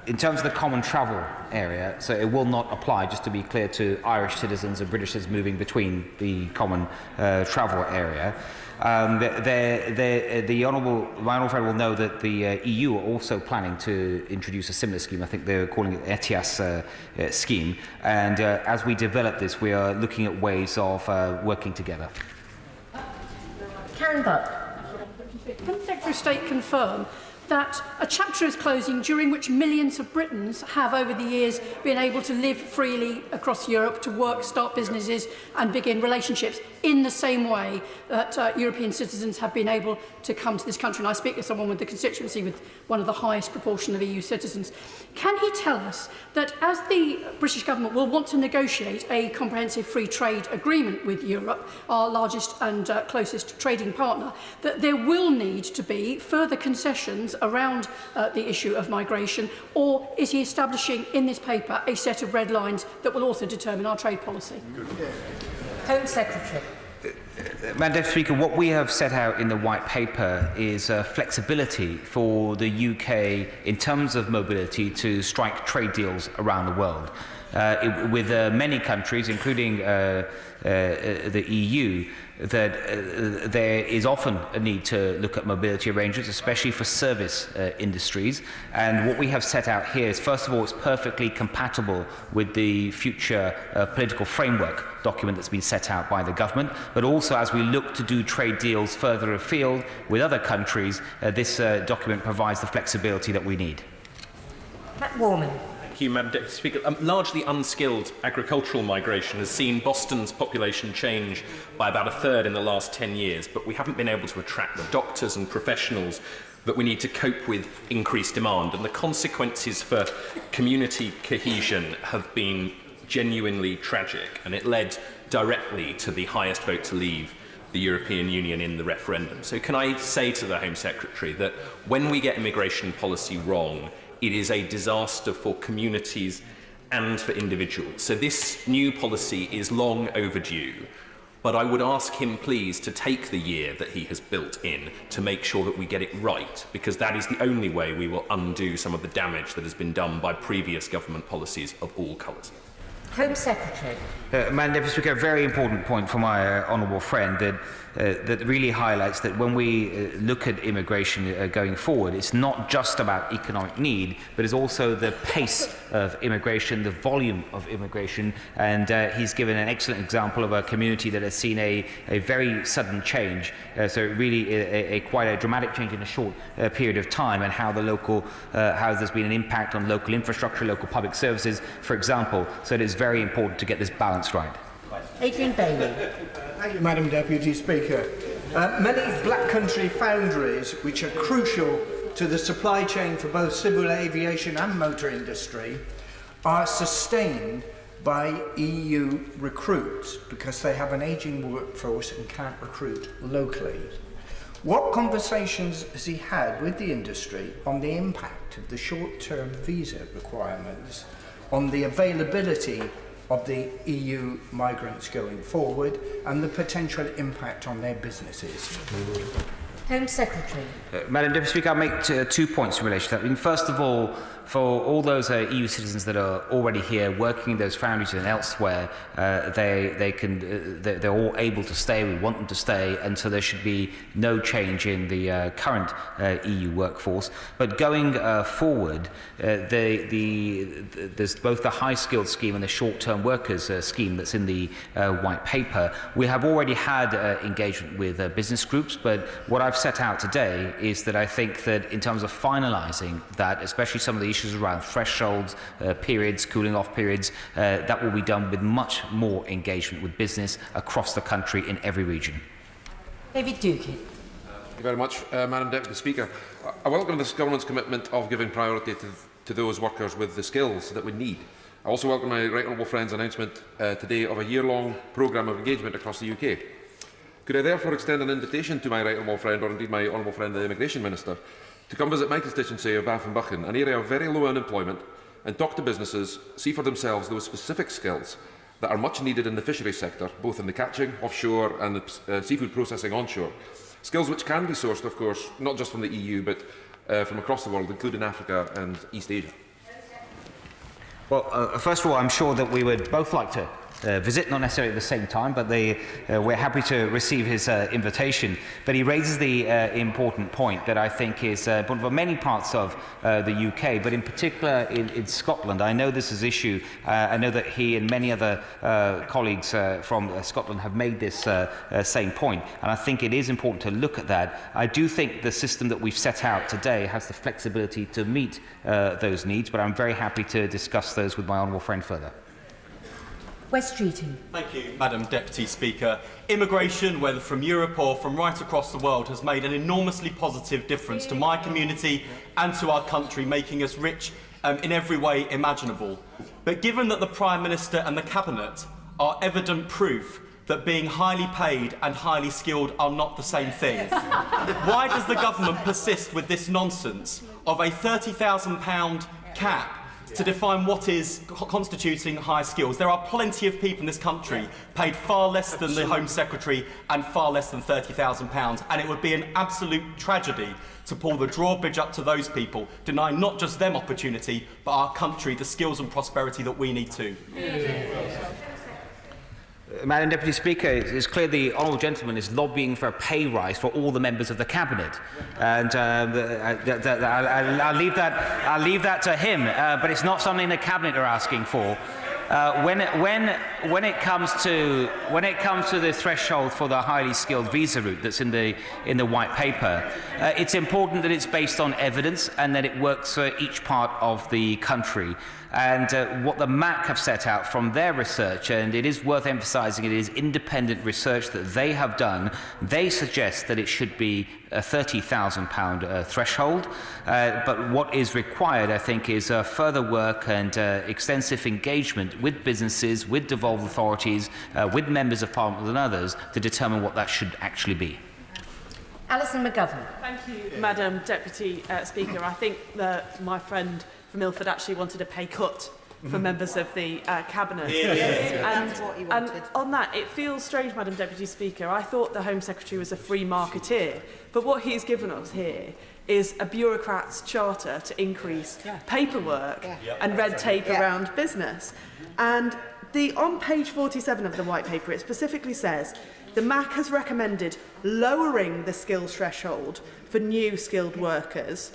in terms of the common travel area, so it will not apply, just to be clear, to Irish citizens and British citizens moving between the common travel area. My honourable friend will know that the EU are also planning to introduce a similar scheme. I think they're calling it the ETIAS scheme. And as we develop this, we are looking at ways of working together. Karen Buck. Can the Secretary of State confirm that a chapter is closing during which millions of Britons have over the years been able to live freely across Europe, to work, start businesses and begin relationships in the same way that European citizens have been able to come to this country? And I speak as someone with the constituency with one of the highest proportion of EU citizens. Can he tell us that as the British government will want to negotiate a comprehensive free trade agreement with Europe, our largest and closest trading partner, that there will need to be further concessions around the issue of migration, or is he establishing in this paper a set of red lines that will also determine our trade policy? Home Secretary. Madam Deputy Speaker, what we have set out in the White Paper is flexibility for the UK in terms of mobility to strike trade deals around the world. with many countries, including the EU, that there is often a need to look at mobility arrangements, especially for service industries. And what we have set out here is, first of all, it's perfectly compatible with the future political framework document that's been set out by the government, but also as we look to do trade deals further afield with other countries, this document provides the flexibility that we need. Matt Warman. Thank you, Madam Deputy Speaker. Largely unskilled agricultural migration has seen Boston's population change by about a third in the last 10 years, but we haven't been able to attract the doctors and professionals that we need to cope with increased demand, and the consequences for community cohesion have been genuinely tragic, and it led directly to the highest vote to leave the European Union in the referendum. So can I say to the Home Secretary that when we get immigration policy wrong, it is a disaster for communities and for individuals. So this new policy is long overdue, but I would ask him please to take the year that he has built in to make sure that we get it right, because that is the only way we will undo some of the damage that has been done by previous government policies of all colours. Home Secretary. Madam Deputy Speaker, a very important point from my honourable friend that really highlights that when we look at immigration going forward, it's not just about economic need, but it's also the pace of immigration, the volume of immigration, and he's given an excellent example of a community that has seen a very sudden change, so really quite a dramatic change in a short period of time, and how the local, how there's been an impact on local infrastructure, local public services, for example. So it is very important to get this balance right. Adrian Bailey. Thank you, Madam Deputy Speaker. Many black country foundries, which are crucial to the supply chain for both civil aviation and motor industry, are sustained by EU recruits because they have an ageing workforce and can't recruit locally. What conversations has he had with the industry on the impact of the short-term visa requirements on the availability of the EU migrants going forward and the potential impact on their businesses? Home Secretary. Madam Deputy Speaker, I'll make 2 points in relation to that. I mean, first of all, for all those EU citizens that are already here working in those foundries and elsewhere, they're all able to stay. We want them to stay, and so there should be no change in the current EU workforce. But going forward, there's both the high-skilled scheme and the short-term workers scheme that's in the white paper. We have already had engagement with business groups, but what I've set out today is that I think that in terms of finalising that, especially some of the issues around thresholds, periods, cooling off periods, that will be done with much more engagement with business across the country in every region. David Dukin. Thank you very much, Madam Deputy Speaker. I welcome this government's commitment of giving priority to those workers with the skills that we need. I also welcome my right honourable friend's announcement today of a year-long programme of engagement across the UK. Could I therefore extend an invitation to my right honourable friend, or indeed my honourable friend the Immigration Minister, to come visit my constituency of Bath and Buchan, an area of very low unemployment, and talk to businesses, see for themselves those specific skills that are much needed in the fisheries sector, both in the catching offshore and the seafood processing onshore. Skills which can be sourced, of course, not just from the EU, but from across the world, including Africa and East Asia. Well, first of all, I'm sure that we would both like to visit, not necessarily at the same time, but we're happy to receive his invitation. But he raises the important point that I think is important for many parts of the UK, but in particular in Scotland. I know this is an issue. I know that he and many other colleagues from Scotland have made this same point, and I think it is important to look at that. I do think the system that we've set out today has the flexibility to meet those needs, but I'm very happy to discuss those with my honourable friend further. West Streeting. Thank you, Madam Deputy Speaker. Immigration, whether from Europe or from right across the world, has made an enormously positive difference to my community and to our country, making us rich in every way imaginable. But given that the Prime Minister and the Cabinet are evident proof that being highly paid and highly skilled are not the same thing, why does the government persist with this nonsense of a £30,000 cap to define what is constituting high skills. There are plenty of people in this country paid far less than the Home Secretary and far less than £30,000, and it would be an absolute tragedy to pull the drawbridge up to those people, denying not just them opportunity, but our country the skills and prosperity that we need too. Madam Deputy Speaker, it's clear the honourable gentleman is lobbying for a pay rise for all the members of the cabinet, and I'll leave that to him. But it's not something the cabinet are asking for. When it comes to the threshold for the highly skilled visa route that's in the white paper, it's important that it's based on evidence and that it works for each part of the country. And what the MAC have set out from their research, and it is worth emphasising, it is independent research that they have done, they suggest that it should be a £30,000 threshold. But what is required, I think, is further work and extensive engagement with businesses, with devolved authorities, with members of Parliament and others to determine what that should actually be. Alison McGovern. Thank you, Madam Deputy Speaker. I think that my friend from Ilford actually wanted a pay cut for members of the Cabinet. And on that, it feels strange, Madam Deputy Speaker. I thought the Home Secretary was a free marketeer, but what he's given us here is a bureaucrat's charter to increase paperwork and red tape around business. And on page 47 of the White Paper, it specifically says, the MAC has recommended lowering the skills threshold for new skilled workers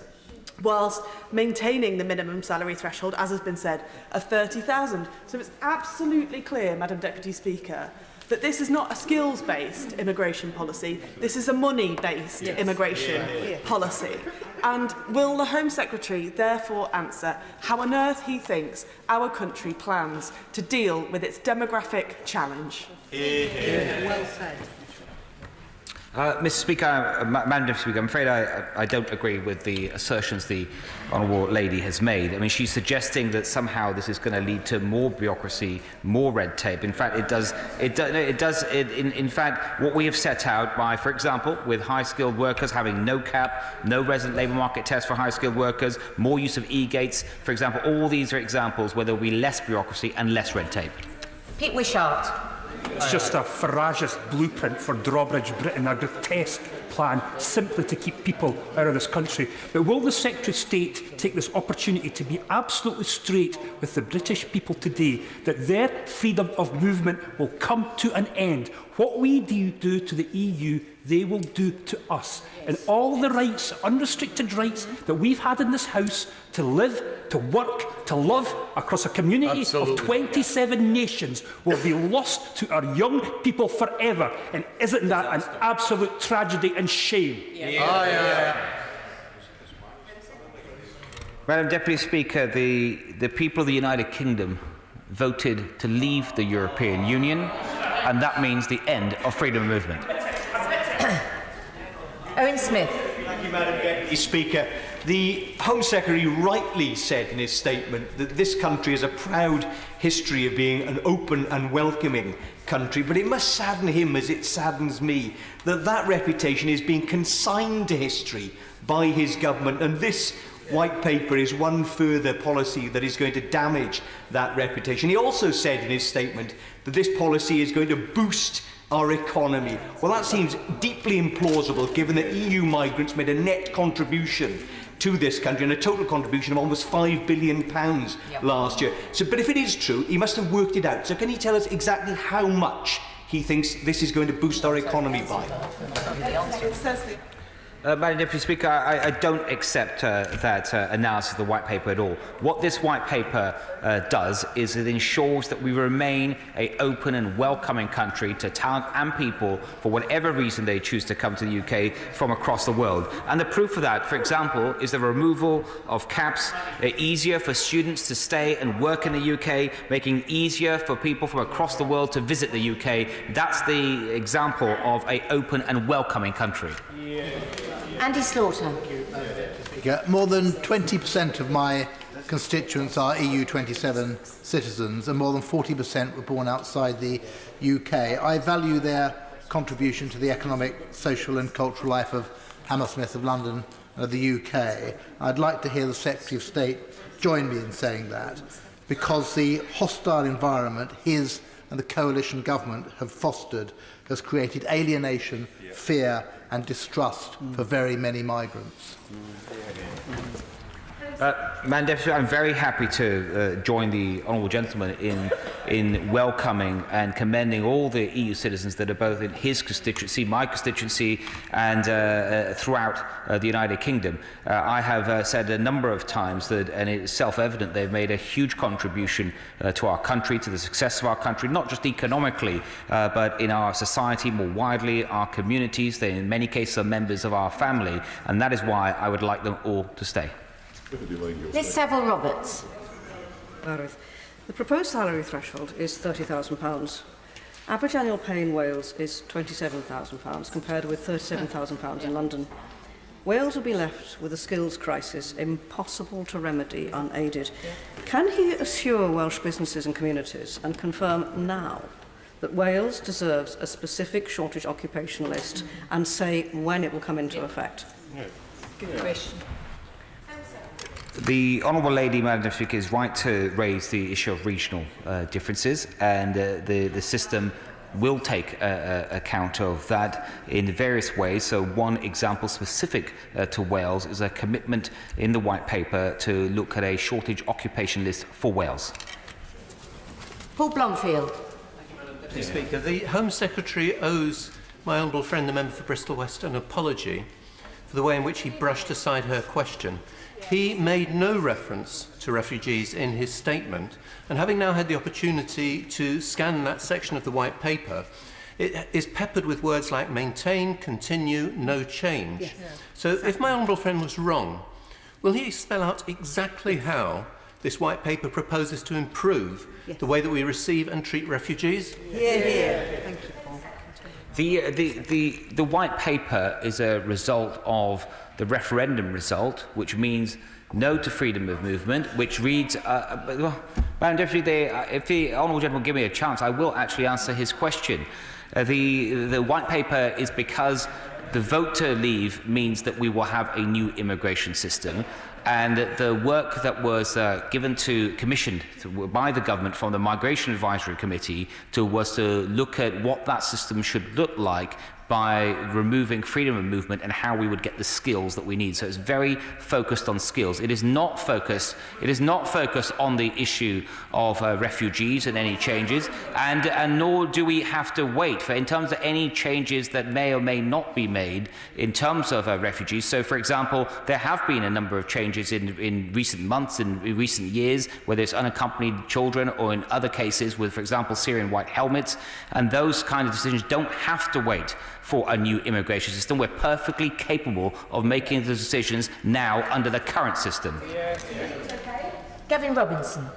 whilst maintaining the minimum salary threshold, as has been said, of 30,000. So it's absolutely clear, Madam Deputy Speaker, that this is not a skills-based immigration policy, this is a money-based immigration policy. And will the Home Secretary therefore answer how on earth he thinks our country plans to deal with its demographic challenge? Well said. Mr. Speaker, Madam Deputy Speaker, I'm afraid I don't agree with the assertions the honourable lady has made. I mean, she's suggesting that somehow this is going to lead to more bureaucracy, more red tape. In fact, it does. In fact, what we have set out by, for example, with high-skilled workers having no cap, no resident labour market test for high-skilled workers, more use of e-gates, for example, all these are examples where there will be less bureaucracy and less red tape. Pete Wishart. It's just a ferocious blueprint for Drawbridge Britain, a grotesque plan simply to keep people out of this country. But will the Secretary of State take this opportunity to be absolutely straight with the British people today that their freedom of movement will come to an end? What we do to the EU, they will do to us. And all the rights, unrestricted rights that we've had in this House to live, to work, to love across a community of 27 nations will be lost to our young people forever. And isn't that an absolute tragedy and shame? Madam Deputy Speaker, the people of the United Kingdom voted to leave the European Union, and that means the end of freedom of movement. Owen Smith. Thank you, Madam Deputy Speaker. The Home Secretary rightly said in his statement that this country has a proud history of being an open and welcoming country, but it must sadden him, as it saddens me, that that reputation is being consigned to history by his government, and this White Paper is one further policy that is going to damage that reputation. He also said in his statement that this policy is going to boost our economy. Well, that seems deeply implausible, given that EU migrants made a net contribution to this country, and a total contribution of almost £5 billion last year. So, but if it is true, he must have worked it out. So can he tell us exactly how much he thinks this is going to boost our economy by? Madam Deputy Speaker, I don't accept that analysis of the White Paper at all. What this White Paper does is it ensures that we remain an open and welcoming country to talent and people for whatever reason they choose to come to the UK from across the world. And the proof of that, for example, is the removal of caps, easier for students to stay and work in the UK, making it easier for people from across the world to visit the UK. That's the example of an open and welcoming country. Andy Slaughter. More than 20% of my constituents are EU27 citizens, and more than 40% were born outside the UK. I value their contribution to the economic, social and cultural life of Hammersmith, of London, of the UK. I'd like to hear the Secretary of State join me in saying that, because the hostile environment his and the coalition government have fostered has created alienation, fear and distrust for very many migrants. Madam Deputy, I'm very happy to join the honourable gentleman in welcoming and commending all the EU citizens that are both in his constituency, my constituency, and throughout the United Kingdom. I have said a number of times that, and it's self-evident, they've made a huge contribution to our country, to the success of our country, not just economically, but in our society more widely, our communities. They, in many cases, are members of our family, and that is why I would like them all to stay. Liz Saville Roberts. The proposed salary threshold is £30,000. Average annual pay in Wales is £27,000 compared with £37,000 in London. Wales will be left with a skills crisis impossible to remedy unaided. Can he assure Welsh businesses and communities and confirm now that Wales deserves a specific shortage occupation list and say when it will come into effect? Good question. The Honourable Lady, Madam Deputy Speaker, is right to raise the issue of regional differences, and the system will take account of that in various ways. So one example specific to Wales is a commitment in the White Paper to look at a shortage occupation list for Wales. Paul Blomfield. Deputy Speaker, the Home Secretary owes my honourable friend, the member for Bristol West, an apology for the way in which he brushed aside her question. He made no reference to refugees in his statement, and having now had the opportunity to scan that section of the White Paper, it is peppered with words like maintain, continue, no change. Yes. So if my honourable friend was wrong, will he spell out exactly how this White Paper proposes to improve the way that we receive and treat refugees? Thank you, Paul. The White Paper is a result of the referendum result, which means no to freedom of movement, which reads, Madam Deputy, if the honourable gentleman will give me a chance, I will actually answer his question. The White Paper is because the vote to leave means that we will have a new immigration system, and the work that was commissioned by the government from the Migration Advisory Committee was to look at what that system should look like by removing freedom of movement and how we would get the skills that we need. So it's very focused on skills. It is not focused on the issue of refugees and any changes, and nor do we have to wait for in terms of any changes that may or may not be made in terms of refugees. So, for example, there have been a number of changes in recent months, in recent years, whether it's unaccompanied children or in other cases with, for example, Syrian white helmets, and those kind of decisions don't have to wait for a new immigration system. We're perfectly capable of making the decisions now under the current system. Gavin Robinson.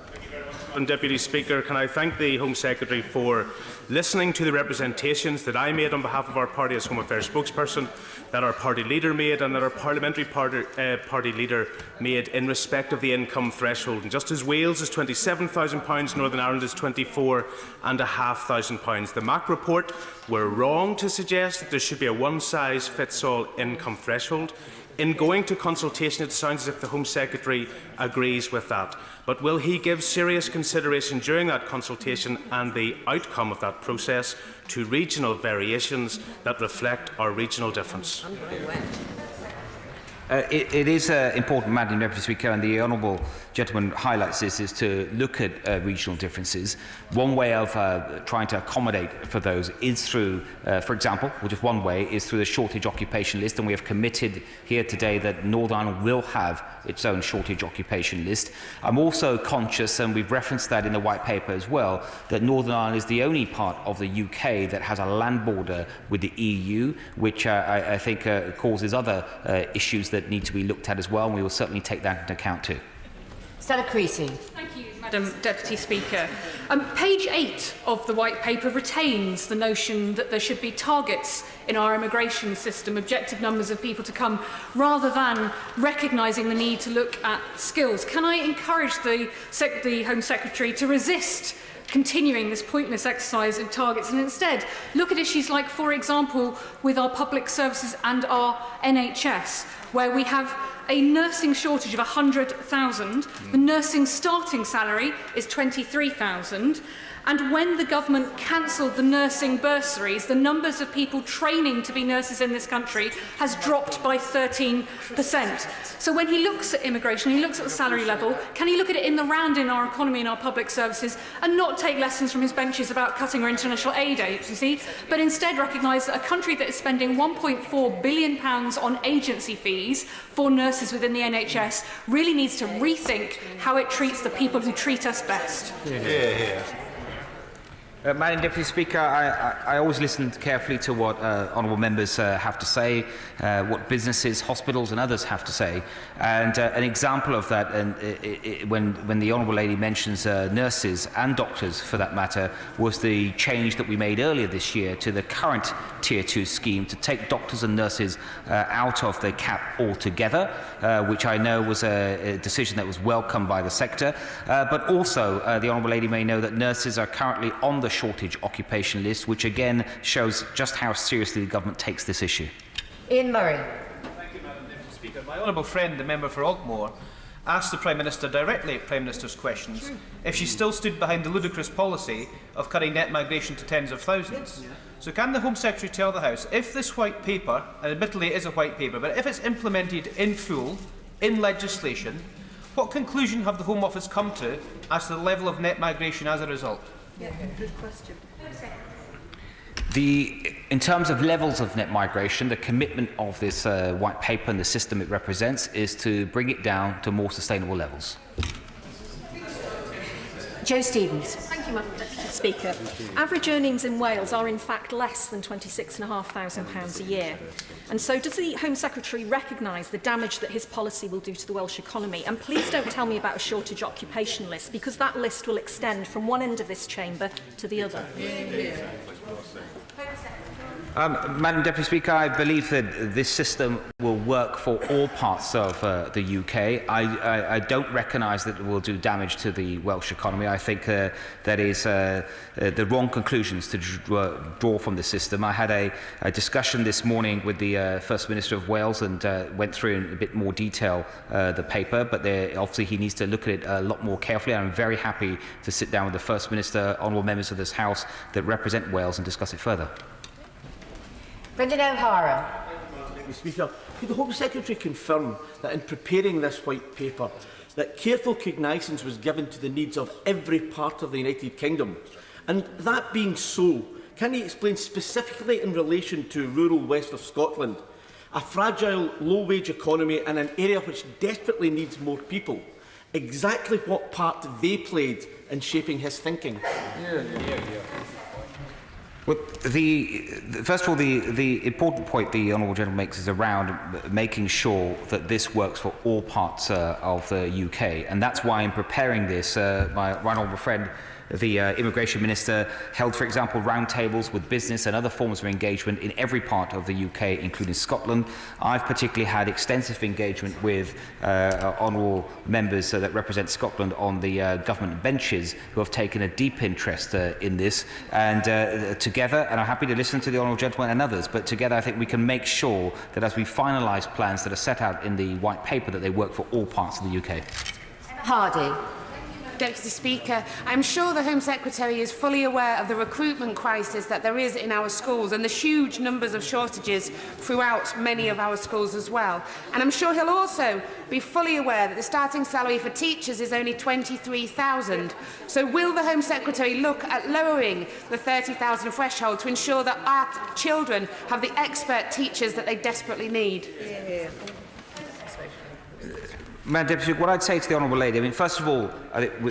And Deputy Speaker, can I thank the Home Secretary for listening to the representations that I made on behalf of our party as Home Affairs spokesperson, that our party leader made and that our parliamentary party leader made in respect of the income threshold. And just as Wales is £27,000, Northern Ireland is £24,500. The MAC report were wrong to suggest that there should be a one-size-fits-all income threshold. In going to consultation, it sounds as if the Home Secretary agrees with that. But will he give serious consideration during that consultation and the outcome of that process to regional variations that reflect our regional difference? It is important, Madam Deputy Speaker, and the honourable gentleman highlights this, is to look at regional differences. One way of trying to accommodate for those is through, for example, which is one way, is through the shortage occupation list, and we have committed here today that Northern Ireland will have its own shortage occupation list. I'm also conscious, and we've referenced that in the White Paper as well, that Northern Ireland is the only part of the UK that has a land border with the EU, which I think causes other issues that need to be looked at as well, and we will certainly take that into account too. Stella Creasy. Thank you, Madam Deputy Speaker. Page 8 of the White Paper retains the notion that there should be targets in our immigration system, objective numbers of people to come, rather than recognising the need to look at skills. Can I encourage the Home Secretary to resist continuing this pointless exercise of targets and instead look at issues like, for example, with our public services and our NHS, where we have a nursing shortage of 100,000. The nursing starting salary is 23,000. And when the government cancelled the nursing bursaries, the numbers of people training to be nurses in this country has dropped by 13%. So when he looks at immigration, he looks at the salary level, can he look at it in the round in our economy and our public services and not take lessons from his benches about cutting our international aid agency, but instead recognise that a country that is spending £1.4 billion on agency fees for nurses within the NHS really needs to rethink how it treats the people who treat us best. Madam Deputy Speaker, I always listen carefully to what honourable members have to say, what businesses, hospitals and others have to say. And an example of that, when the honourable lady mentions nurses and doctors for that matter, was the change that we made earlier this year to the current Tier 2 scheme to take doctors and nurses out of the cap altogether, which I know was a decision that was welcomed by the sector. But also, the honourable lady may know that nurses are currently on the shortage occupation list, which again shows just how seriously the government takes this issue. Ian Murray. Thank you, Madam Deputy Speaker. My honourable friend, the member for Altmore, asked the Prime Minister directly at Prime Minister's questions if she still stood behind the ludicrous policy of cutting net migration to tens of thousands. So can the Home Secretary tell the House, if this white paper, and admittedly it is a white paper, but if it's implemented in full, in legislation, what conclusion have the Home Office come to as to the level of net migration as a result? Yeah, good question. In terms of levels of net migration, the commitment of this white paper and the system it represents is to bring it down to more sustainable levels. Joe Stevens. Thank you, Madam Deputy Speaker. Average earnings in Wales are in fact less than £26,500 a year. And so does the Home Secretary recognise the damage that his policy will do to the Welsh economy? And please don't tell me about a shortage occupation list, because that list will extend from one end of this chamber to the other. Madam Deputy Speaker, I believe that this system will work for all parts of the UK. I don't recognise that it will do damage to the Welsh economy. I think that is the wrong conclusions to draw from the system. I had a discussion this morning with the First Minister of Wales and went through in a bit more detail the paper, but obviously he needs to look at it a lot more carefully. I'm very happy to sit down with the First Minister, honourable members of this House that represent Wales and discuss it further. Brendan O'Hara. Mr. Speaker, could the Home Secretary confirm that in preparing this white paper, that careful cognisance was given to the needs of every part of the United Kingdom? And that being so, can he explain specifically in relation to rural west of Scotland, a fragile, low-wage economy and an area which desperately needs more people, exactly what part they played in shaping his thinking? Well, first of all, the important point the honourable gentleman makes is around making sure that this works for all parts of the UK, and that's why in preparing this, my right honourable friend, the Immigration Minister, held, for example, roundtables with business and other forms of engagement in every part of the UK, including Scotland. I've particularly had extensive engagement with honourable members that represent Scotland on the government benches who have taken a deep interest in this. And together, and I'm happy to listen to the honourable gentleman and others, but together I think we can make sure that as we finalise plans that are set out in the white paper, that they work for all parts of the UK. Hardy. Deputy Speaker, I'm sure the Home Secretary is fully aware of the recruitment crisis that there is in our schools and the huge numbers of shortages throughout many of our schools as well. And I'm sure he'll also be fully aware that the starting salary for teachers is only £23,000. So will the Home Secretary look at lowering the £30,000 threshold to ensure that our children have the expert teachers that they desperately need? Madam Deputy, what I'd say to the honourable lady, I mean, first of all,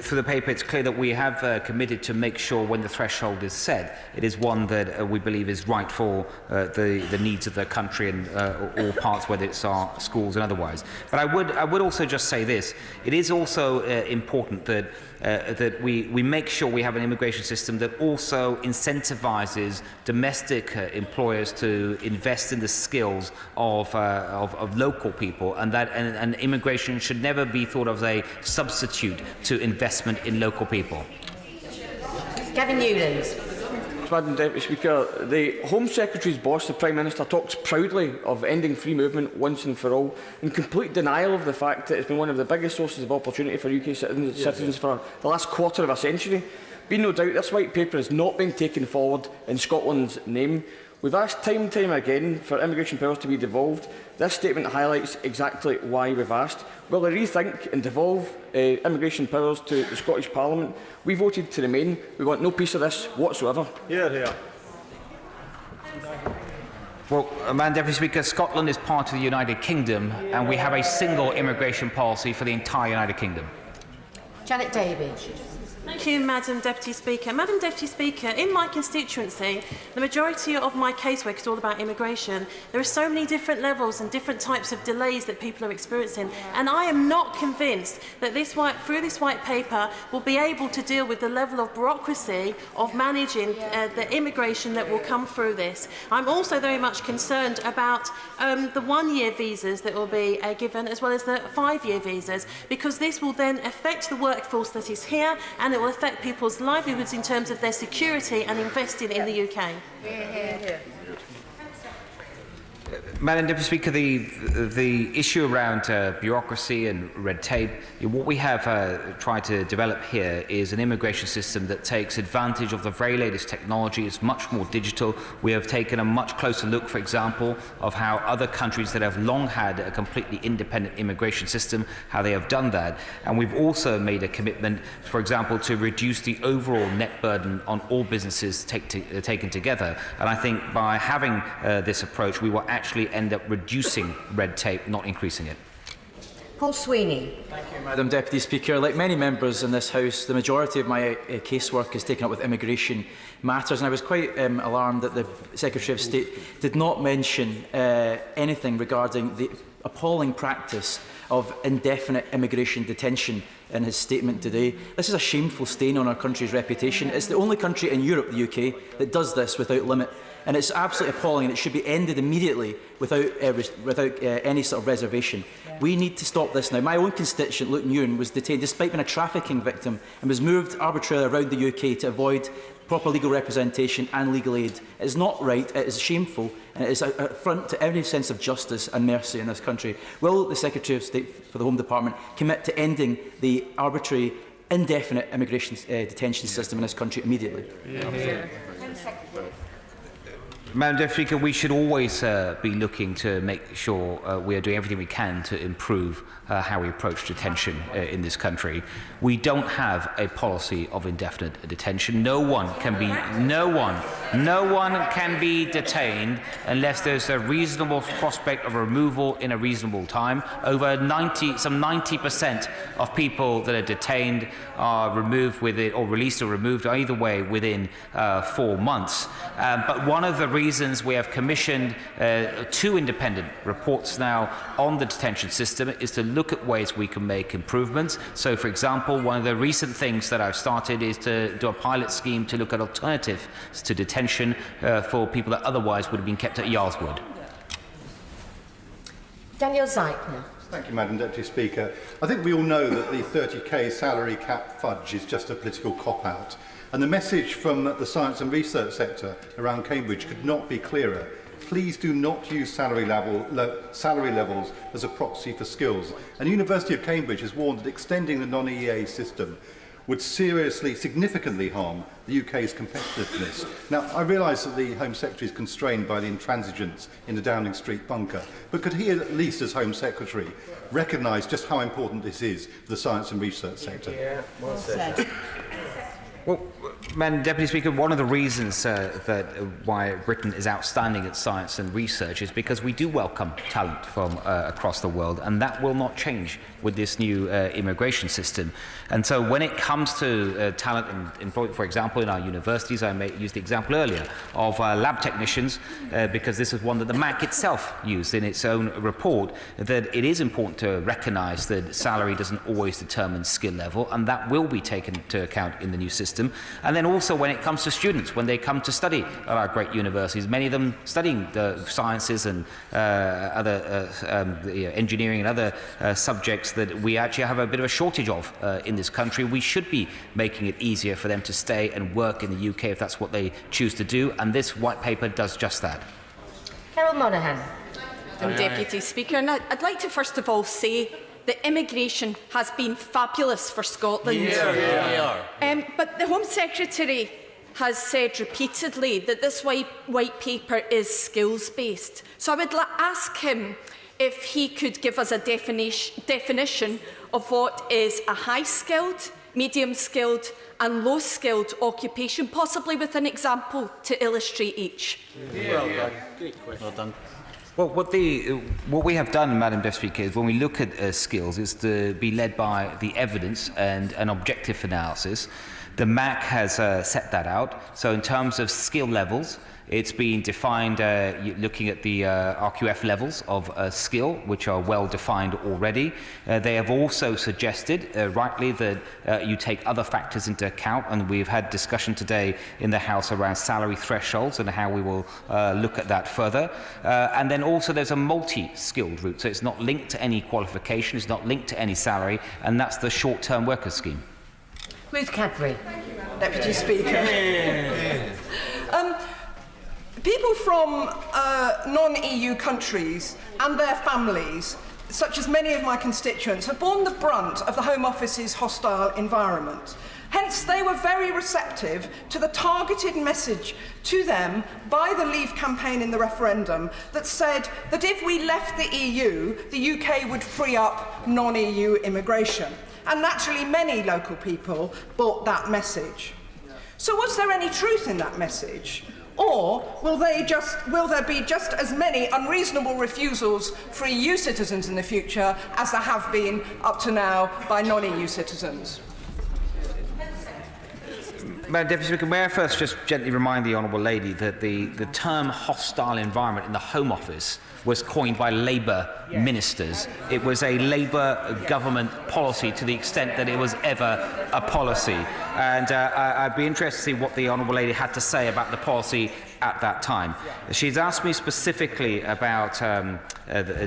for the paper, it's clear that we have committed to make sure when the threshold is set, it is one that we believe is right for the needs of the country and all parts, whether it's our schools and otherwise. But I would also just say this: it is also important that that we make sure we have an immigration system that also incentivises domestic employers to invest in the skills of local people, and that and immigration should never be thought of as a substitute to investment in local people. Gavin Newlands. Madam Deputy Speaker. The Home Secretary's boss, the Prime Minister, talks proudly of ending free movement once and for all, in complete denial of the fact that it's been one of the biggest sources of opportunity for UK citizens for the last quarter of a century. Be no doubt this white paper is not being taken forward in Scotland's name. We've asked time and time again for immigration powers to be devolved. This statement highlights exactly why we've asked. Will they rethink and devolve immigration powers to the Scottish Parliament? We voted to remain. We want no piece of this whatsoever. Well, Madam Deputy Speaker, Scotland is part of the United Kingdom, and we have a single immigration policy for the entire United Kingdom. Janet David. Thank you, Madam Deputy Speaker. Madam Deputy Speaker, in my constituency, the majority of my casework is all about immigration. There are so many different levels and different types of delays that people are experiencing, and I am not convinced that through this white paper we'll be able to deal with the level of bureaucracy of managing the immigration that will come through this. I'm also very much concerned about the one-year visas that will be given, as well as the 5-year visas, because this will then affect the workforce that is here, and it will affect people's livelihoods in terms of their security and investing in the UK. Madam Deputy Speaker, the issue around bureaucracy and red tape, what we have tried to develop here is an immigration system that takes advantage of the very latest technology. It's much more digital. We have taken a much closer look, for example, of how other countries that have long had a completely independent immigration system, how they have done that. And we've also made a commitment, for example, to reduce the overall net burden on all businesses taken together. And I think by having this approach, we will actually end up reducing red tape, not increasing it. Paul Sweeney. Thank you, Madam Deputy Speaker. Like many members in this House, the majority of my casework is taken up with immigration matters, and I was quite alarmed that the Secretary of State did not mention anything regarding the appalling practice of indefinite immigration detention in his statement today. This is a shameful stain on our country's reputation. It's the only country in Europe, the UK, that does this without limit. And it's absolutely appalling, and it should be ended immediately without any sort of reservation. We need to stop this now. My own constituent, Luke Newen, was detained despite being a trafficking victim and was moved arbitrarily around the UK to avoid proper legal representation and legal aid. It is not right, it is shameful, and it is an affront to every sense of justice and mercy in this country. Will the Secretary of State for the Home Department commit to ending the arbitrary, indefinite immigration detention system in this country immediately? Madam Deputy Speaker, we should always be looking to make sure we are doing everything we can to improve how we approach detention in this country. We don't have a policy of indefinite detention. No one can be detained unless there's a reasonable prospect of removal in a reasonable time. Over some 90% of people that are detained are removed or released or removed either way within 4 months. But one of the reasons we have commissioned 2 independent reports now on the detention system is to look at ways we can make improvements. So, for example, one of the recent things that I've started is to do a pilot scheme to look at alternatives to detention for people that otherwise would have been kept at Yarlswood. Daniel Zeitner. Thank you, Madam Deputy Speaker. I think we all know that the 30k salary cap fudge is just a political cop-out. And the message from the science and research sector around Cambridge could not be clearer. Please do not use salary levels as a proxy for skills. And the University of Cambridge has warned that extending the non-EEA system would significantly harm the UK's competitiveness. Now, I realise that the Home Secretary is constrained by the intransigence in the Downing Street bunker, but could he, at least as Home Secretary, recognise just how important this is for the science and research sector? Yeah, well said. Well, Madam Deputy Speaker, one of the reasons why Britain is outstanding at science and research is because we do welcome talent from across the world, and that will not change with this new immigration system. And so when it comes to talent and employment, for example, in our universities, I used the example earlier of lab technicians, because this is one that the MAC itself used in its own report, that it is important to recognise that salary doesn't always determine skill level, and that will be taken into account in the new system. And And then also when it comes to students, when they come to study at our great universities, many of them studying the sciences and other engineering and other subjects that we actually have a bit of a shortage of in this country. We should be making it easier for them to stay and work in the UK if that's what they choose to do, and this white paper does just that. Carol Monaghan. Deputy Speaker, and I'd like to first of all say that immigration has been fabulous for Scotland. But the Home Secretary has said repeatedly that this white paper is skills-based. So I would ask him if he could give us a definition of what is a high-skilled, medium-skilled and low-skilled occupation, possibly with an example to illustrate each. Well done. Great question. Well done. Well, what we have done, Madam Deputy Speaker, is when we look at skills, is to be led by the evidence and an objective analysis. The MAC has set that out. So in terms of skill levels, it's been defined looking at the RQF levels of skill, which are well defined already. They have also suggested, rightly, that you take other factors into account, and we've had discussion today in the House around salary thresholds and how we will look at that further. And then also there's a multi-skilled route, so it's not linked to any qualification, it's not linked to any salary, and that's the short-term worker scheme. Ruth Cadbury. Deputy Speaker. People from non-EU countries and their families, such as many of my constituents, have borne the brunt of the Home Office's hostile environment. Hence, they were very receptive to the targeted message to them by the Leave campaign in the referendum that said that if we left the EU, the UK would free up non-EU immigration. And naturally, many local people bought that message. So was there any truth in that message? Or will there be just as many unreasonable refusals for EU citizens in the future as there have been up to now by non-EU citizens? Madam Deputy Speaker, may I first just gently remind the Honourable Lady that the term hostile environment in the Home Office was coined by Labour ministers. It was a Labour government policy to the extent that it was ever a policy. And I'd be interested to see what the Honourable Lady had to say about the policy at that time. She's asked me specifically about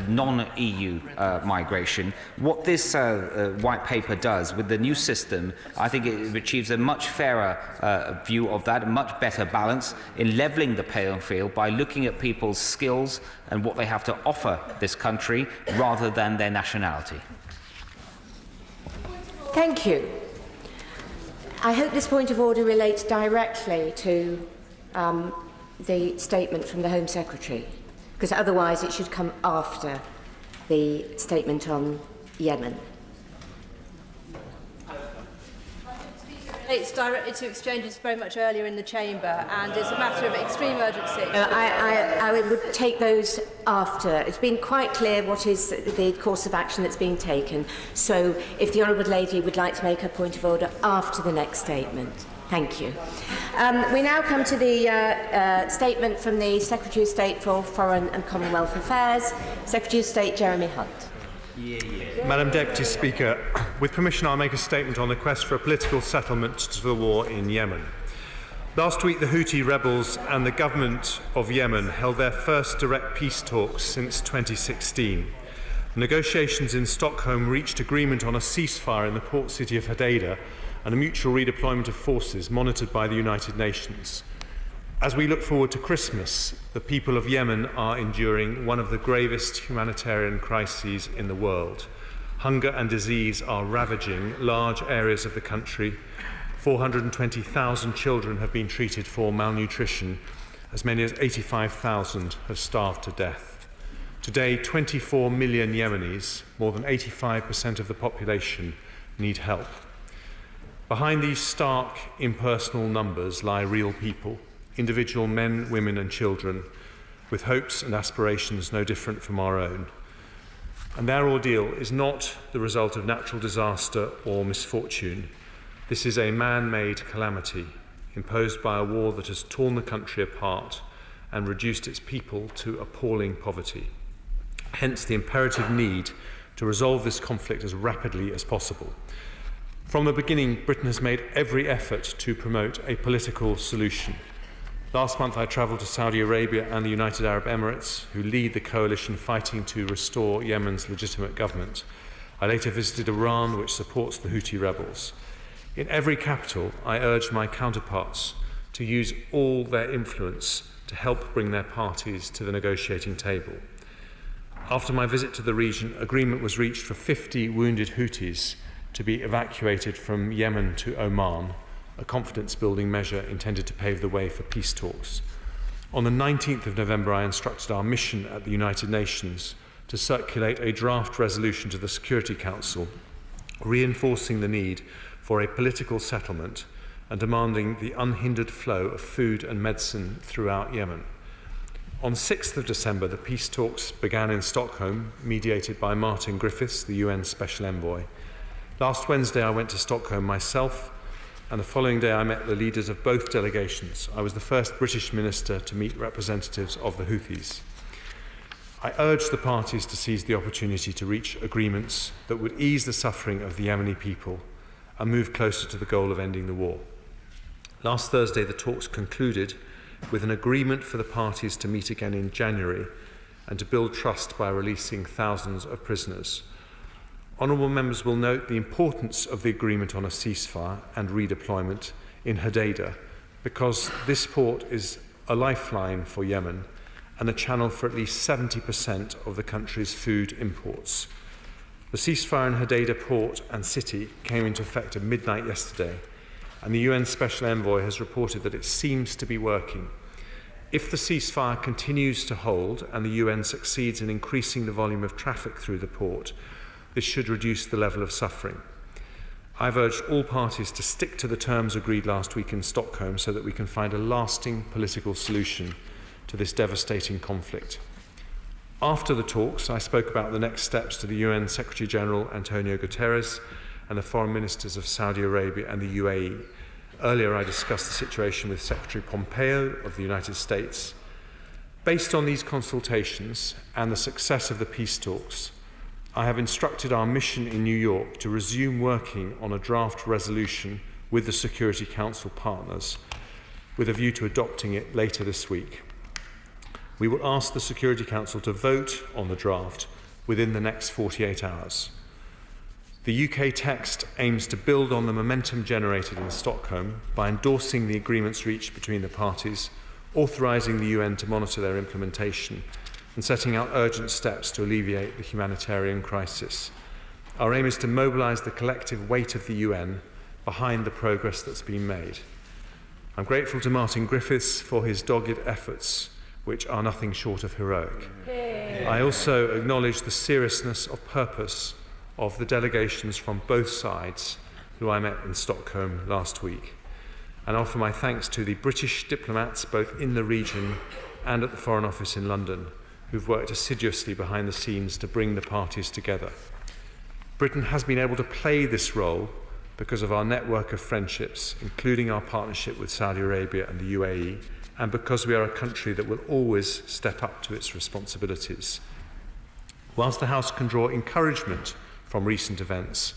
non-EU migration. What this white paper does with the new system, I think it achieves a much fairer view of that, a much better balance in levelling the playing field by looking at people's skills and what they have to offer this country rather than their nationality. Thank you. I hope this point of order relates directly to the statement from the Home Secretary, because otherwise it should come after the statement on Yemen. It's directly to exchanges very much earlier in the chamber, and it's a matter of extreme urgency. I would take those after. It's been quite clear what is the course of action that's being taken. So if the Honourable Lady would like to make her point of order after the next statement. Thank you. We now come to the statement from the Secretary of State for Foreign and Commonwealth Affairs, Secretary of State Jeremy Hunt. Madam Deputy Speaker, with permission I'll make a statement on the quest for a political settlement to the war in Yemen. Last week the Houthi rebels and the government of Yemen held their first direct peace talks since 2016. Negotiations in Stockholm reached agreement on a ceasefire in the port city of Hodeidah and a mutual redeployment of forces monitored by the United Nations. As we look forward to Christmas, the people of Yemen are enduring one of the gravest humanitarian crises in the world. Hunger and disease are ravaging large areas of the country. 420,000 children have been treated for malnutrition. As many as 85,000 have starved to death. Today, 24 million Yemenis, more than 85% of the population, need help. Behind these stark, impersonal numbers lie real people. Individual men, women and children with hopes and aspirations no different from our own. And their ordeal is not the result of natural disaster or misfortune. This is a man-made calamity imposed by a war that has torn the country apart and reduced its people to appalling poverty. Hence the imperative need to resolve this conflict as rapidly as possible. From the beginning, Britain has made every effort to promote a political solution. Last month, I travelled to Saudi Arabia and the United Arab Emirates, who lead the coalition fighting to restore Yemen's legitimate government. I later visited Iran, which supports the Houthi rebels. In every capital, I urged my counterparts to use all their influence to help bring their parties to the negotiating table. After my visit to the region, agreement was reached for 50 wounded Houthis to be evacuated from Yemen to Oman, a confidence-building measure intended to pave the way for peace talks. On the 19th of November, I instructed our mission at the United Nations to circulate a draft resolution to the Security Council, reinforcing the need for a political settlement and demanding the unhindered flow of food and medicine throughout Yemen. On 6th of December, the peace talks began in Stockholm, mediated by Martin Griffiths, the UN Special Envoy. Last Wednesday, I went to Stockholm myself, and the following day I met the leaders of both delegations. I was the first British minister to meet representatives of the Houthis. I urged the parties to seize the opportunity to reach agreements that would ease the suffering of the Yemeni people and move closer to the goal of ending the war. Last Thursday, the talks concluded with an agreement for the parties to meet again in January and to build trust by releasing thousands of prisoners. Honourable members will note the importance of the agreement on a ceasefire and redeployment in Hodeidah, because this port is a lifeline for Yemen and a channel for at least 70% of the country's food imports. The ceasefire in Hodeidah port and city came into effect at midnight yesterday, and the UN Special Envoy has reported that it seems to be working. If the ceasefire continues to hold and the UN succeeds in increasing the volume of traffic through the port, this should reduce the level of suffering. I've urged all parties to stick to the terms agreed last week in Stockholm so that we can find a lasting political solution to this devastating conflict. After the talks, I spoke about the next steps to the UN Secretary-General Antonio Guterres and the foreign ministers of Saudi Arabia and the UAE. Earlier, I discussed the situation with Secretary Pompeo of the United States. Based on these consultations and the success of the peace talks, I have instructed our mission in New York to resume working on a draft resolution with the Security Council partners, with a view to adopting it later this week. We will ask the Security Council to vote on the draft within the next 48 hours. The UK text aims to build on the momentum generated in Stockholm by endorsing the agreements reached between the parties, authorising the UN to monitor their implementation, and setting out urgent steps to alleviate the humanitarian crisis. Our aim is to mobilise the collective weight of the UN behind the progress that's been made. I'm grateful to Martin Griffiths for his dogged efforts, which are nothing short of heroic. I also acknowledge the seriousness of purpose of the delegations from both sides who I met in Stockholm last week, and offer my thanks to the British diplomats both in the region and at the Foreign Office in London, who've worked assiduously behind the scenes to bring the parties together. Britain has been able to play this role because of our network of friendships, including our partnership with Saudi Arabia and the UAE, and because we are a country that will always step up to its responsibilities. Whilst the House can draw encouragement from recent events,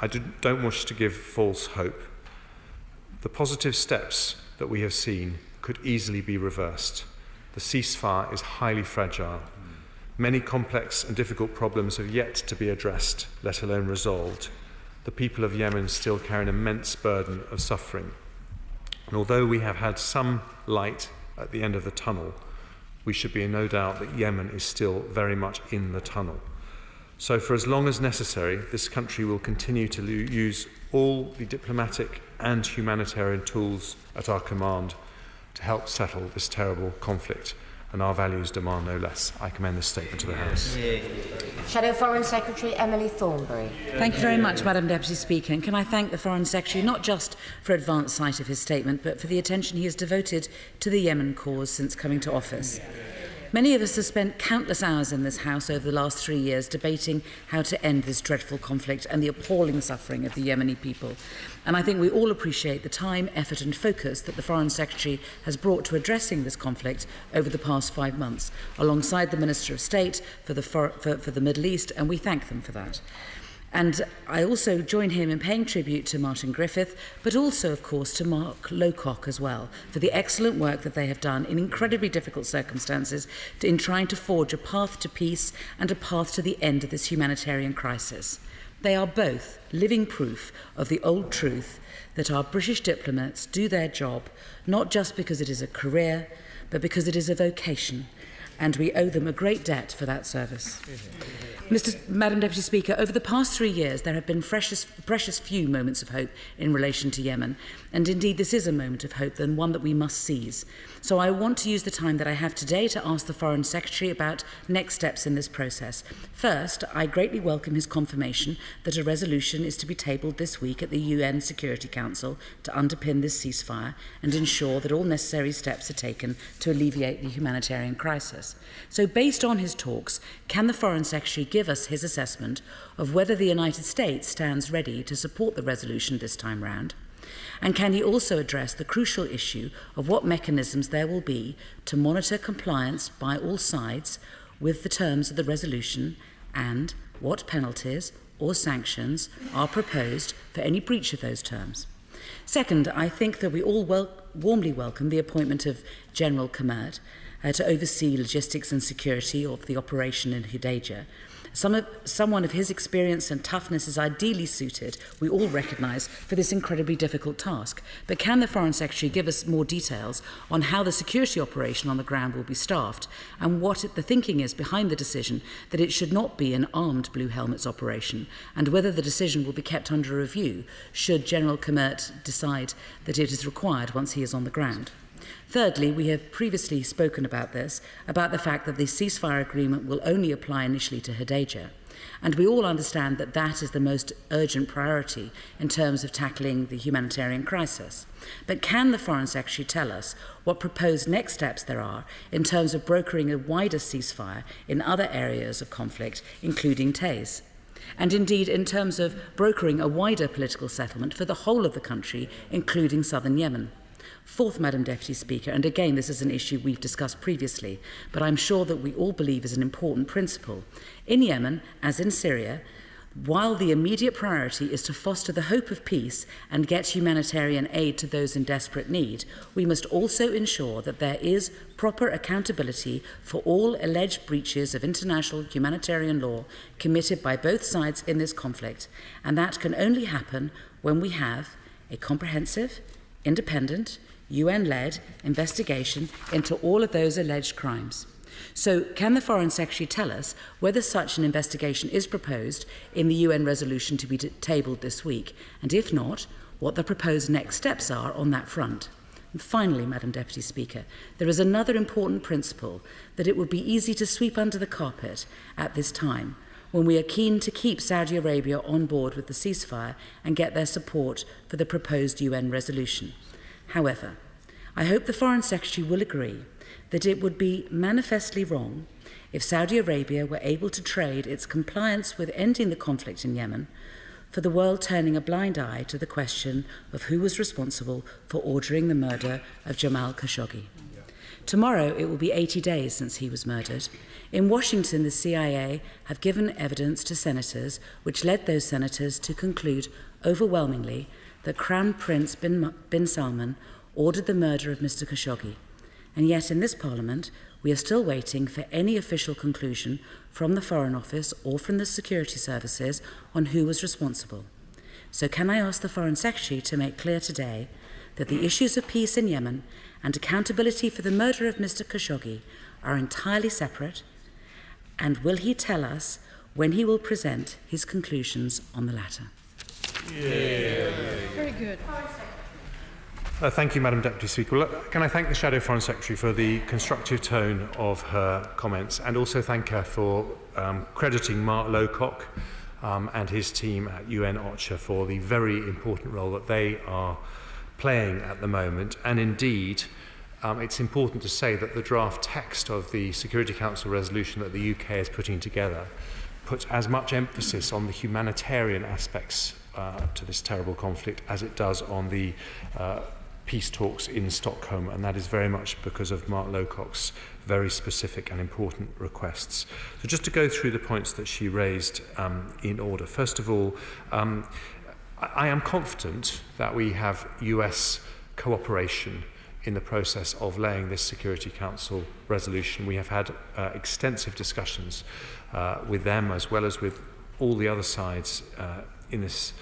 I don't wish to give false hope. The positive steps that we have seen could easily be reversed. The ceasefire is highly fragile. Many complex and difficult problems have yet to be addressed, let alone resolved. The people of Yemen still carry an immense burden of suffering. And although we have had some light at the end of the tunnel, we should be in no doubt that Yemen is still very much in the tunnel. So for as long as necessary, this country will continue to use all the diplomatic and humanitarian tools at our command to help settle this terrible conflict, and our values demand no less. I commend this statement to the House. Shadow Foreign Secretary Emily Thornberry. Thank you very much, Madam Deputy Speaker. And can I thank the Foreign Secretary not just for advance sight of his statement, but for the attention he has devoted to the Yemen cause since coming to office. Many of us have spent countless hours in this House over the last 3 years debating how to end this dreadful conflict and the appalling suffering of the Yemeni people. And I think we all appreciate the time, effort and focus that the Foreign Secretary has brought to addressing this conflict over the past 5 months, alongside the Minister of State for the Middle East, and we thank them for that. And I also join him in paying tribute to Martin Griffith, but also, of course, to Mark Lowcock as well, for the excellent work that they have done in incredibly difficult circumstances in trying to forge a path to peace and a path to the end of this humanitarian crisis. They are both living proof of the old truth that our British diplomats do their job not just because it is a career, but because it is a vocation, and we owe them a great debt for that service. Madam Deputy Speaker, over the past 3 years there have been precious few moments of hope in relation to Yemen, and indeed this is a moment of hope and one that we must seize. So I want to use the time that I have today to ask the Foreign Secretary about next steps in this process. First, I greatly welcome his confirmation that a resolution is to be tabled this week at the UN Security Council to underpin this ceasefire and ensure that all necessary steps are taken to alleviate the humanitarian crisis. So based on his talks, can the Foreign Secretary give us his assessment of whether the United States stands ready to support the resolution this time round? And can he also address the crucial issue of what mechanisms there will be to monitor compliance by all sides with the terms of the resolution, and what penalties or sanctions are proposed for any breach of those terms? Second, I think that we all warmly welcome the appointment of General Kamert to oversee logistics and security of the operation in Hodeidah. Someone of his experience and toughness is ideally suited, we all recognise, for this incredibly difficult task. But can the Foreign Secretary give us more details on how the security operation on the ground will be staffed and what the thinking is behind the decision that it should not be an armed Blue Helmets operation, and whether the decision will be kept under review should General Kamert decide that it is required once he is on the ground? Thirdly, we have previously spoken about this, about the fact that the ceasefire agreement will only apply initially to Hodeidah, and we all understand that that is the most urgent priority in terms of tackling the humanitarian crisis. But can the Foreign Secretary tell us what proposed next steps there are in terms of brokering a wider ceasefire in other areas of conflict, including Taiz? And indeed in terms of brokering a wider political settlement for the whole of the country, including southern Yemen? Fourth, Madam Deputy Speaker, and again this is an issue we've discussed previously, but I'm sure that we all believe is an important principle. In Yemen, as in Syria, while the immediate priority is to foster the hope of peace and get humanitarian aid to those in desperate need, we must also ensure that there is proper accountability for all alleged breaches of international humanitarian law committed by both sides in this conflict, and that can only happen when we have a comprehensive, independent, UN-led investigation into all of those alleged crimes. So can the Foreign Secretary tell us whether such an investigation is proposed in the UN resolution to be tabled this week, and if not, what the proposed next steps are on that front? And finally, Madam Deputy Speaker, there is another important principle that it would be easy to sweep under the carpet at this time, when we are keen to keep Saudi Arabia on board with the ceasefire and get their support for the proposed UN resolution. However, I hope the Foreign Secretary will agree that it would be manifestly wrong if Saudi Arabia were able to trade its compliance with ending the conflict in Yemen for the world turning a blind eye to the question of who was responsible for ordering the murder of Jamal Khashoggi. Tomorrow it will be 80 days since he was murdered. In Washington, the CIA have given evidence to senators which led those senators to conclude overwhelmingly that Crown Prince bin Salman ordered the murder of Mr. Khashoggi. And yet in this Parliament, we are still waiting for any official conclusion from the Foreign Office or from the security services on who was responsible. So can I ask the Foreign Secretary to make clear today that the issues of peace in Yemen and accountability for the murder of Mr. Khashoggi are entirely separate, and will he tell us when he will present his conclusions on the latter? Very good. Thank you, Madam Deputy Speaker. Well, can I thank the Shadow Foreign Secretary for the constructive tone of her comments, and also thank her for crediting Mark Lowcock and his team at UN OCHA for the very important role that they are playing at the moment. And indeed, it's important to say that the draft text of the Security Council resolution that the UK is putting together puts as much emphasis on the humanitarian aspects to this terrible conflict as it does on the peace talks in Stockholm, and that is very much because of Mark Lowcock's very specific and important requests. So just to go through the points that she raised in order. First of all, I am confident that we have US cooperation in the process of laying this Security Council resolution. We have had extensive discussions with them as well as with all the other sides in this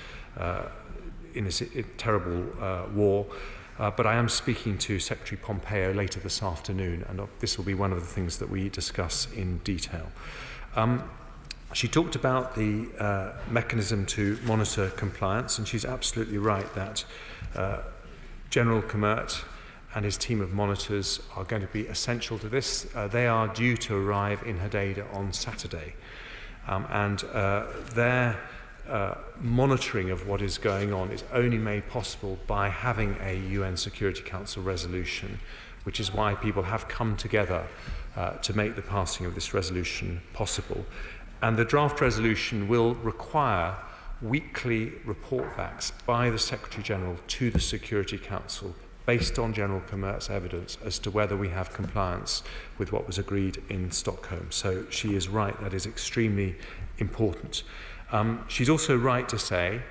terrible war. But I am speaking to Secretary Pompeo later this afternoon, and this will be one of the things that we discuss in detail. She talked about the mechanism to monitor compliance, and she's absolutely right that General Kmert and his team of monitors are going to be essential to this. They are due to arrive in Hodeida on Saturday, and their monitoring of what is going on is only made possible by having a UN Security Council resolution, which is why people have come together to make the passing of this resolution possible. And the draft resolution will require weekly report backs by the Secretary General to the Security Council based on General Kmert's evidence as to whether we have compliance with what was agreed in Stockholm. So she is right, that is extremely important. She's also right to say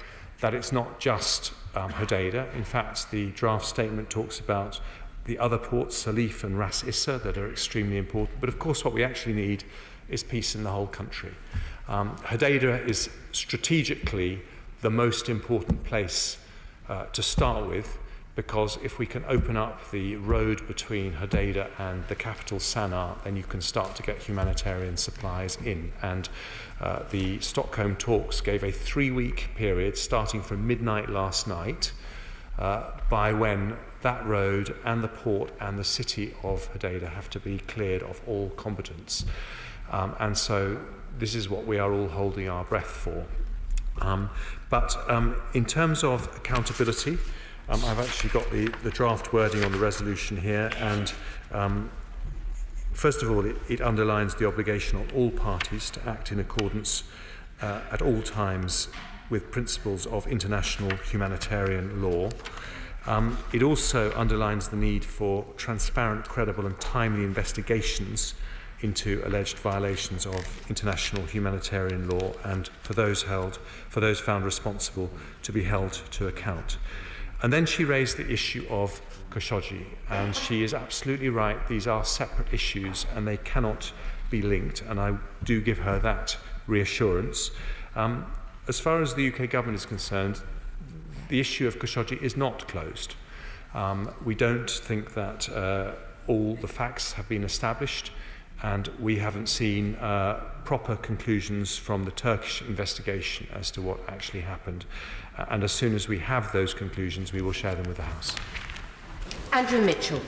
that it's not just Hodeida. In fact, the draft statement talks about the other ports, Salif and Ras Issa, that are extremely important. But of course, what we actually need is peace in the whole country. Hodeida is strategically the most important place to start with, because if we can open up the road between Hodeida and the capital Sana'a, then you can start to get humanitarian supplies in. And the Stockholm talks gave a 3-week period starting from midnight last night by when that road and the port and the city of Hodeida have to be cleared of all combatants. And so this is what we are all holding our breath for. But in terms of accountability, I've actually got the draft wording on the resolution here, and first of all, it underlines the obligation on all parties to act in accordance at all times with principles of international humanitarian law. It also underlines the need for transparent, credible and timely investigations into alleged violations of international humanitarian law, and for those found responsible to be held to account. And then she raised the issue of Khashoggi, and she is absolutely right. These are separate issues and they cannot be linked, and I do give her that reassurance. As far as the UK government is concerned, the issue of Khashoggi is not closed. We don't think that all the facts have been established, and we haven't seen proper conclusions from the Turkish investigation as to what actually happened. And as soon as we have those conclusions, we will share them with the House. Andrew Mitchell.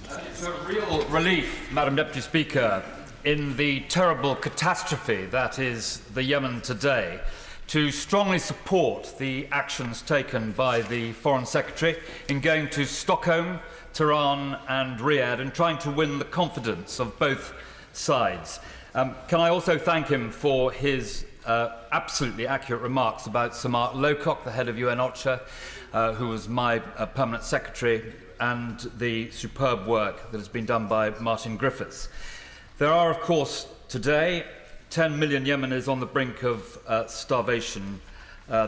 It's a real relief, Madam Deputy Speaker, in the terrible catastrophe that is the Yemen today, to strongly support the actions taken by the Foreign Secretary in going to Stockholm, Tehran and Riyadh and trying to win the confidence of both sides. Can I also thank him for his absolutely accurate remarks about Sir Mark Lowcock, the head of UN OCHA, who was my permanent secretary, and the superb work that has been done by Martin Griffiths. There are, of course, today 10 million Yemenis on the brink of starvation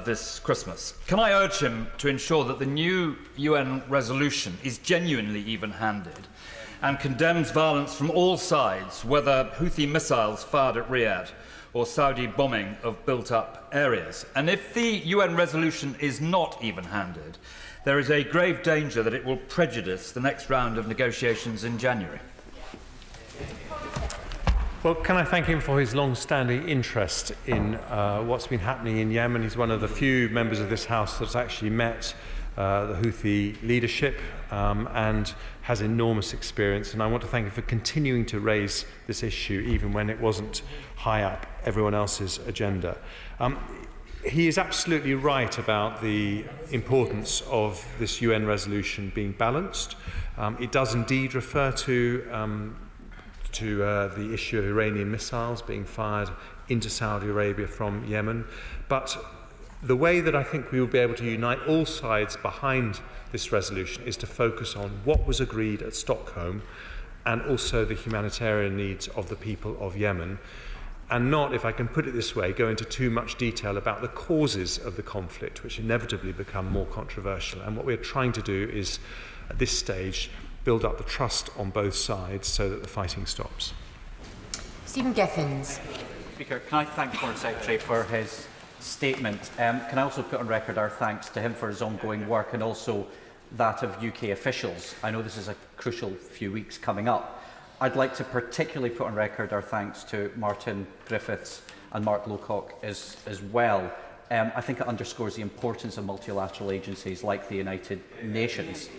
this Christmas. Can I urge him to ensure that the new UN resolution is genuinely even-handed and condemns violence from all sides, whether Houthi missiles fired at Riyadh or Saudi bombing of built-up areas? And if the UN resolution is not even-handed, there is a grave danger that it will prejudice the next round of negotiations in January. Well, can I thank him for his long-standing interest in what's been happening in Yemen. He's one of the few members of this House that's actually met the Houthi leadership and has enormous experience. And I want to thank him for continuing to raise this issue even when it wasn't high up everyone else's agenda. He is absolutely right about the importance of this UN resolution being balanced. It does indeed refer to the issue of Iranian missiles being fired into Saudi Arabia from Yemen, but The way that I think we will be able to unite all sides behind this resolution is to focus on what was agreed at Stockholm and also the humanitarian needs of the people of Yemen, and not, if I can put it this way, go into too much detail about the causes of the conflict, which inevitably become more controversial. And what we're trying to do is, at this stage, build up the trust on both sides so that the fighting stops. Stephen Gethins. Speaker, can I thank the Foreign Secretary for his statement? Can I also put on record our thanks to him for his ongoing work and also that of UK officials? I know this is a crucial few weeks coming up. I'd like to particularly put on record our thanks to Martin Griffiths and Mark Lowcock as well. I think it underscores the importance of multilateral agencies like the United Nations.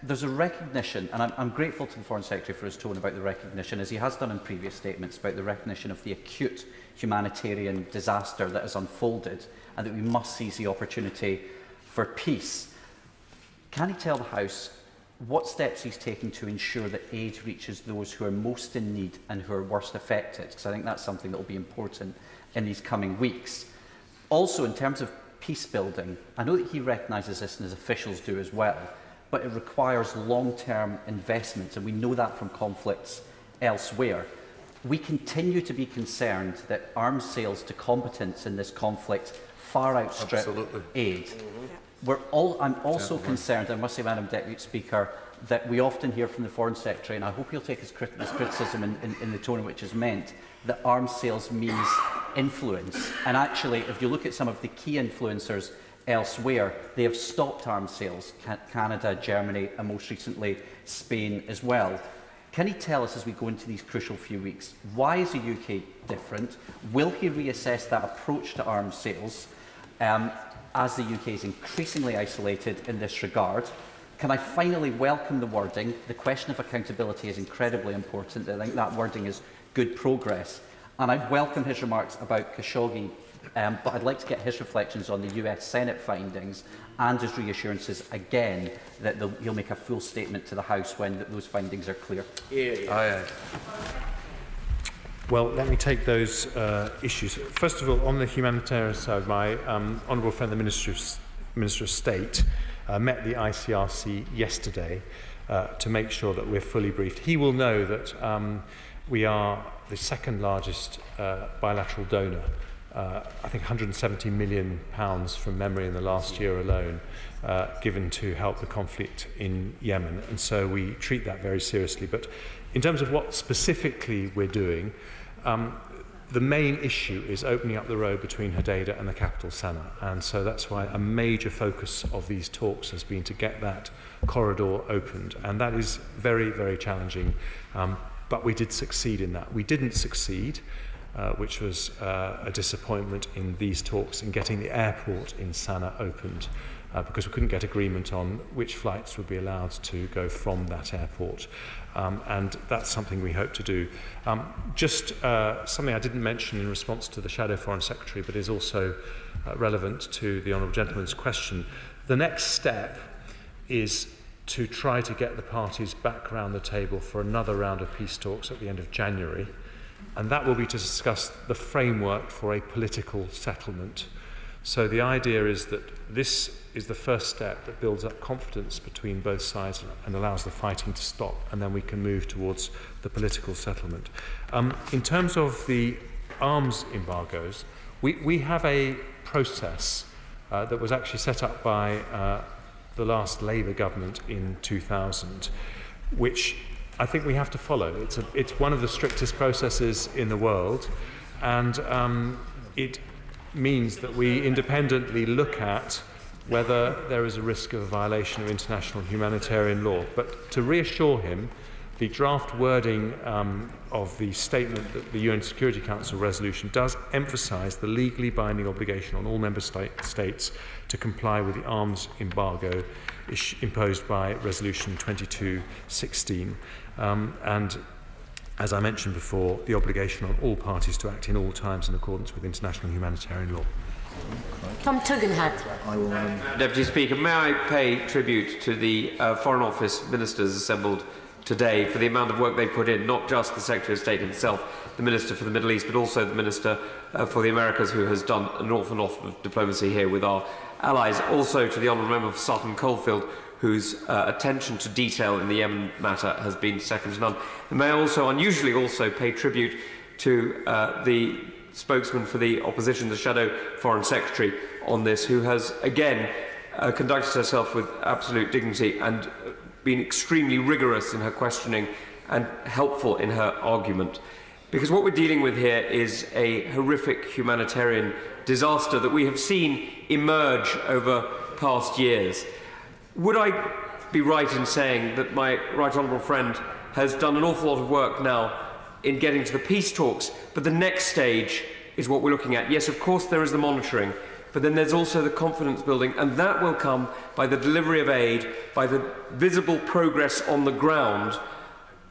There's a recognition, and I'm grateful to the Foreign Secretary for his tone about the recognition, as he has done in previous statements, about the recognition of the acute humanitarian disaster that has unfolded and that we must seize the opportunity for peace. Can he tell the House what steps he's taking to ensure that aid reaches those who are most in need and who are worst affected? Because I think that's something that will be important in these coming weeks. Also, in terms of peace building, I know that he recognises this and his officials do as well, but it requires long-term investment, and we know that from conflicts elsewhere. We continue to be concerned that arms sales to combatants in this conflict far outstrip aid. I'm also concerned, I must say, Madam Deputy Speaker, that we often hear from the Foreign Secretary, and I hope he'll take his criticism in the tone in which it's meant, that arms sales means influence. And actually, if you look at some of the key influencers elsewhere, they have stopped arms sales, Canada, Germany, and most recently Spain as well. Can he tell us, as we go into these crucial few weeks, why is the UK different? Will he reassess that approach to arms sales as the UK is increasingly isolated in this regard? Can I finally welcome the wording? The question of accountability is incredibly important. I think that wording is good progress. And I welcome his remarks about Khashoggi, but I'd like to get his reflections on the US Senate findings and his reassurances again that he'll make a full statement to the House when those findings are clear. Well, let me take those issues. First of all, on the humanitarian side, my honourable friend, the Minister of State, met the ICRC yesterday to make sure that we're fully briefed. He will know that we are the second largest bilateral donor. I think £170 million from memory in the last year alone, given to help the conflict in Yemen. And so we treat that very seriously. But in terms of what specifically we're doing, the main issue is opening up the road between Hodeidah and the capital, Sana'a. And so that's why a major focus of these talks has been to get that corridor opened. And that is very, very challenging. But we did succeed in that. We didn't succeed, which was a disappointment in these talks, in getting the airport in Sana'a opened, because we couldn't get agreement on which flights would be allowed to go from that airport. And that's something we hope to do. Just something I didn't mention in response to the Shadow Foreign Secretary, but is also relevant to the Honourable Gentleman's question. The next step is to try to get the parties back round the table for another round of peace talks at the end of January. And that will be to discuss the framework for a political settlement. So the idea is that this is the first step that builds up confidence between both sides and allows the fighting to stop, and then we can move towards the political settlement. In terms of the arms embargoes, we have a process that was actually set up by the last Labour government in 2000, which I think we have to follow. It's one of the strictest processes in the world, and it means that we independently look at whether there is a risk of a violation of international humanitarian law. But to reassure him, the draft wording of the statement that the UN Security Council resolution does emphasise the legally binding obligation on all member states to comply with the arms embargo imposed by Resolution 2216. And as I mentioned before, the obligation on all parties to act in all times in accordance with international humanitarian law. Tom Tugendhat. Deputy Speaker, may I pay tribute to the Foreign Office ministers assembled today for the amount of work they put in, not just the Secretary of State himself, the Minister for the Middle East, but also the Minister for the Americas, who has done an awful lot of diplomacy here with our allies. Also to the Honourable Member for Sutton Coldfield, whose attention to detail in the Yemen matter has been second to none. And may I also unusually also pay tribute to the spokesman for the opposition, the Shadow Foreign Secretary, on this, who has again conducted herself with absolute dignity and been extremely rigorous in her questioning and helpful in her argument. Because what we're dealing with here is a horrific humanitarian disaster that we have seen emerge over past years. Would I be right in saying that my right honourable friend has done an awful lot of work now in getting to the peace talks, but the next stage is what we're looking at? Yes, of course there is the monitoring, but then there's also the confidence building, and that will come by the delivery of aid, by the visible progress on the ground,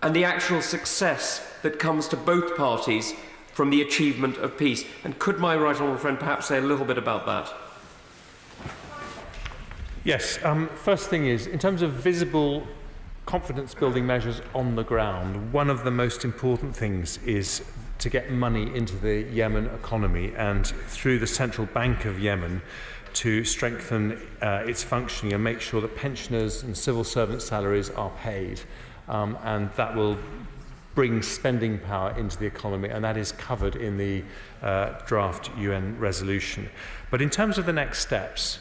and the actual success that comes to both parties from the achievement of peace. And could my right honourable friend perhaps say a little bit about that? Yes. First thing is, in terms of visible confidence-building measures on the ground, one of the most important things is to get money into the Yemen economy and through the Central Bank of Yemen to strengthen its functioning and make sure that pensioners and civil servant salaries are paid. And that will bring spending power into the economy, and that is covered in the draft UN resolution. But in terms of the next steps,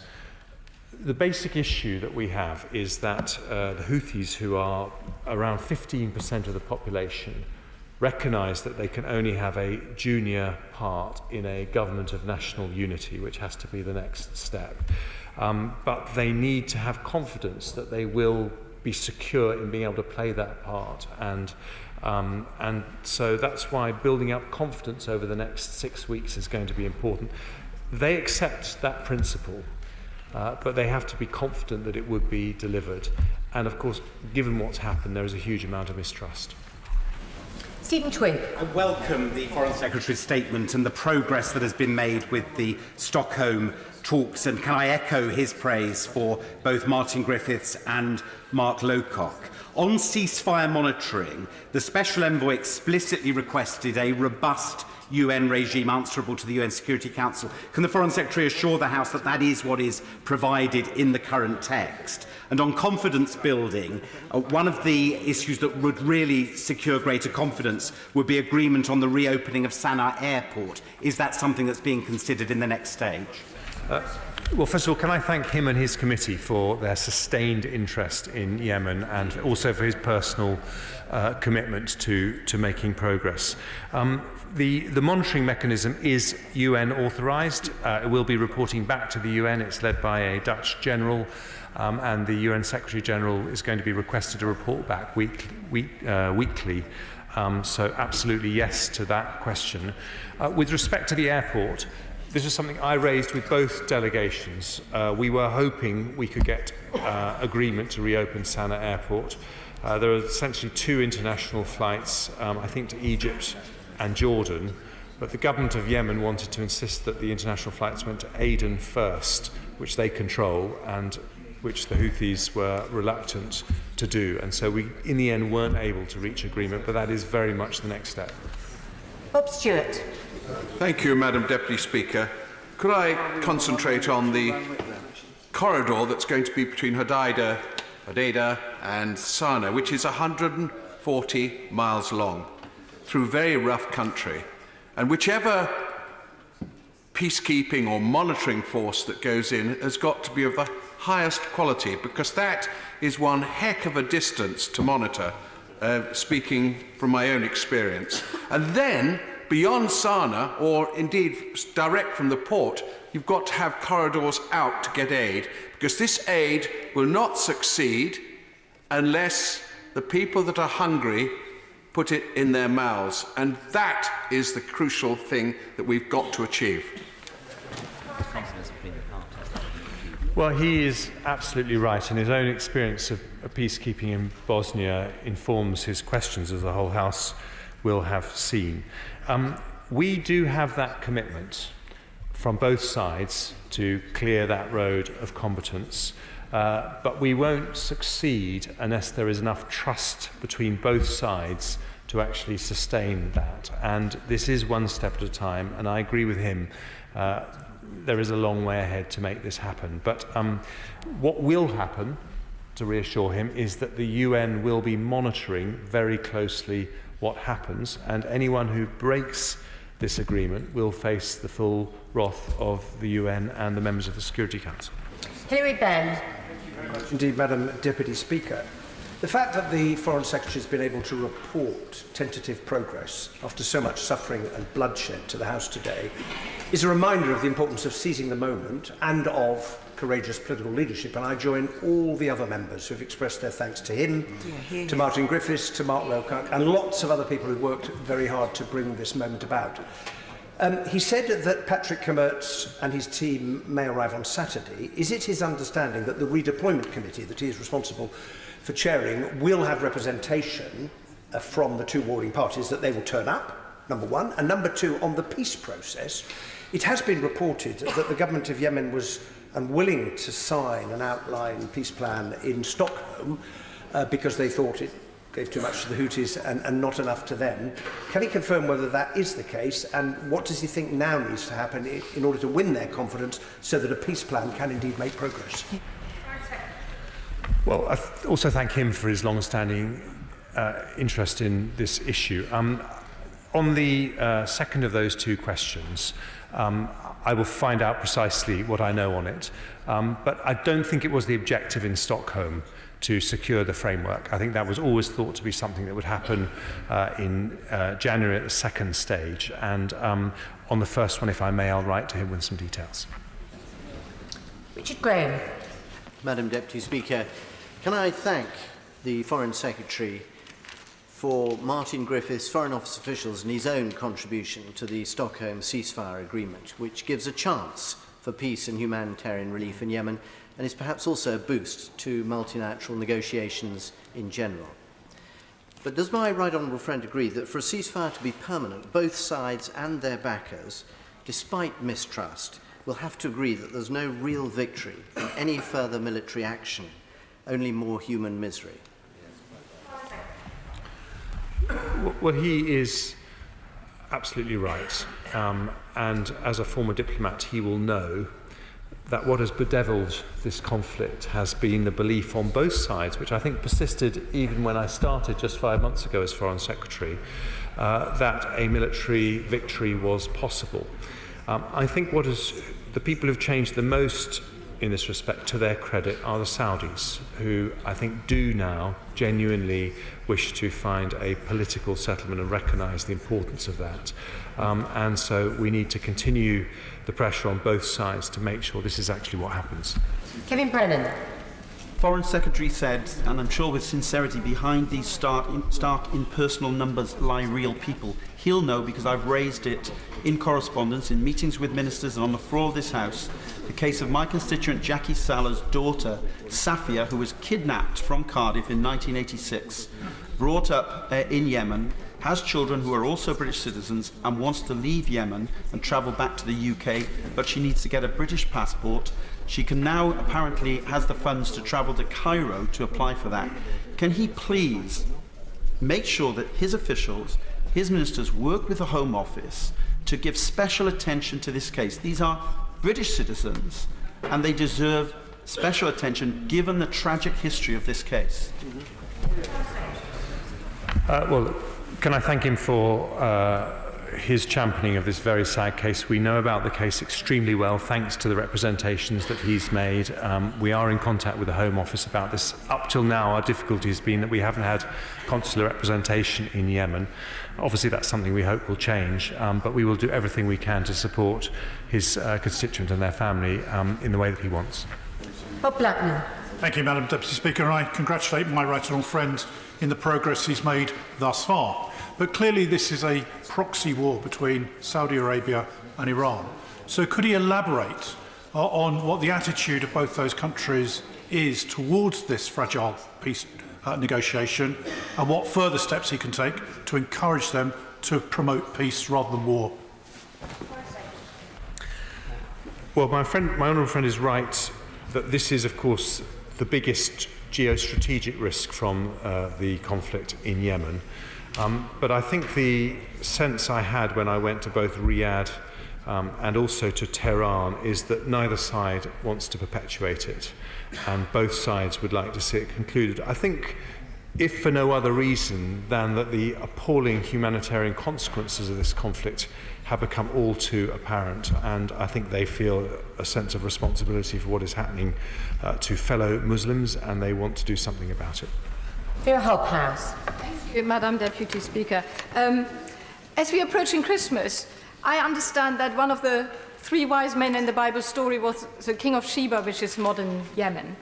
the basic issue that we have is that the Houthis, who are around 15% of the population, recognise that they can only have a junior part in a government of national unity, which has to be the next step. But they need to have confidence that they will be secure in being able to play that part. And so that's why building up confidence over the next 6 weeks is going to be important. They accept that principle, but they have to be confident that it would be delivered. And of course, given what's happened, there is a huge amount of mistrust. Stephen Twigg. I welcome the Foreign Secretary's statement and the progress that has been made with the Stockholm talks, and can I echo his praise for both Martin Griffiths and Mark Lowcock. On ceasefire monitoring, the Special Envoy explicitly requested a robust UN regime answerable to the UN Security Council. Can the Foreign Secretary assure the House that that is what is provided in the current text? And on confidence building, one of the issues that would really secure greater confidence would be agreement on the reopening of Sana'a Airport. Is that something that's being considered in the next stage? Well, first of all, can I thank him and his committee for their sustained interest in Yemen and also for his personal commitment to making progress. The monitoring mechanism is UN authorised. It will be reporting back to the UN. It's led by a Dutch general, and the UN Secretary General is going to be requested to report back weekly. So absolutely yes to that question. With respect to the airport, this is something I raised with both delegations. We were hoping we could get agreement to reopen Sana'a Airport. There are essentially 2 international flights, I think to Egypt and Jordan, but the government of Yemen wanted to insist that the international flights went to Aden first, which they control and which the Houthis were reluctant to do. And so we, in the end, weren't able to reach agreement, but that is very much the next step. Bob Stewart. Thank you, Madam Deputy Speaker. Could I concentrate on the corridor that's going to be between Hodeidah and Sana'a, which is 140 miles long, through very rough country, and whichever peacekeeping or monitoring force that goes in has got to be of the highest quality, because that is one heck of a distance to monitor, speaking from my own experience. And then, beyond Sana'a, or indeed direct from the port, you've got to have corridors out to get aid, because this aid will not succeed unless the people that are hungry put it in their mouths. And that is the crucial thing that we've got to achieve. Well, he is absolutely right, and his own experience of peacekeeping in Bosnia informs his questions, as the whole House will have seen. We do have that commitment from both sides to clear that road of combatants. but we won't succeed unless there is enough trust between both sides to actually sustain that. And this is one step at a time, and I agree with him. There is a long way ahead to make this happen. But what will happen, to reassure him, is that the UN will be monitoring very closely what happens, and anyone who breaks this agreement will face the full wrath of the UN and the members of the Security Council. Hilary Benn. Thank you very much indeed, Madam Deputy Speaker. The fact that the Foreign Secretary has been able to report tentative progress after so much suffering and bloodshed to the House today is a reminder of the importance of seizing the moment and of courageous political leadership, and I join all the other members who have expressed their thanks to him, to Martin Griffiths, to Mark Lowcock, and lots of other people who worked very hard to bring this moment about. He said that Patrick Commertz and his team may arrive on Saturday. Is it his understanding that the redeployment committee that he is responsible for chairing will have representation from the two warring parties, that they will turn up, number one, and number two, on the peace process? It has been reported that the government of Yemen was unwilling to sign an outline peace plan in Stockholm because they thought it gave too much to the Houthis and not enough to them. Can he confirm whether that is the case, and what does he think now needs to happen in order to win their confidence so that a peace plan can indeed make progress? Well, I also thank him for his long-standing interest in this issue. On the second of those two questions, I will find out precisely what I know on it. But I don't think it was the objective in Stockholm to secure the framework. I think that was always thought to be something that would happen in January at the second stage. And on the first one, if I may, I'll write to him with some details. Richard Graham. Madam Deputy Speaker, can I thank the Foreign Secretary for Martin Griffiths, Foreign Office officials, and his own contribution to the Stockholm ceasefire agreement, which gives a chance for peace and humanitarian relief in Yemen, and is perhaps also a boost to multilateral negotiations in general. But does my right honourable friend agree that for a ceasefire to be permanent, both sides and their backers, despite mistrust, will have to agree that there's no real victory in any further military action, only more human misery? Well, he is absolutely right. And as a former diplomat, he will know that what has bedeviled this conflict has been the belief on both sides, which I think persisted even when I started just 5 months ago as Foreign Secretary, that a military victory was possible. I think the people who've changed the most in this respect, to their credit, are the Saudis, who I think do now genuinely wish to find a political settlement and recognise the importance of that. And so we need to continue the pressure on both sides to make sure this is actually what happens. Kevin Brennan. Foreign Secretary said, and I'm sure with sincerity, behind these stark impersonal numbers lie real people. He'll know because I've raised it in correspondence, in meetings with ministers and on the floor of this House, the case of my constituent Jackie Salah's daughter, Safia, who was kidnapped from Cardiff in 1986, brought up in Yemen, has children who are also British citizens and wants to leave Yemen and travel back to the UK, but she needs to get a British passport. She can now, apparently, has the funds to travel to Cairo to apply for that. Can he please make sure that his officials, his ministers, work with the Home Office to give special attention to this case? These are British citizens, and they deserve special attention given the tragic history of this case. Well, can I thank him for his championing of this very sad case? We know about the case extremely well, thanks to the representations that he's made. We are in contact with the Home Office about this. Up till now, our difficulty has been that we haven't had consular representation in Yemen. Obviously, that's something we hope will change, but we will do everything we can to support his constituent and their family in the way that he wants. Bob Blackman. Thank you, Madam Deputy Speaker. I congratulate my right honourable friend in the progress he's made thus far. But clearly this is a proxy war between Saudi Arabia and Iran. So could he elaborate on what the attitude of both those countries is towards this fragile peace negotiation, and what further steps he can take to encourage them to promote peace rather than war? Well, my honourable friend is right that this is, of course, the biggest geostrategic risk from the conflict in Yemen. But I think the sense I had when I went to both Riyadh and also to Tehran is that neither side wants to perpetuate it, and both sides would like to see it concluded. I think, if for no other reason than that the appalling humanitarian consequences of this conflict have become all too apparent, and I think they feel a sense of responsibility for what is happening to fellow Muslims, and they want to do something about it. Vera Hophouse. Thank you, Madam Deputy Speaker. As we are approaching Christmas, I understand that one of the 3 wise men in the Bible story was the King of Sheba, which is modern Yemen.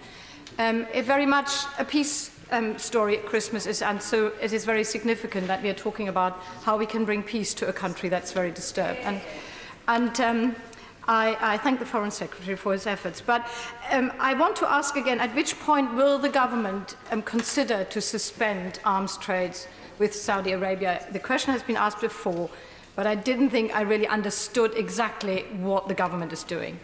Very much a peace story at Christmas is, and so it is very significant that we are talking about how we can bring peace to a country that's very disturbed. I thank the Foreign Secretary for his efforts, but I want to ask again, at which point will the government consider to suspend arms trades with Saudi Arabia? The question has been asked before, but I didn't think I really understood exactly what the government is doing.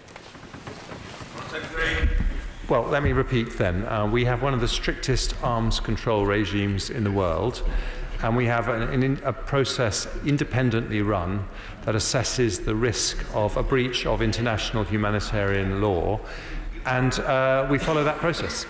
Well, let me repeat then. We have one of the strictest arms control regimes in the world, and we have a process independently run that assesses the risk of a breach of international humanitarian law, and we follow that process.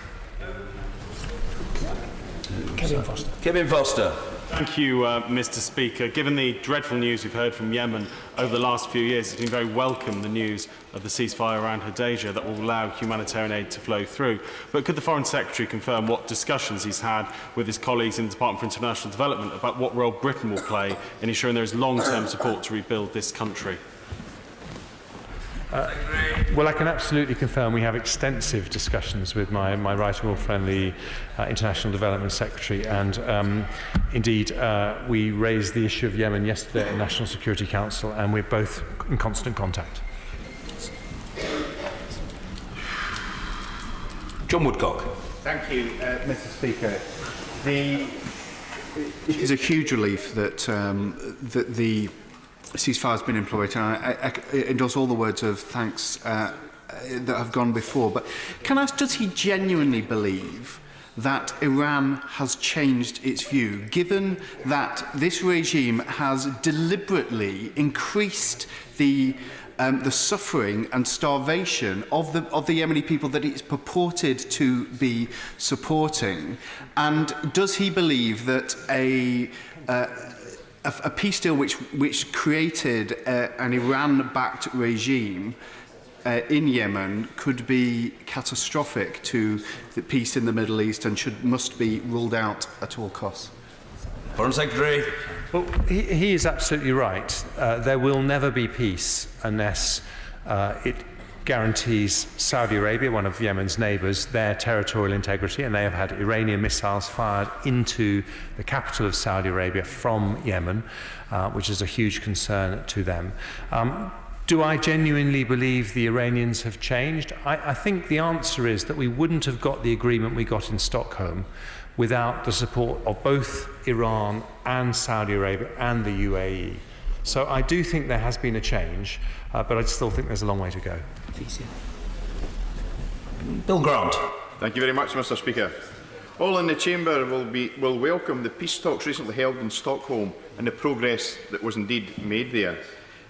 Kevin Foster. Thank you, Mr. Speaker. Given the dreadful news we've heard from Yemen over the last few years, it's been very welcome, the news of the ceasefire around Hodeidah that will allow humanitarian aid to flow through. But could the Foreign Secretary confirm what discussions he's had with his colleagues in the Department for International Development about what role Britain will play in ensuring there is long-term support to rebuild this country? Well, I can absolutely confirm we have extensive discussions with my right honourable friend, the International Development Secretary, and indeed we raised the issue of Yemen yesterday at the National Security Council, and we're both in constant contact. John Woodcock. Thank you, Mr. Speaker. It is a huge relief that that the ceasefire has been employed, and I endorse all the words of thanks that have gone before. But can I ask, does he genuinely believe that Iran has changed its view, given that this regime has deliberately increased the suffering and starvation of the Yemeni people that it's purported to be supporting? And does he believe that a peace deal which created an Iran-backed regime in Yemen could be catastrophic to the peace in the Middle East and must be ruled out at all costs? Foreign Secretary. Well, he is absolutely right. There will never be peace unless it guarantees Saudi Arabia, one of Yemen's neighbours, their territorial integrity, and they have had Iranian missiles fired into the capital of Saudi Arabia from Yemen, which is a huge concern to them. Do I genuinely believe the Iranians have changed? I think the answer is that we wouldn't have got the agreement we got in Stockholm without the support of both Iran and Saudi Arabia and the UAE. So I do think there has been a change, but I still think there's a long way to go. Bill Grant. Thank you very much, Mr. Speaker. All in the Chamber will welcome the peace talks recently held in Stockholm and the progress that was indeed made there.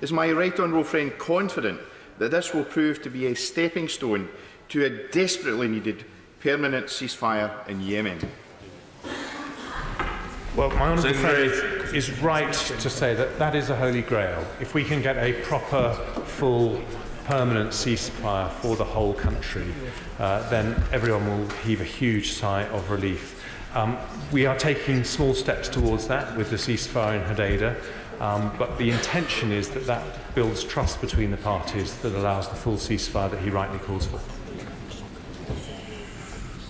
Is my right honourable friend confident that this will prove to be a stepping stone to a desperately needed permanent ceasefire in Yemen? Well, my honourable friend is right to say that that is a holy grail. If we can get a proper, full, permanent ceasefire for the whole country, then everyone will heave a huge sigh of relief. We are taking small steps towards that with the ceasefire in Hodeidah, but the intention is that that builds trust between the parties that allows the full ceasefire that he rightly calls for.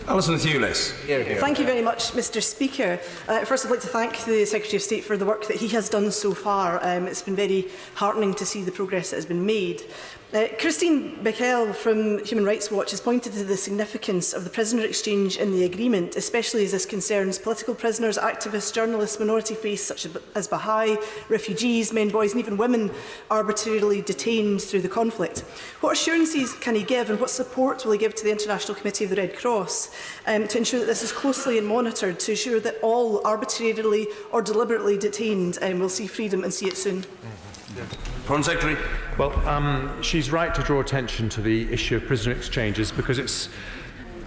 Alison Thewlis. Thank you very much, Mr. Speaker. First, I'd like to thank the Secretary of State for the work that he has done so far. It's been very heartening to see the progress that has been made. Christine Beckel from Human Rights Watch has pointed to the significance of the prisoner exchange in the agreement, especially as this concerns political prisoners, activists, journalists, minority faiths such as Baha'i, refugees, men, boys and even women arbitrarily detained through the conflict. What assurances can he give and what support will he give to the International Committee of the Red Cross to ensure that this is closely monitored, to ensure that all arbitrarily or deliberately detained will see freedom and see it soon? Foreign Secretary. Well, she's right to draw attention to the issue of prisoner exchanges because it's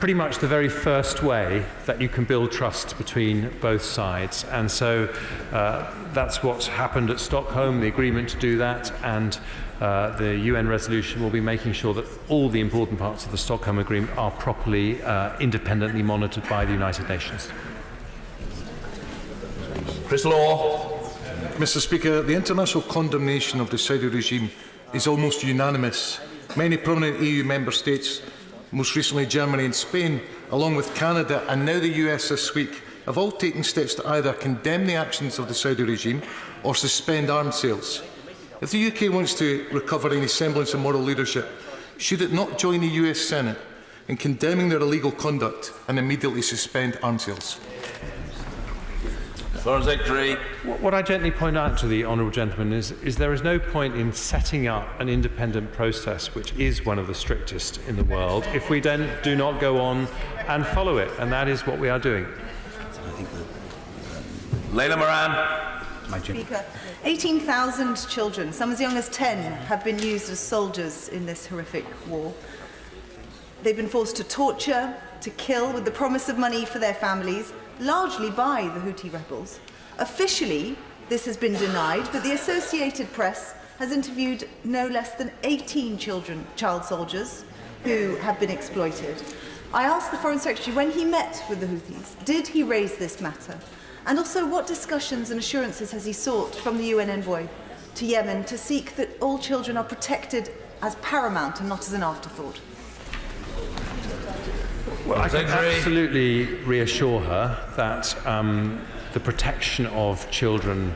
pretty much the very first way that you can build trust between both sides. And so that's what's happened at Stockholm, the agreement to do that, and the UN resolution will be making sure that all the important parts of the Stockholm Agreement are properly independently monitored by the United Nations. Chris Law. Mr. Speaker, the international condemnation of the Saudi regime is almost unanimous. Many prominent EU member states, most recently Germany and Spain, along with Canada and now the US this week, have all taken steps to either condemn the actions of the Saudi regime or suspend arms sales. If the UK wants to recover any semblance of moral leadership, should it not join the US Senate in condemning their illegal conduct and immediately suspend arms sales? Foreign Secretary. What I gently point out to the honourable gentleman is there is no point in setting up an independent process, which is one of the strictest in the world, if we then do not go on and follow it, and that is what we are doing. Leila Moran. Speaker, 18,000 children, some as young as 10, have been used as soldiers in this horrific war. They've been forced to torture, to kill, with the promise of money for their families, largely by the Houthi rebels. Officially, this has been denied, but the Associated Press has interviewed no less than 18 child soldiers who have been exploited. I asked the Foreign Secretary, when he met with the Houthis, did he raise this matter? And also, what discussions and assurances has he sought from the UN envoy to Yemen to seek that all children are protected as paramount and not as an afterthought? Well, I can absolutely reassure her that the protection of children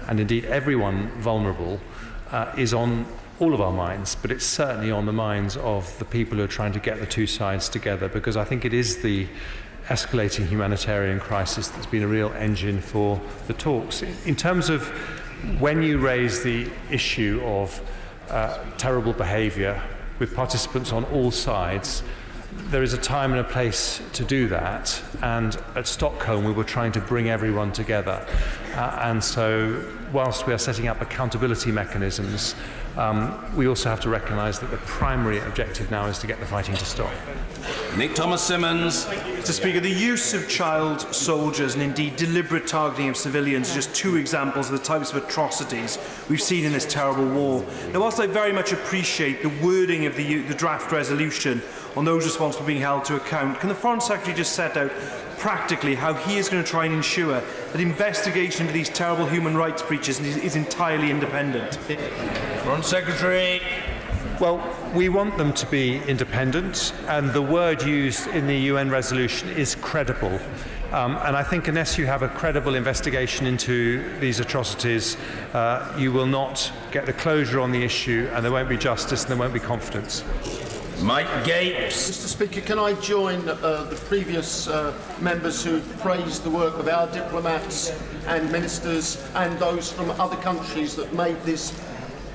and indeed everyone vulnerable is on all of our minds, but it's certainly on the minds of the people who are trying to get the two sides together, because I think it is the escalating humanitarian crisis that's been a real engine for the talks. In terms of when you raise the issue of terrible behaviour with participants on all sides, there is a time and a place to do that, and at Stockholm we were trying to bring everyone together, and so whilst we are setting up accountability mechanisms, we also have to recognise that the primary objective now is to get the fighting to stop. Nick Thomas-Symonds. Mr. Speaker, the use of child soldiers and indeed deliberate targeting of civilians are just two examples of the types of atrocities we've seen in this terrible war. Now, whilst I very much appreciate the wording of the draft resolution on those responsible being held to account, can the Foreign Secretary just set out practically how he is going to try and ensure that investigation into these terrible human rights breaches is entirely independent? Foreign Secretary. Well, we want them to be independent, and the word used in the UN resolution is credible. And I think unless you have a credible investigation into these atrocities, you will not get the closure on the issue, and there won't be justice and there won't be confidence. Mike Gapes. Mr. Speaker, can I join the previous members who praised the work of our diplomats and ministers and those from other countries that made this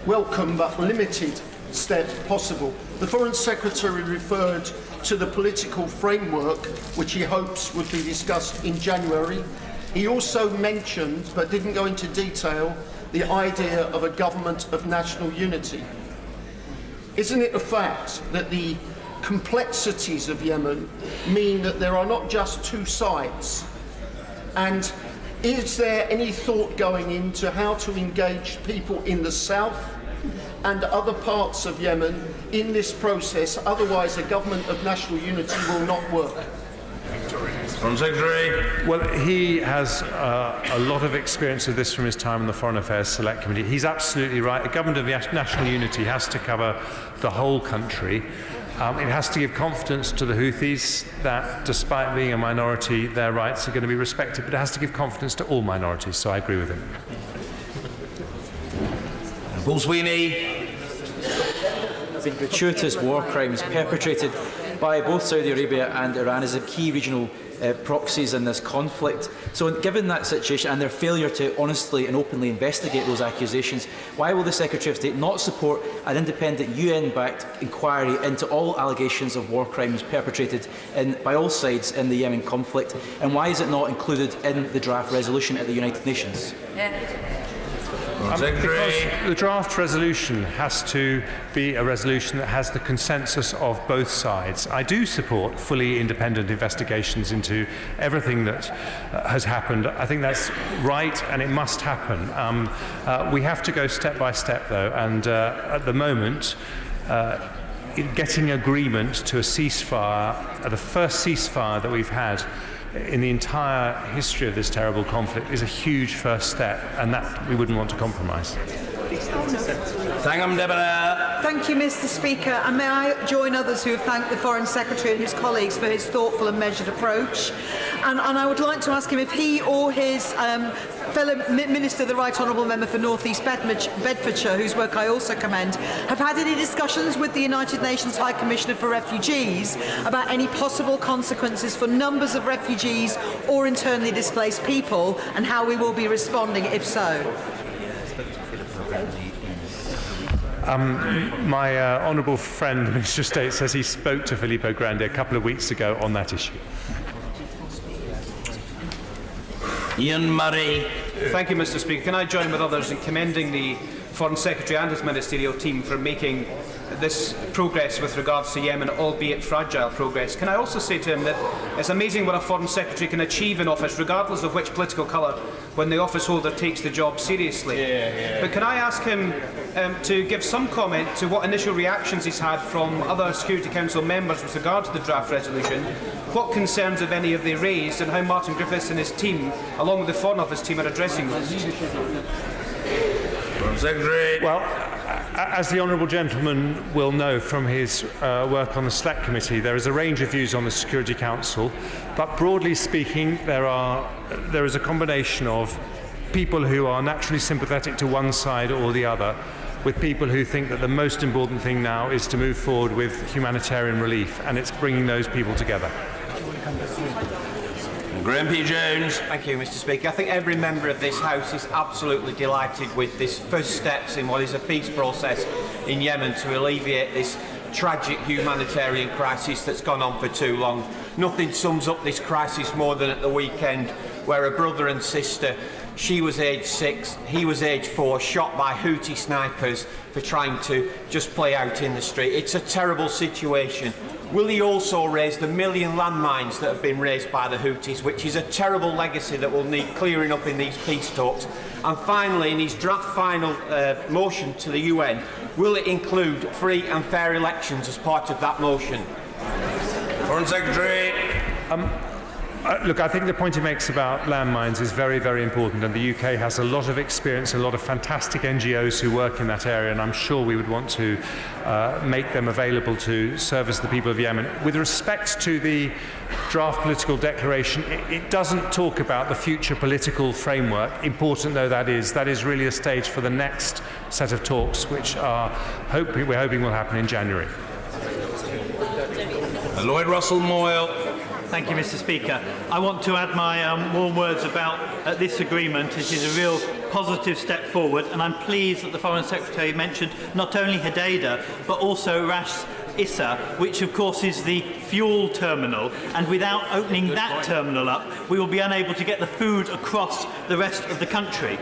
welcome but limited step possible? The Foreign Secretary referred to the political framework which he hopes would be discussed in January. He also mentioned, but didn't go into detail, the idea of a government of national unity. Isn't it a fact that the complexities of Yemen mean that there are not just two sides? And is there any thought going into how to engage people in the south and other parts of Yemen in this process? Otherwise, a government of national unity will not work. Foreign Secretary. Well, he has a lot of experience of this from his time in the Foreign Affairs Select Committee. He's absolutely right. A government of national unity has to cover the whole country. It has to give confidence to the Houthis that, despite being a minority, their rights are going to be respected, but it has to give confidence to all minorities, so I agree with him. Paul Sweeney. been gratuitous war crimes perpetrated by both Saudi Arabia and Iran as the key regional proxies in this conflict. So given that situation and their failure to honestly and openly investigate those accusations, why will the Secretary of State not support an independent UN-backed inquiry into all allegations of war crimes perpetrated by all sides in the Yemen conflict? And why is it not included in the draft resolution at the United Nations? Because the draft resolution has to be a resolution that has the consensus of both sides. I do support fully independent investigations into everything that has happened. I think that's right and it must happen. We have to go step by step though, and at the moment getting agreement to a ceasefire, the first ceasefire that we've had in the entire history of this terrible conflict, is a huge first step, and that we wouldn't want to compromise. Thank you, Mr. Speaker, and may I join others who have thanked the Foreign Secretary and his colleagues for his thoughtful and measured approach. And I would like to ask him if he or his fellow Minister, the Right Honourable Member for North East Bedfordshire, whose work I also commend, have had any discussions with the United Nations High Commissioner for Refugees about any possible consequences for numbers of refugees or internally displaced people, and how we will be responding if so. My honourable friend, the Minister of State, says he spoke to Filippo Grandi a couple of weeks ago on that issue. Ian Murray. Thank you, Mr. Speaker. Can I join with others in commending the Foreign Secretary and his ministerial team for making this progress with regards to Yemen, albeit fragile progress. Can I also say to him that it's amazing what a Foreign Secretary can achieve in office, regardless of which political colour, when the office holder takes the job seriously. But can I ask him to give some comment to what initial reactions he's had from other Security Council members with regard to the draft resolution, what concerns, if any, have they raised, and how Martin Griffiths and his team, along with the Foreign Office team, are addressing this? Secretary. Well, as the honourable gentleman will know from his work on the Select Committee, there is a range of views on the Security Council, but broadly speaking, there is a combination of people who are naturally sympathetic to one side or the other, with people who think that the most important thing now is to move forward with humanitarian relief, and it's bringing those people together. Graham P. Jones. Thank you, Mr. Speaker. I think every member of this House is absolutely delighted with this first steps in what is a peace process in Yemen to alleviate this tragic humanitarian crisis that's gone on for too long. Nothing sums up this crisis more than at the weekend, where a brother and sister, she was aged 6, he was aged 4, shot by Houthi snipers for trying to just play out in the street. It's a terrible situation. Will he also raise the 1 million landmines that have been raised by the Houthis, which is a terrible legacy that will need clearing up in these peace talks? And finally, in his draft final motion to the UN, will it include free and fair elections as part of that motion? Foreign Secretary. Look, I think the point he makes about landmines is very, very important, and the UK has a lot of experience, a lot of fantastic NGOs who work in that area, and I'm sure we would want to make them available to service the people of Yemen. With respect to the draft political declaration, it doesn't talk about the future political framework, important though that is really a stage for the next set of talks, which we're hoping will happen in January. Lloyd Russell Moyle. Thank you, Mr. Speaker. I want to add my warm words about this agreement. It is a real positive step forward, and I'm pleased that the Foreign Secretary mentioned not only Hodeidah, but also Ras Issa, which of course is the fuel terminal, and without opening that terminal up, we will be unable to get the food across the rest of the country.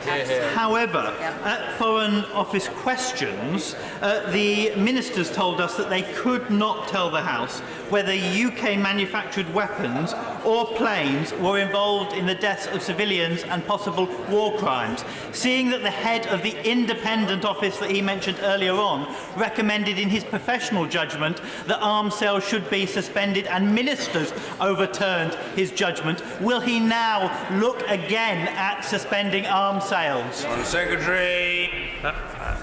However, at Foreign Office questions, the ministers told us that they could not tell the House whether UK manufactured weapons or planes were involved in the deaths of civilians and possible war crimes. Seeing that the head of the independent office that he mentioned earlier on recommended in his professional judgment that arms sales should be suspended and ministers overturned his judgment, will he now look again at suspending arms sales? Secretary.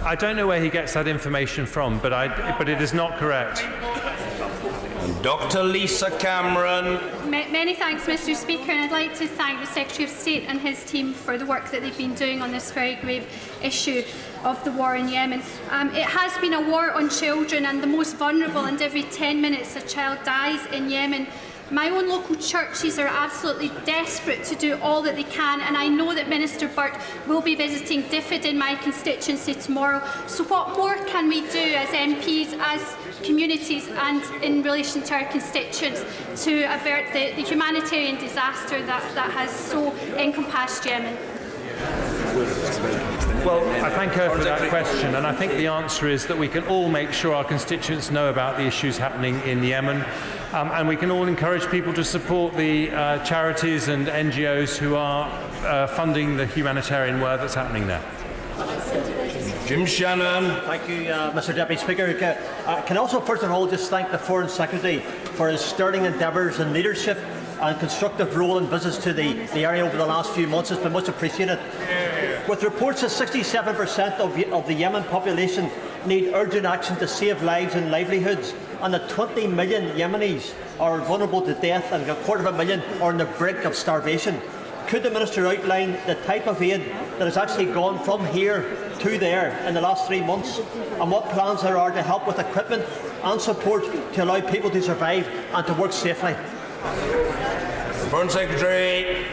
I don't know where he gets that information from, but it is not correct. And Dr. Lisa Cameron. Many thanks, Mr. Speaker, and I'd like to thank the Secretary of State and his team for the work that they've been doing on this very grave issue of the war in Yemen. It has been a war on children and the most vulnerable, and every 10 minutes a child dies in Yemen. My own local churches are absolutely desperate to do all that they can, and I know that Minister Burt will be visiting Diffid in my constituency tomorrow. So what more can we do as MPs, as communities and in relation to our constituents to avert the humanitarian disaster that has so encompassed Yemen? Well, I thank her for that question, and I think the answer is that we can all make sure our constituents know about the issues happening in Yemen, and we can all encourage people to support the charities and NGOs who are funding the humanitarian work that's happening there. Jim Shannon. Thank you, Mr. Deputy Speaker. Can I also first of all just thank the Foreign Secretary for his sterling endeavours and leadership and constructive role in visits to the area over the last few months. Has been much appreciated. With reports that 67% of the Yemen population need urgent action to save lives and livelihoods, and that 20 million Yemenis are vulnerable to death and 250,000 are on the brink of starvation, could the Minister outline the type of aid that has actually gone from here to there in the last 3 months, and what plans there are to help with equipment and support to allow people to survive and to work safely? Foreign Secretary.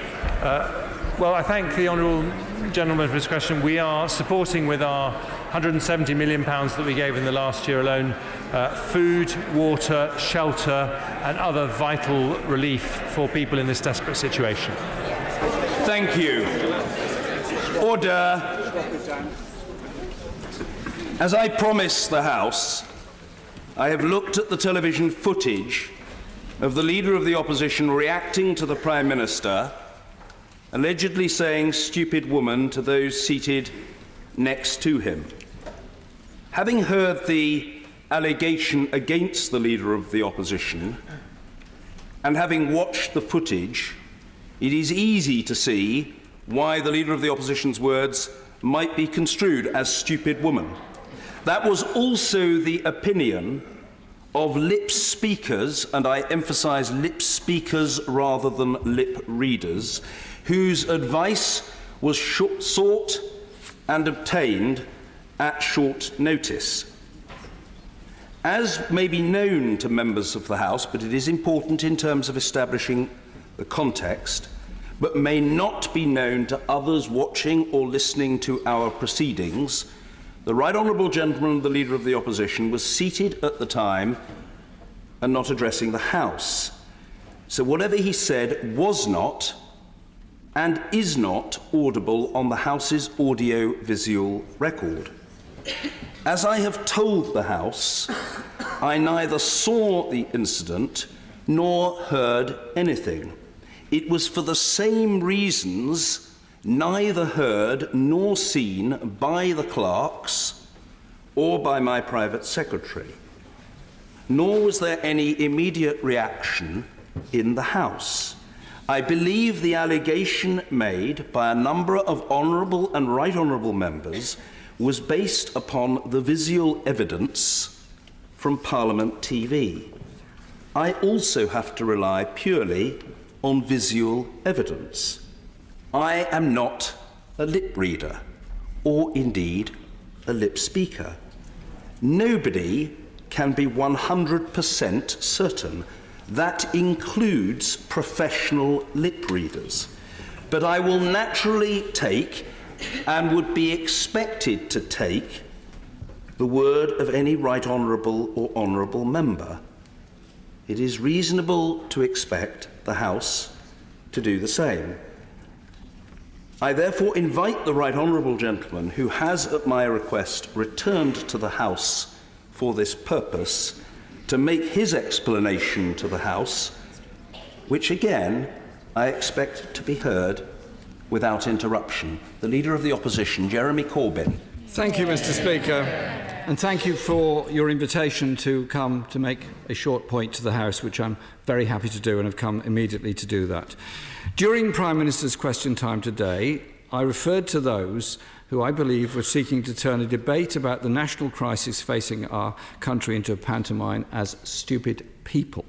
Well, I thank the honourable gentleman for his question. We are supporting with our £170 million that we gave in the last year alone food, water, shelter and other vital relief for people in this desperate situation. Thank you. Order. As I promised the House, I have looked at the television footage of the Leader of the Opposition reacting to the Prime Minister, allegedly saying "stupid woman" to those seated next to him. Having heard the allegation against the Leader of the Opposition, and having watched the footage, it is easy to see why the Leader of the Opposition's words might be construed as "stupid woman." That was also the opinion of lip speakers, and I emphasise lip speakers rather than lip readers, whose advice was sought and obtained at short notice. As may be known to members of the House, but it is important in terms of establishing the context, but may not be known to others watching or listening to our proceedings, the Right Honourable Gentleman, the Leader of the Opposition, was seated at the time and not addressing the House. So whatever he said was not and is not audible on the House's audio-visual record. As I have told the House, I neither saw the incident nor heard anything. It was for the same reasons neither heard nor seen by the clerks or by my private secretary. Nor was there any immediate reaction in the House. I believe the allegation made by a number of honourable and right honourable members was based upon the visual evidence from Parliament TV. I also have to rely purely on visual evidence. I am not a lip reader, or indeed a lip speaker. Nobody can be 100% certain. That includes professional lip readers. But I will naturally take, and would be expected to take, the word of any right honourable or honourable member. It is reasonable to expect the House to do the same. I therefore invite the Right Honourable Gentleman, who has, at my request, returned to the House for this purpose, to make his explanation to the House, which again I expect to be heard without interruption. The Leader of the Opposition, Jeremy Corbyn. Thank you, Mr. Speaker, and thank you for your invitation to come to make a short point to the House, which I'm very happy to do and have come immediately to do that. During Prime Minister's question time today, I referred to those who I believe were seeking to turn a debate about the national crisis facing our country into a pantomime as stupid people.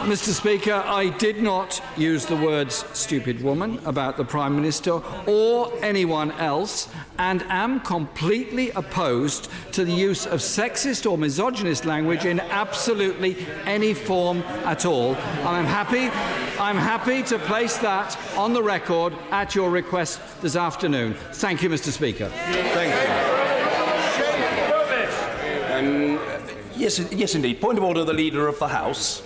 Mr. Speaker, I did not use the words stupid woman about the Prime Minister or anyone else, and am completely opposed to the use of sexist or misogynist language in absolutely any form at all. I'm happy to place that on the record at your request this afternoon. Thank you, Mr. Speaker. Thank you. Yes, indeed. Point of order, the Leader of the House.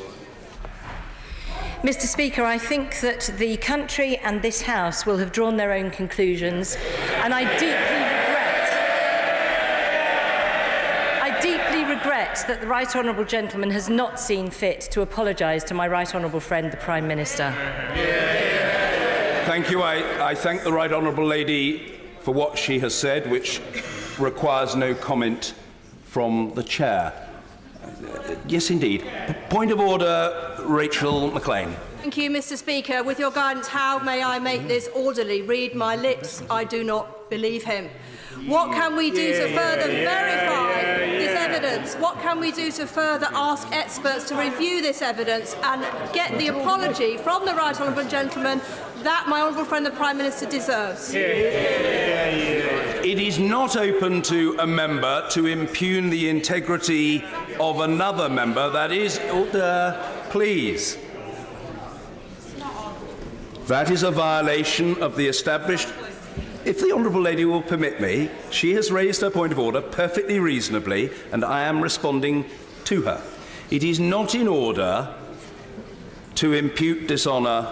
Mr. Speaker, I think that the country and this House will have drawn their own conclusions, and I deeply regret that the Right Honourable Gentleman has not seen fit to apologise to my Right Honourable friend, the Prime Minister. Thank you. I thank the Right Honourable Lady for what she has said, which requires no comment from the Chair. Yes, indeed. Point of order, Rachel McLean. Thank you, Mr. Speaker. With your guidance, how may I make this orderly? Read my lips. I do not believe him. What can we do to further verify this evidence? What can we do to further ask experts to review this evidence and get the apology from the Right Honourable Gentleman that my honourable friend the Prime Minister deserves? It is not open to a member to impugn the integrity of another member. That is order, please. That is a violation of the established... If the Honourable Lady will permit me, she has raised her point of order perfectly reasonably, and I am responding to her. It is not in order to impute dishonour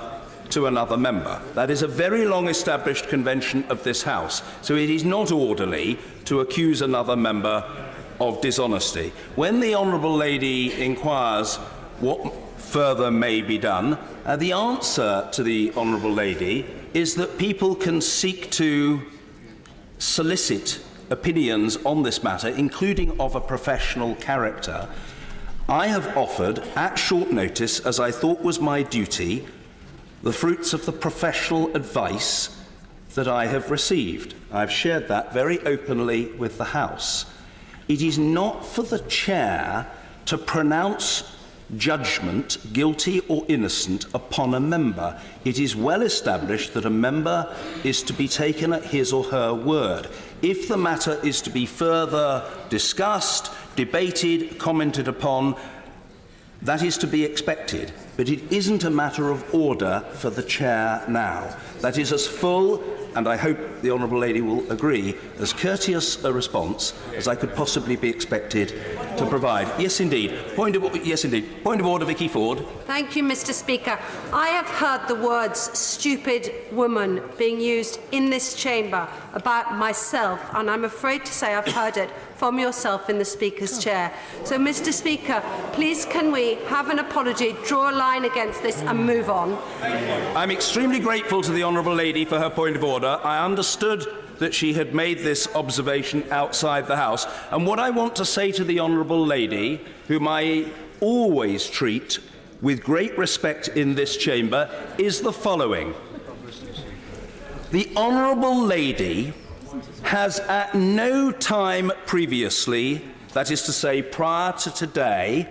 to another member. That is a very long-established convention of this House, so it is not orderly to accuse another member of dishonesty. When the Honourable Lady inquires what further may be done, the answer to the Honourable Lady is that people can seek to solicit opinions on this matter, including of a professional character. I have offered, at short notice, as I thought was my duty, the fruits of the professional advice that I have received. I've shared that very openly with the House. It is not for the Chair to pronounce judgment, guilty or innocent, upon a member. It is well established that a member is to be taken at his or her word. If the matter is to be further discussed, debated, commented upon, that is to be expected. But it isn't a matter of order for the Chair now. That is as full, and I hope the Honourable Lady will agree, as courteous a response as I could possibly be expected to provide. Yes, indeed. Point of order, Vicky Ford. Thank you, Mr. Speaker. I have heard the words stupid woman being used in this chamber about myself, and I'm afraid to say I've heard it from yourself in the Speaker's chair. So, Mr. Speaker, please can we have an apology, draw a line against this and move on? I'm extremely grateful to the Honourable Lady for her point of order. I understood that she had made this observation outside the House. And what I want to say to the Honourable Lady, whom I always treat with great respect in this chamber, is the following. The Honourable Lady has at no time previously, that is to say prior to today,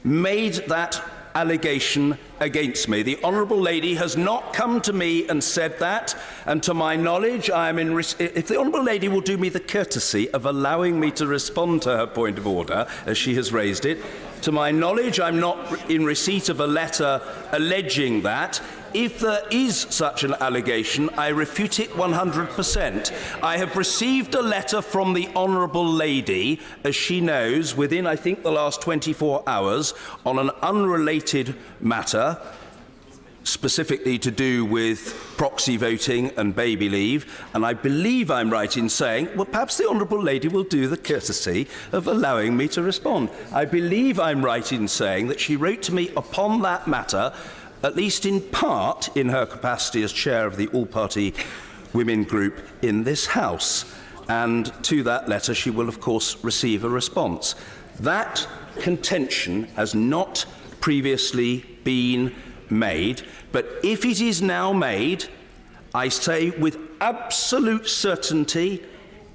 made that allegation against me. The Honourable Lady has not come to me and said that, and to my knowledge, I am in. If the Honourable Lady will do me the courtesy of allowing me to respond to her point of order, as she has raised it, to my knowledge, I'm not in receipt of a letter alleging that. If there is such an allegation, I refute it 100%. I have received a letter from the Honourable Lady, as she knows, within, I think, the last 24 hours, on an unrelated matter, specifically to do with proxy voting and baby leave, and I believe I'm right in saying, well, perhaps the Honourable Lady will do the courtesy of allowing me to respond. I believe I'm right in saying that she wrote to me upon that matter, at least in part in her capacity as chair of the all-party women group in this House. And to that letter she will, of course, receive a response. That contention has not previously been made, but if it is now made, I say with absolute certainty,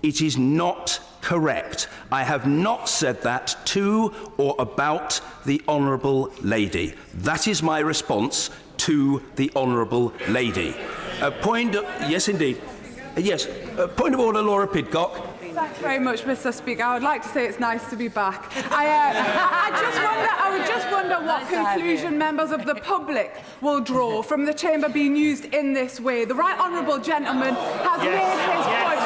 it is not correct. I have not said that to or about the Honourable Lady. That is my response to the Honourable Lady. Yes, indeed. Yes. Point of order, Laura Pidcock. Thanks very much, Mr. Speaker. I would like to say it's nice to be back. I would just wonder what conclusion members of the public will draw from the chamber being used in this way. The right honourable gentleman has made his point.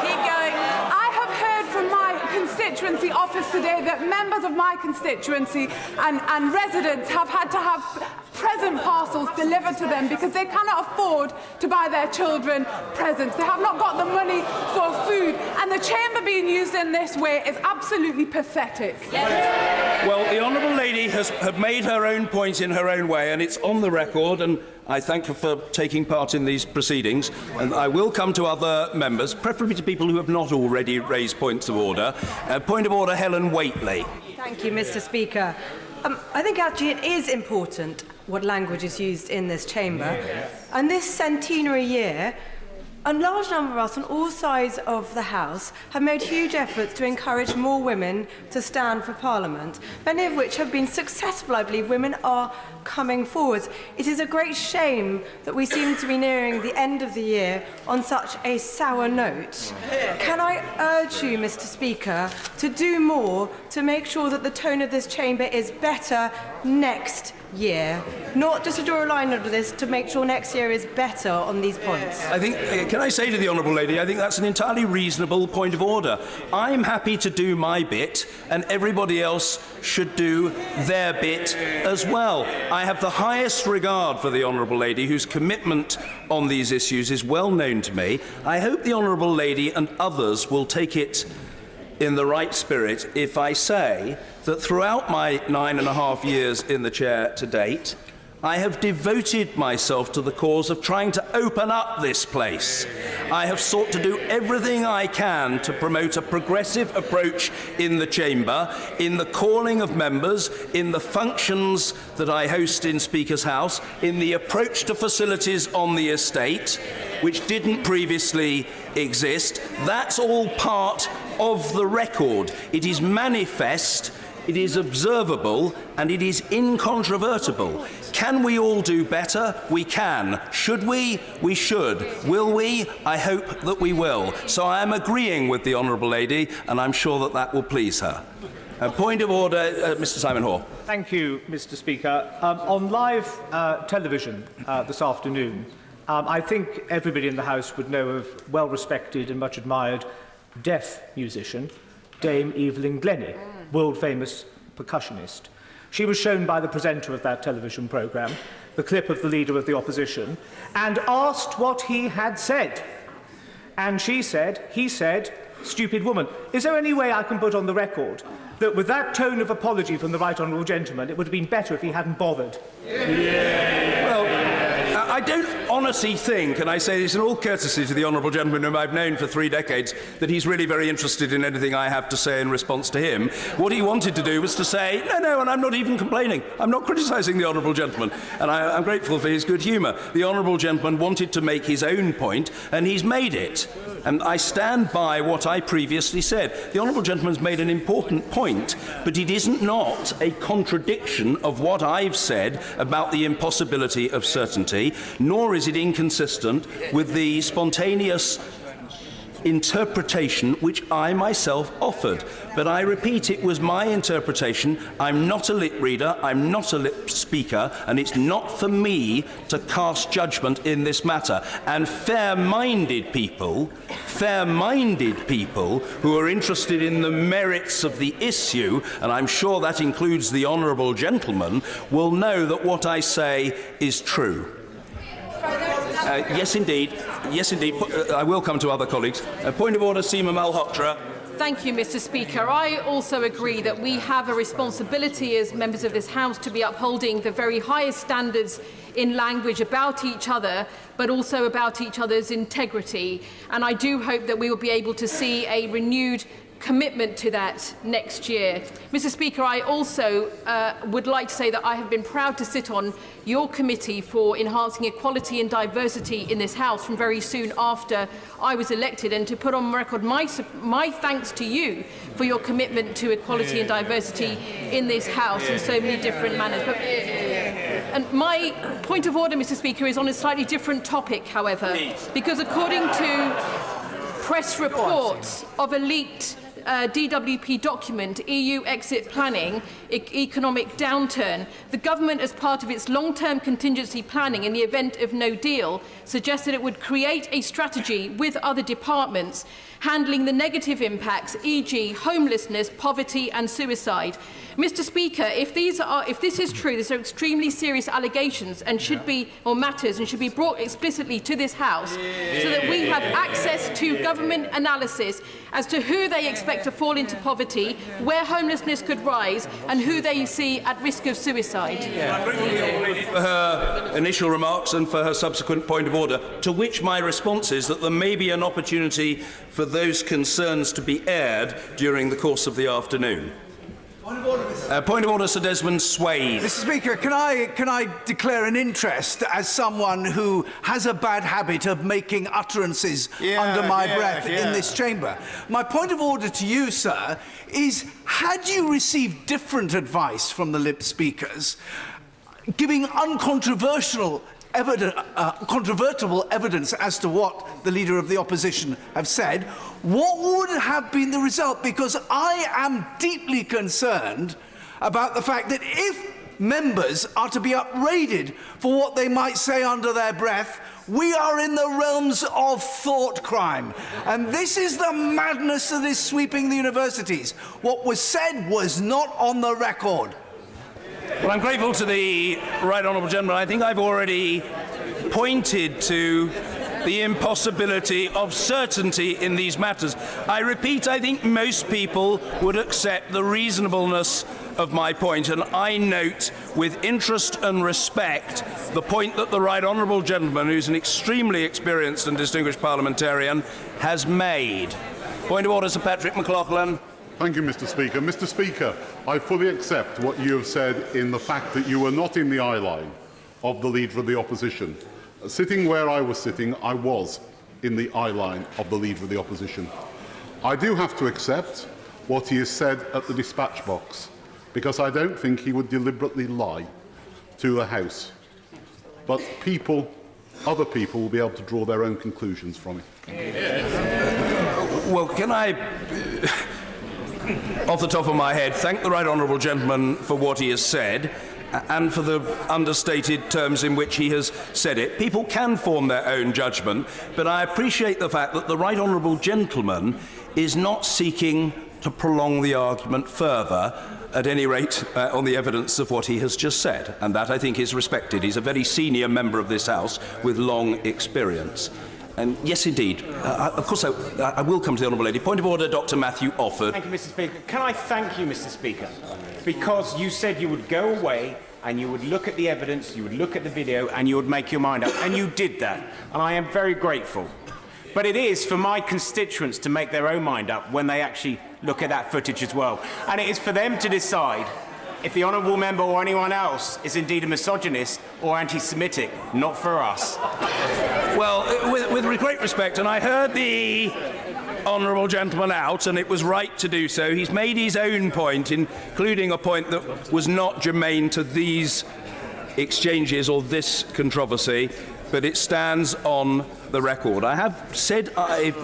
Keep going. I have heard from my constituency office today that members of my constituency and residents have had to have present parcels delivered to them because they cannot afford to buy their children presents. They have not got the money for food, and the chamber being used in this way is absolutely pathetic. Well, the Honourable Lady has made her own point in her own way, and it's on the record, and I thank her for taking part in these proceedings. And I will come to other members, preferably to people who have not already raised points of order. Point of order, Helen Whately. Thank you, Mr. Speaker. I think actually it is important what language is used in this chamber. And this centenary year, a large number of us on all sides of the House have made huge efforts to encourage more women to stand for Parliament, many of which have been successful. I believe women are coming forward. It is a great shame that we seem to be nearing the end of the year on such a sour note. Can I urge you, Mr. Speaker, to do more to make sure that the tone of this chamber is better next year, not just to draw a line under this, to make sure next year is better on these points? I think, can I say to the Honourable Lady, I think that's an entirely reasonable point of order. I'm happy to do my bit, and everybody else should do their bit as well. I have the highest regard for the Honourable Lady, whose commitment on these issues is well known to me. I hope the Honourable Lady and others will take it in the right spirit if I say that throughout my 9.5 years in the chair to date, I have devoted myself to the cause of trying to open up this place. I have sought to do everything I can to promote a progressive approach in the chamber, in the calling of members, in the functions that I host in Speaker's House, in the approach to facilities on the estate, which didn't previously exist. That's all part of the record. It is manifest, it is observable, and it is incontrovertible. Can we all do better? We can. Should we? We should. Will we? I hope that we will. So I am agreeing with the Honourable Lady, and I'm sure that that will please her. Point of order, Mr. Simon Hoare. Thank you, Mr. Speaker. On live television this afternoon, I think everybody in the House would know of well-respected and much admired deaf musician, Dame Evelyn Glennie, world-famous percussionist. She was shown by the presenter of that television programme the clip of the Leader of the Opposition and asked what he had said. And he said, "Stupid woman." Is there any way I can put on the record that with that tone of apology from the Right Honourable Gentleman, it would have been better if he hadn't bothered? Well, I don't honestly think, and I say this in all courtesy to the Honourable Gentleman whom I've known for 3 decades, that he's really very interested in anything I have to say in response to him. What he wanted to do was to say, no, and I'm not even complaining. I'm not criticising the Honourable Gentleman, and I'm grateful for his good humour. The Honourable Gentleman wanted to make his own point, and he's made it. And I stand by what I previously said. The Honourable Gentleman's made an important point, but it isn't not a contradiction of what I've said about the impossibility of certainty, nor is it inconsistent with the spontaneous interpretation which I myself offered. But I repeat, it was my interpretation. I'm not a lip reader, I'm not a lip speaker, and it's not for me to cast judgment in this matter. And fair-minded people who are interested in the merits of the issue, and I'm sure that includes the Honourable Gentleman, will know that what I say is true. Yes, indeed. Yes, indeed. I will come to other colleagues. Point of order, Seema Malhotra. Thank you, Mr. Speaker. I also agree that we have a responsibility as members of this House to be upholding the very highest standards in language about each other, but also about each other's integrity. And I do hope that we will be able to see a renewed commitment to that next year. Mr. Speaker, I also would like to say that I have been proud to sit on your committee for enhancing equality and diversity in this House from very soon after I was elected, and to put on record my thanks to you for your commitment to equality and diversity in this House in so many different manners. And my point of order, Mr. Speaker, is on a slightly different topic, however, because according to press reports of a leaked DWP document, EU exit planning, economic downturn, the government, as part of its long-term contingency planning in the event of no deal, suggested it would create a strategy with other departments handling the negative impacts, e.g. homelessness, poverty and suicide. Mr. Speaker, if this is true, these are extremely serious allegations and should be, or matters, and should be brought explicitly to this House so that we have access to government analysis as to who they expect to fall into poverty, where homelessness could rise and who they see at risk of suicide. For her initial remarks and for her subsequent point of order, to which my response is that there may be an opportunity for those concerns to be aired during the course of the afternoon. Point of order, Sir Desmond Swade. Mr. Speaker, can I declare an interest as someone who has a bad habit of making utterances under my breath in this chamber? My point of order to you, sir, is had you received different advice from the Lib speakers, giving uncontroversial controvertible evidence as to what the Leader of the Opposition have said, what would have been the result? Because I am deeply concerned about the fact that if members are to be upbraided for what they might say under their breath, we are in the realms of thought crime. And this is the madness that is sweeping the universities. What was said was not on the record. Well, I'm grateful to the Right Honourable Gentleman. I think I've already pointed to the impossibility of certainty in these matters. I repeat, I think most people would accept the reasonableness of my point, and I note with interest and respect the point that the Right Honourable Gentleman, who's an extremely experienced and distinguished parliamentarian, has made. Point of order, Sir Patrick McLaughlin. Thank you, Mr. Speaker. Mr. Speaker, I fully accept what you have said in the fact that you were not in the eye line of the Leader of the Opposition. Sitting where I was sitting, I was in the eye line of the Leader of the Opposition. I do have to accept what he has said at the dispatch box, because I don't think he would deliberately lie to the House. But other people will be able to draw their own conclusions from it. Well, can I, off the top of my head, thank the Right Honourable Gentleman for what he has said and for the understated terms in which he has said it. People can form their own judgment, but I appreciate the fact that the Right Honourable Gentleman is not seeking to prolong the argument further, at any rate on the evidence of what he has just said, and that I think is respected. He's a very senior member of this House with long experience. And yes, indeed. Of course, I will come to the Honourable Lady. Point of order, Dr. Matthew Offord. Thank you, Mr. Speaker. Can I thank you, Mr. Speaker, because you said you would go away and you would look at the evidence, you would look at the video, and you would make your mind up, and you did that. And I am very grateful. But it is for my constituents to make their own mind up when they actually look at that footage as well. And it is for them to decide if the honourable member or anyone else is indeed a misogynist or anti-Semitic, not for us. Well, with great respect, and I heard the honourable gentleman out, and it was right to do so. He's made his own point, including a point that was not germane to these exchanges or this controversy, but it stands on the record. I have said I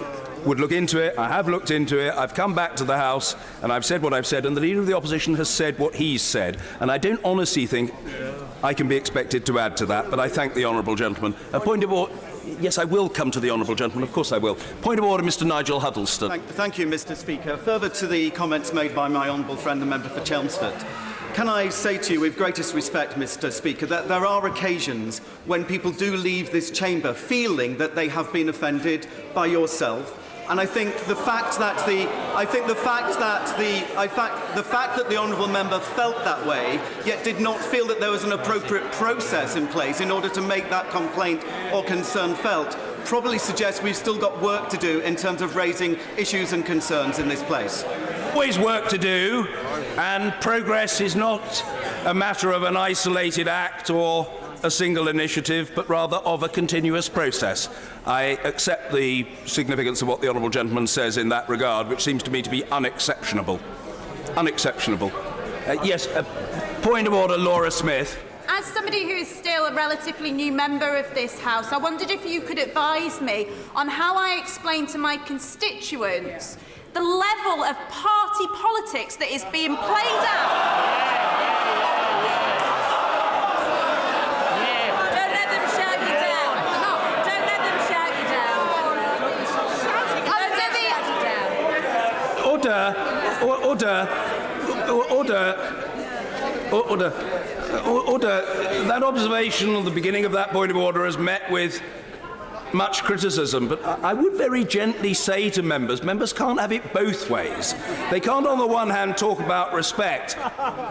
would look into it. I have looked into it. I've come back to the House and I've said what I've said, and the Leader of the Opposition has said what he's said, and I don't honestly think I can be expected to add to that, but I thank the honourable gentleman. A point of order. Yes, I will come to the honourable gentleman. Of course I will. Point of order, Mr. Nigel Huddleston. Thank you, Mr. Speaker. Further to the comments made by my honourable friend, the member for Chelmsford, can I say to you, with greatest respect, Mr. Speaker, that there are occasions when people do leave this chamber feeling that they have been offended by yourself. And I think the fact that the honourable member felt that way, yet did not feel that there was an appropriate process in place in order to make that complaint or concern felt, probably suggests we've still got work to do in terms of raising issues and concerns in this place. Always work to do, and progress is not a matter of an isolated act or a single initiative, but rather of a continuous process. I accept the significance of what the honourable gentleman says in that regard, which seems to me to be unexceptionable. Unexceptionable. Yes, point of order, Laura Smith. As somebody who is still a relatively new member of this House, I wondered if you could advise me on how I explain to my constituents the level of party politics that is being played out. Don't let them shout you down. Don't let them shout you down. Order. That observation at the beginning of that point of order has met with much criticism, but I would very gently say to members can't have it both ways. They can't on the one hand talk about respect,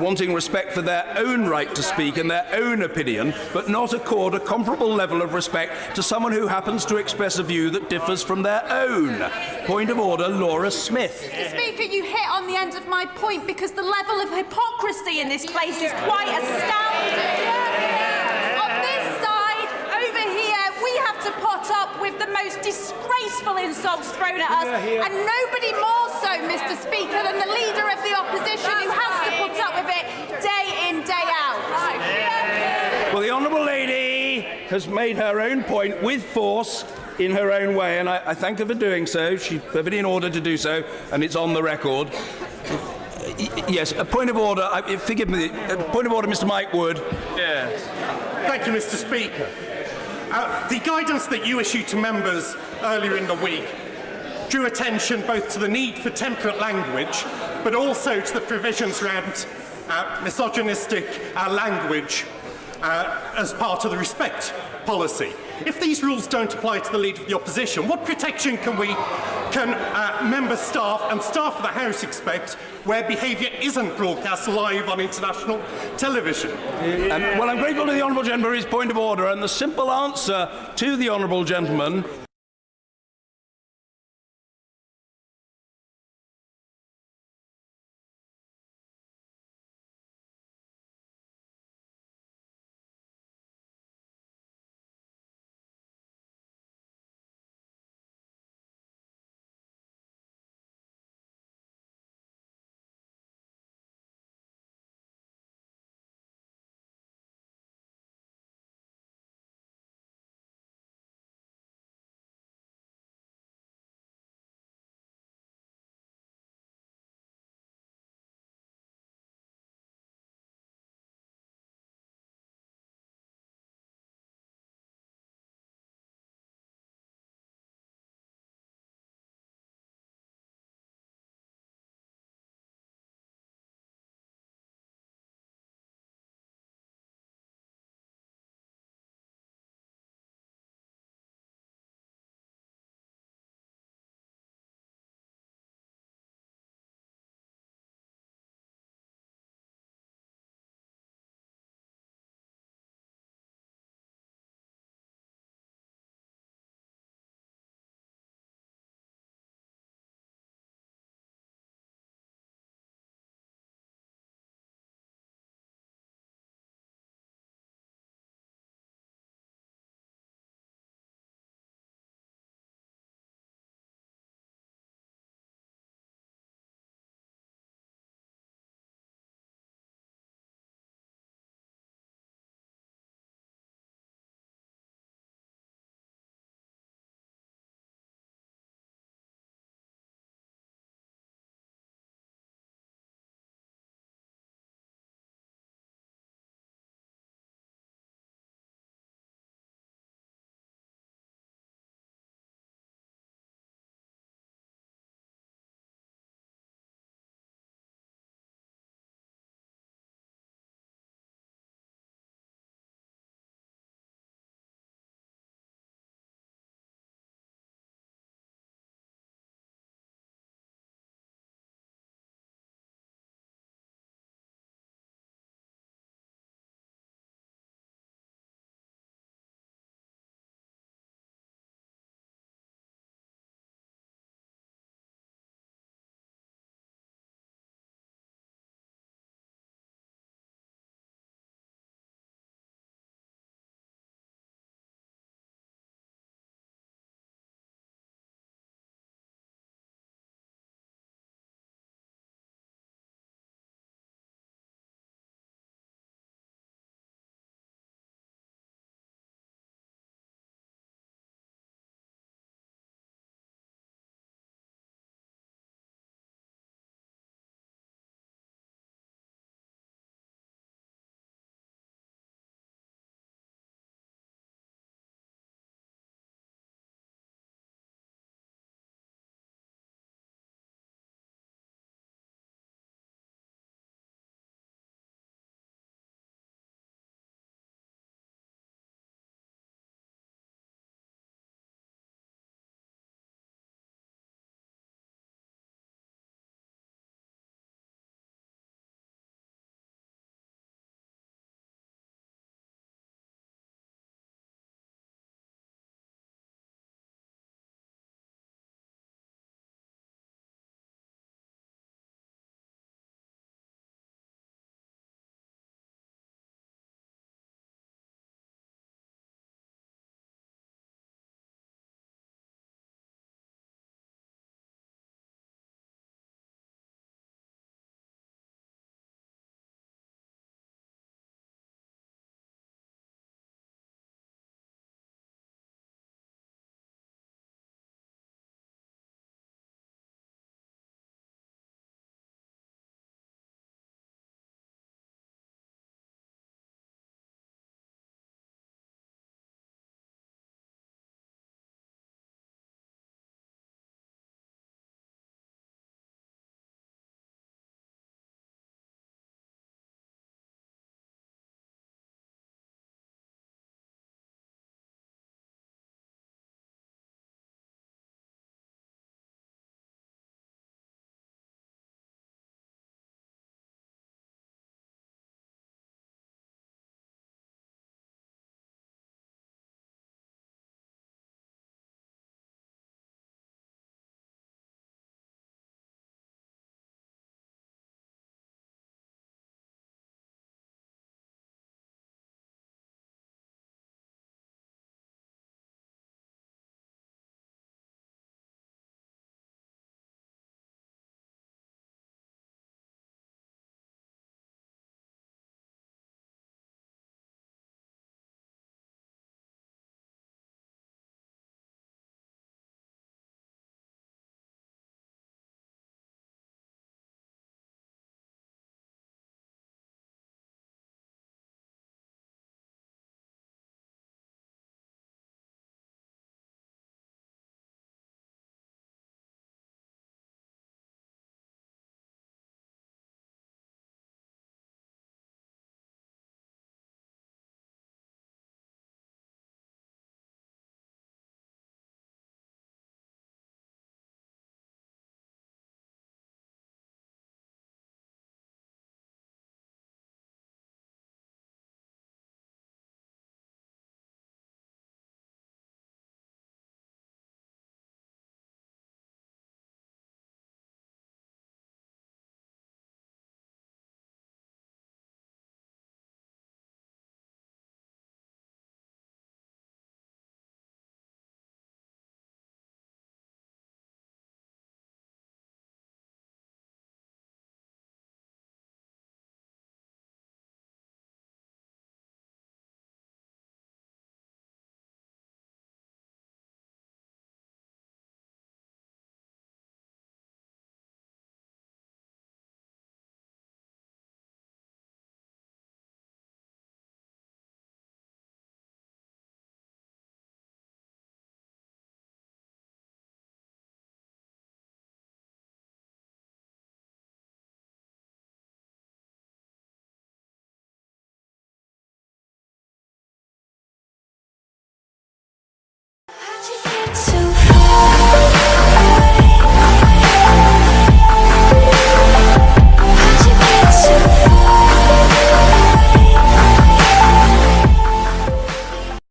wanting respect for their own right to speak and their own opinion, but not accord a comparable level of respect to someone who happens to express a view that differs from their own. Point of order, Laura Smith. Mr. Speaker, you hit on the end of my point because the level of hypocrisy in this place is quite astounding. On this side, over here, we have to put up with the most disgraceful insults thrown at us, and nobody more so, Mr. Speaker, than the Leader of the Opposition, who has to put up with it day in, day out. Well, the Honourable Lady has made her own point with force in her own way, and I thank her for doing so. She's perfectly in order to do so, and it's on the record. Yes, a point of order. Forgive me. A point of order, Mr. Mike Wood. Yes. Thank you, Mr. Speaker. The guidance that you issued to members earlier in the week drew attention both to the need for temperate language, but also to the provisions around misogynistic language as part of the respect policy. If these rules don't apply to the Leader of the Opposition, what protection can member staff and staff of the House expect where behaviour isn't broadcast live on international television? Well, I'm grateful to the Honourable Gentleman for his point of order, and the simple answer to the Honourable Gentleman